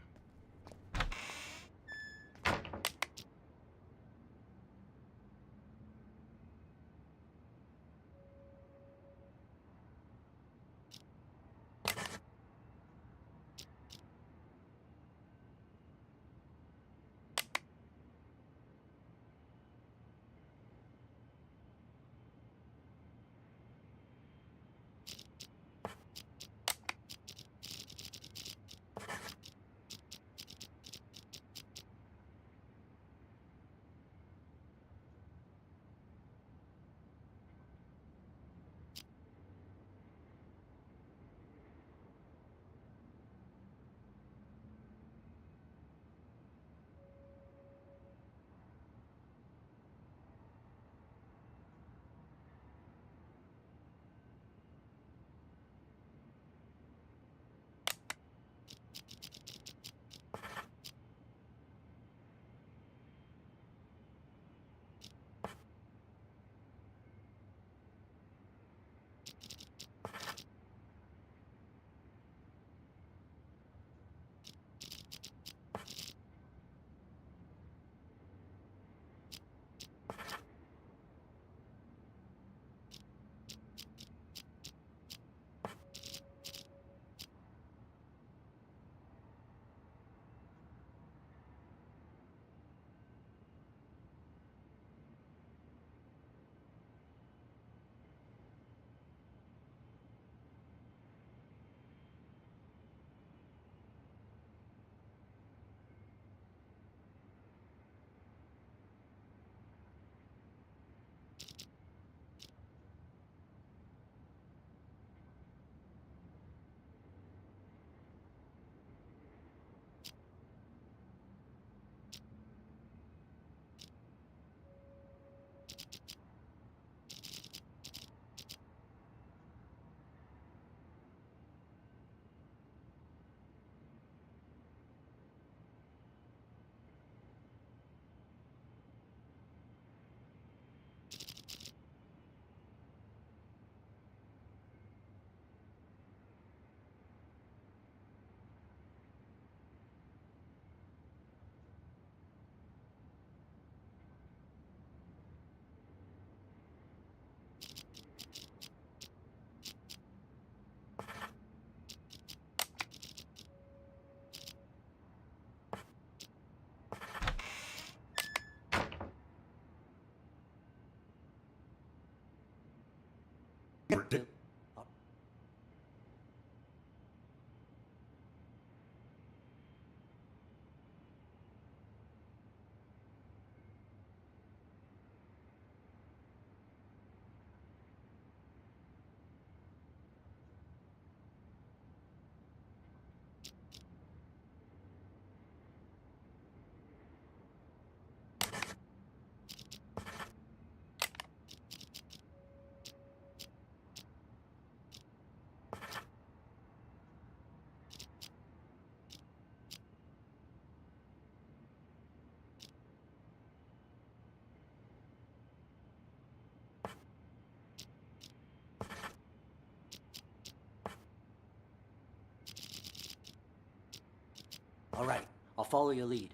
I: All right, I'll follow your lead.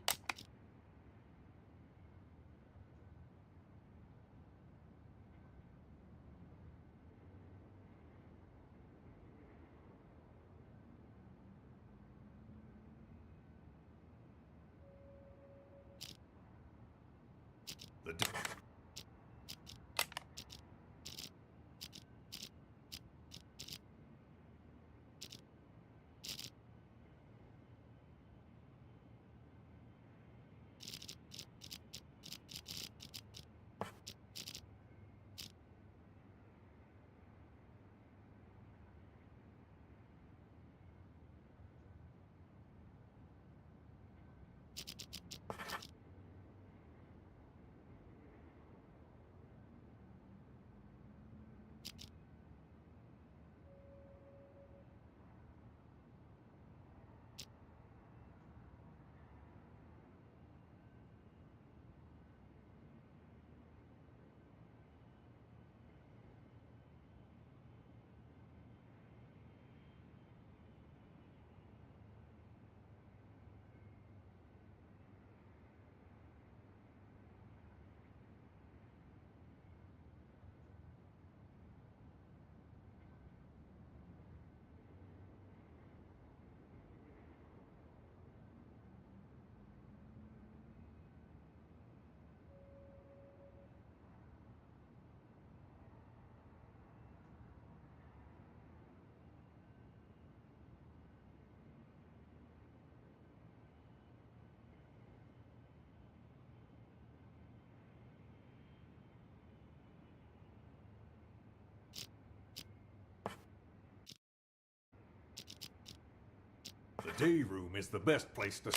N: The day room is the best place to...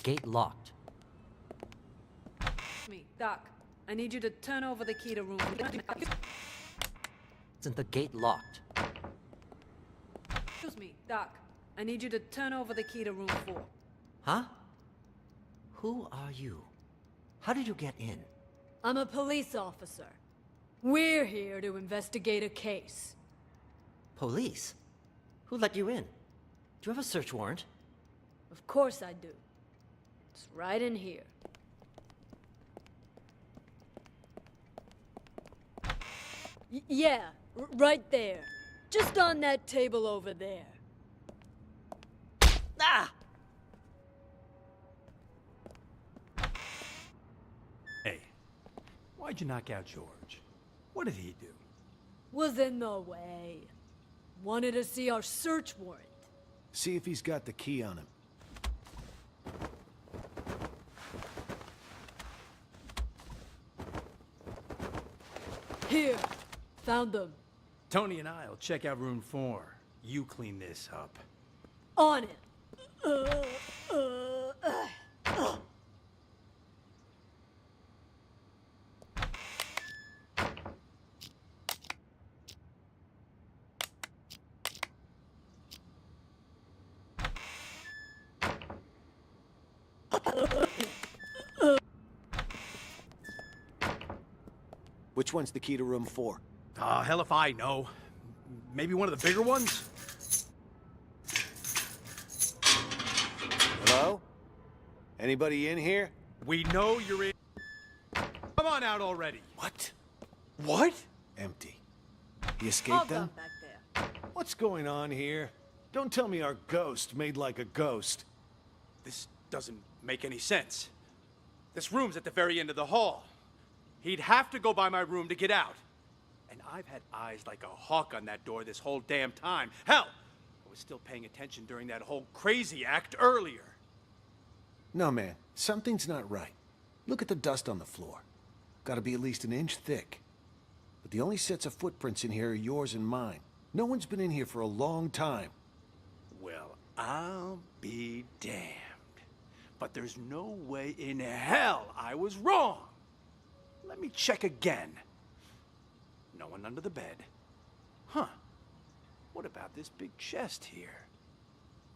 I: Gate locked.
P: Me, Doc. I need you to turn over the key to room.
I: Isn't the gate locked?
P: Excuse me, Doc. I need you to turn over the key to room 4.
I: Huh? Who are you? How did you get in?
P: I'm a police officer. We're here to investigate a case.
I: Police? Who let you in? Do you have a search warrant?
P: Of course I do. It's right in here. Yeah, right there. Just on that table over there.
I: Ah!
A: Hey, why'd you knock out George? What did he do?
P: Was in the way. Wanted to see our search warrant.
Q: See if he's got the key on him.
P: Here. Found them.
A: Tony and I'll check out room 4. You clean this up.
P: On it.
Q: Which one's the key to room 4?
A: Hell if I know. Maybe one of the bigger ones?
Q: Hello? Anybody in here?
A: We know you're in. Come on out already.
Q: What?
A: What?
Q: Empty. He escaped them?
P: Back there.
Q: What's going on here? Don't tell me our ghost made like a ghost.
A: This doesn't make any sense. This room's at the very end of the hall. He'd have to go by my room to get out. And I've had eyes like a hawk on that door this whole damn time. Hell, I was still paying attention during that whole crazy act earlier.
Q: No, man. Something's not right. Look at the dust on the floor. Gotta be at least an inch thick. But the only sets of footprints in here are yours and mine. No one's been in here for a long time.
A: Well, I'll be damned. But there's no way in hell I was wrong. Let me check again. No one under the bed. Huh. What about this big chest here?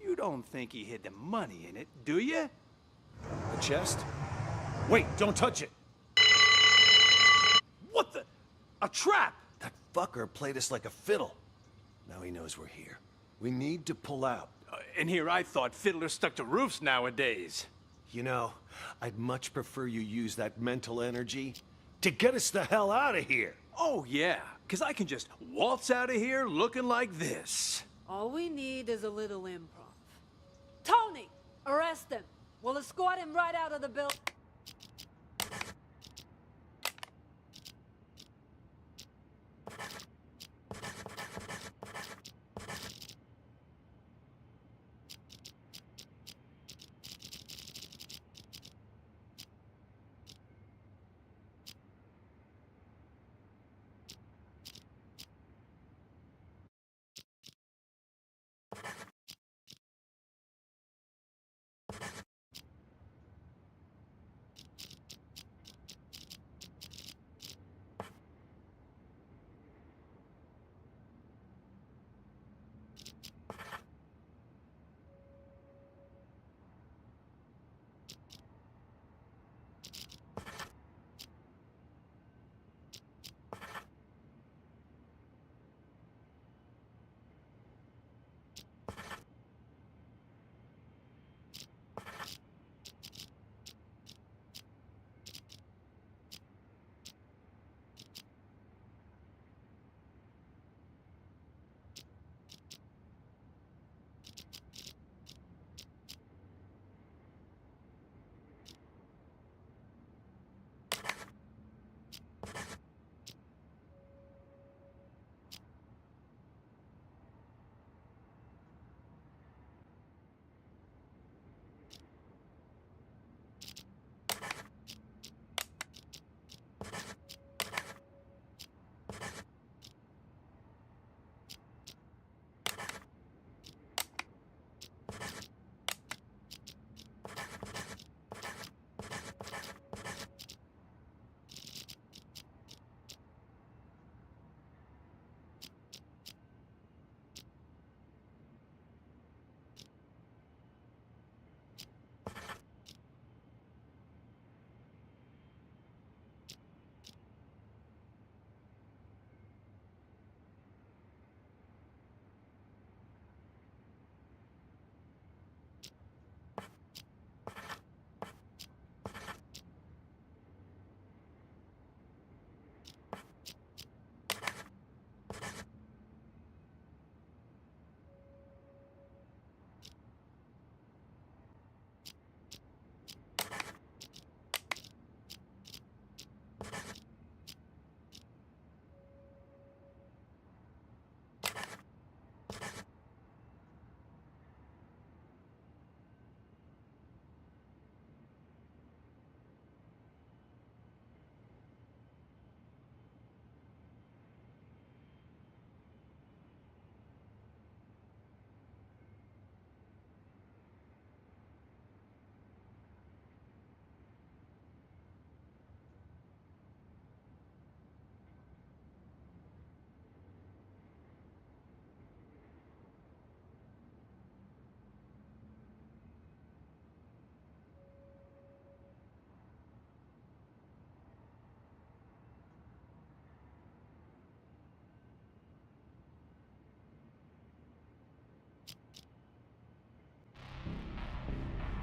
A: You don't think he hid the money in it, do you?
Q: A chest? Wait, don't touch it!
A: What the? A trap!
Q: That fucker played us like a fiddle. Now he knows we're here. We need to pull out.
A: And here I thought fiddlers stuck to roofs nowadays.
Q: You know, I'd much prefer you use that mental energy to get us the hell out of here.
A: Oh, yeah, because I can just waltz out of here looking like this.
P: All we need is a little improv. Tony, arrest him. We'll escort him right out of the building.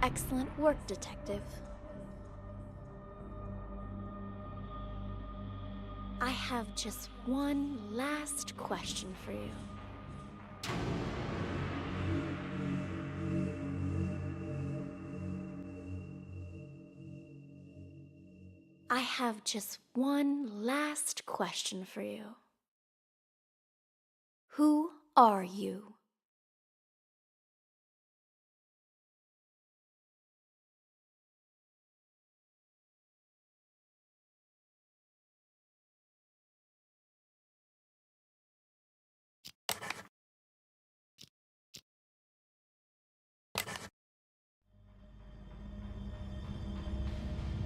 B: Excellent work, Detective. I have just one last question for you. I have just one last question for you. Who are you?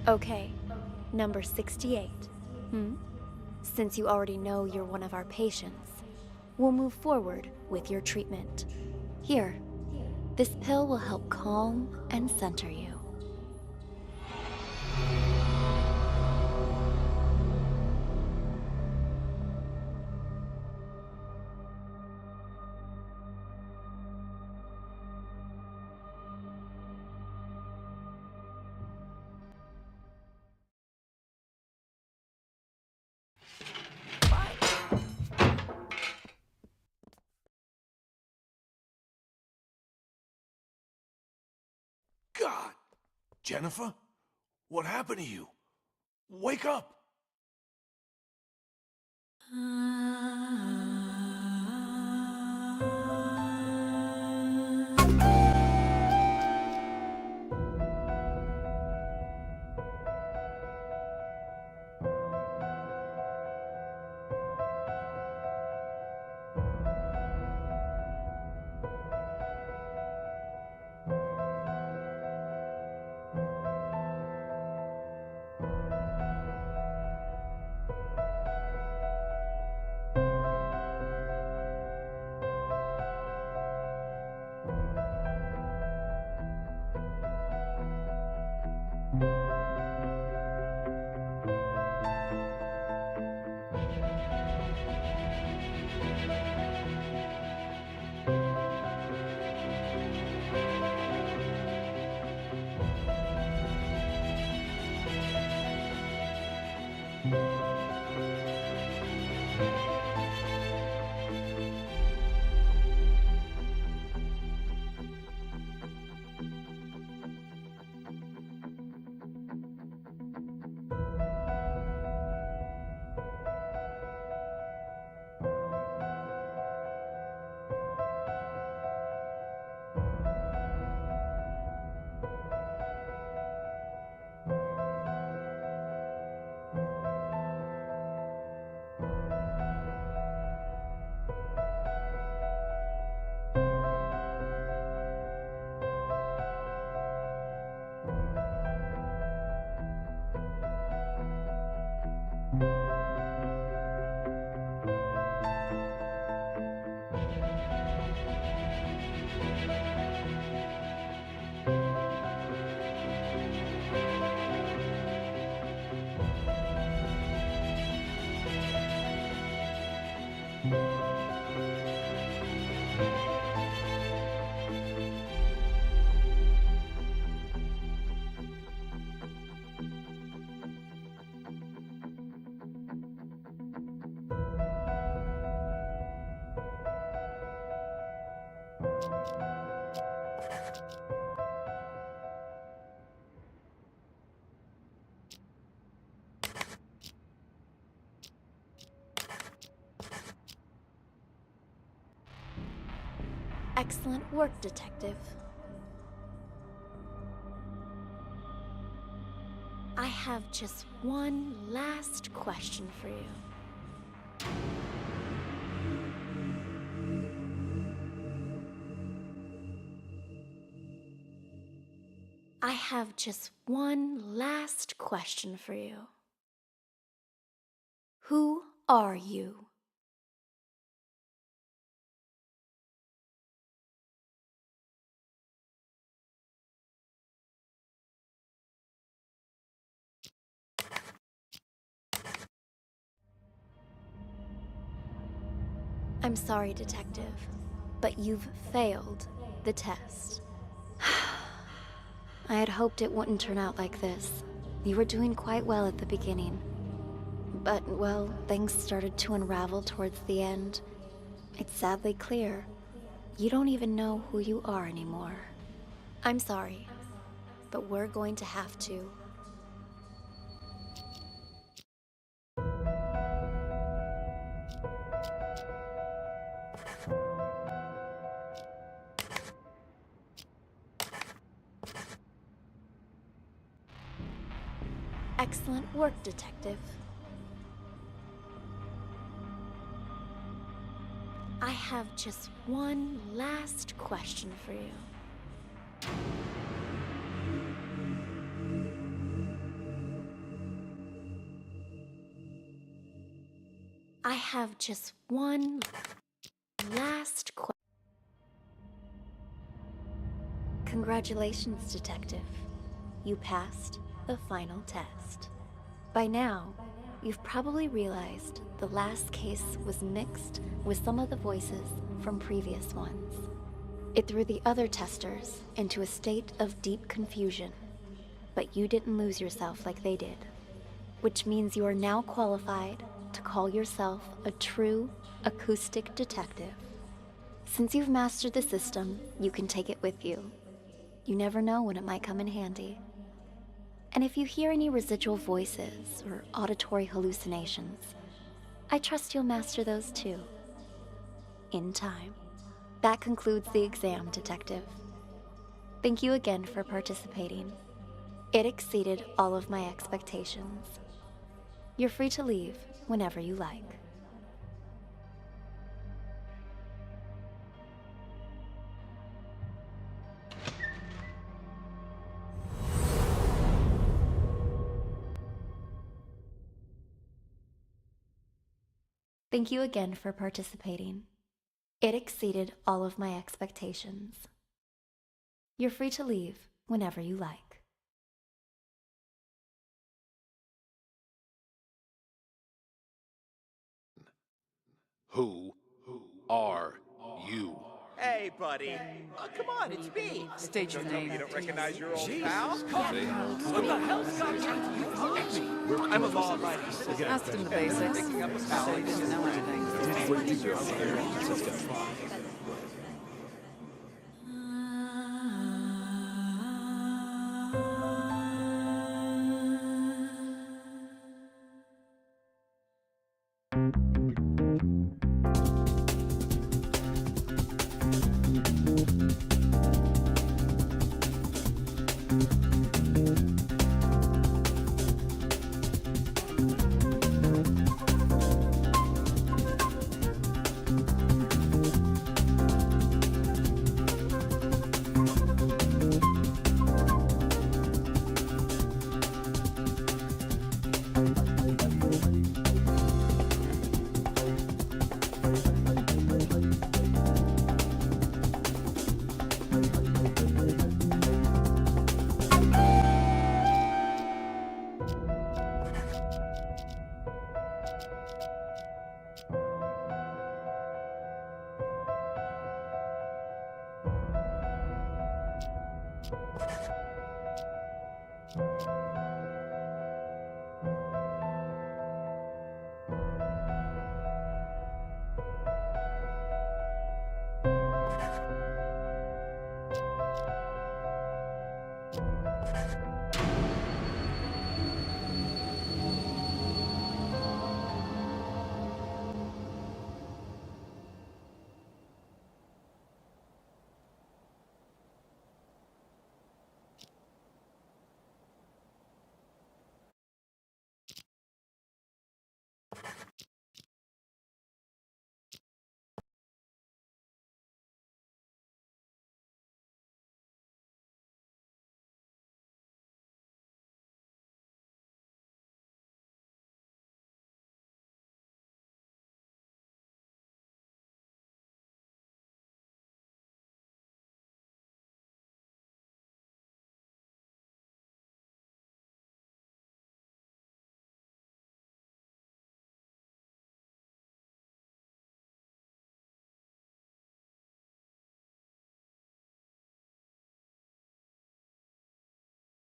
B: Okay, number 68. Since you already know you're one of our patients, we'll move forward with your treatment. Here, this pill will help calm and center you.
C: God! Jennifer? What happened to you? Wake up!
B: Excellent work, Detective. I have just one last question for you. I have just one last question for you. Who are you? I'm sorry, Detective, but you've failed the test. I had hoped it wouldn't turn out like this. You were doing quite well at the beginning. But, well, things started to unravel towards the end. It's sadly clear. You don't even know who you are anymore. I'm sorry, but we're going to have to. Excellent work, Detective. I have just one last question for you. I have just one last question. Congratulations, Detective. You passed the final test. By now, you've probably realized the last case was mixed with some of the voices from previous ones. It threw the other testers into a state of deep confusion, but you didn't lose yourself like they did, which means you are now qualified to call yourself a true acoustic detective. Since you've mastered the system, you can take it with you. You never know when it might come in handy. And if you hear any residual voices or auditory hallucinations, I trust you'll master those too. In time. That concludes the exam, Detective. Thank you again for participating. It exceeded all of my expectations. You're free to leave whenever you like. Thank you again for participating. It exceeded all of my expectations. You're free to leave whenever you like.
Q: Who are you?
S: Hey, buddy. Come on, it's me.
T: State your name.
S: You don't recognize your old
T: Jesus.
S: pal?
T: What the hell's got you?
S: I'm a law-abiding citizen.
T: Asked him the basics.
S: Picking up a
T: So
S: pal.
T: he didn't know anything.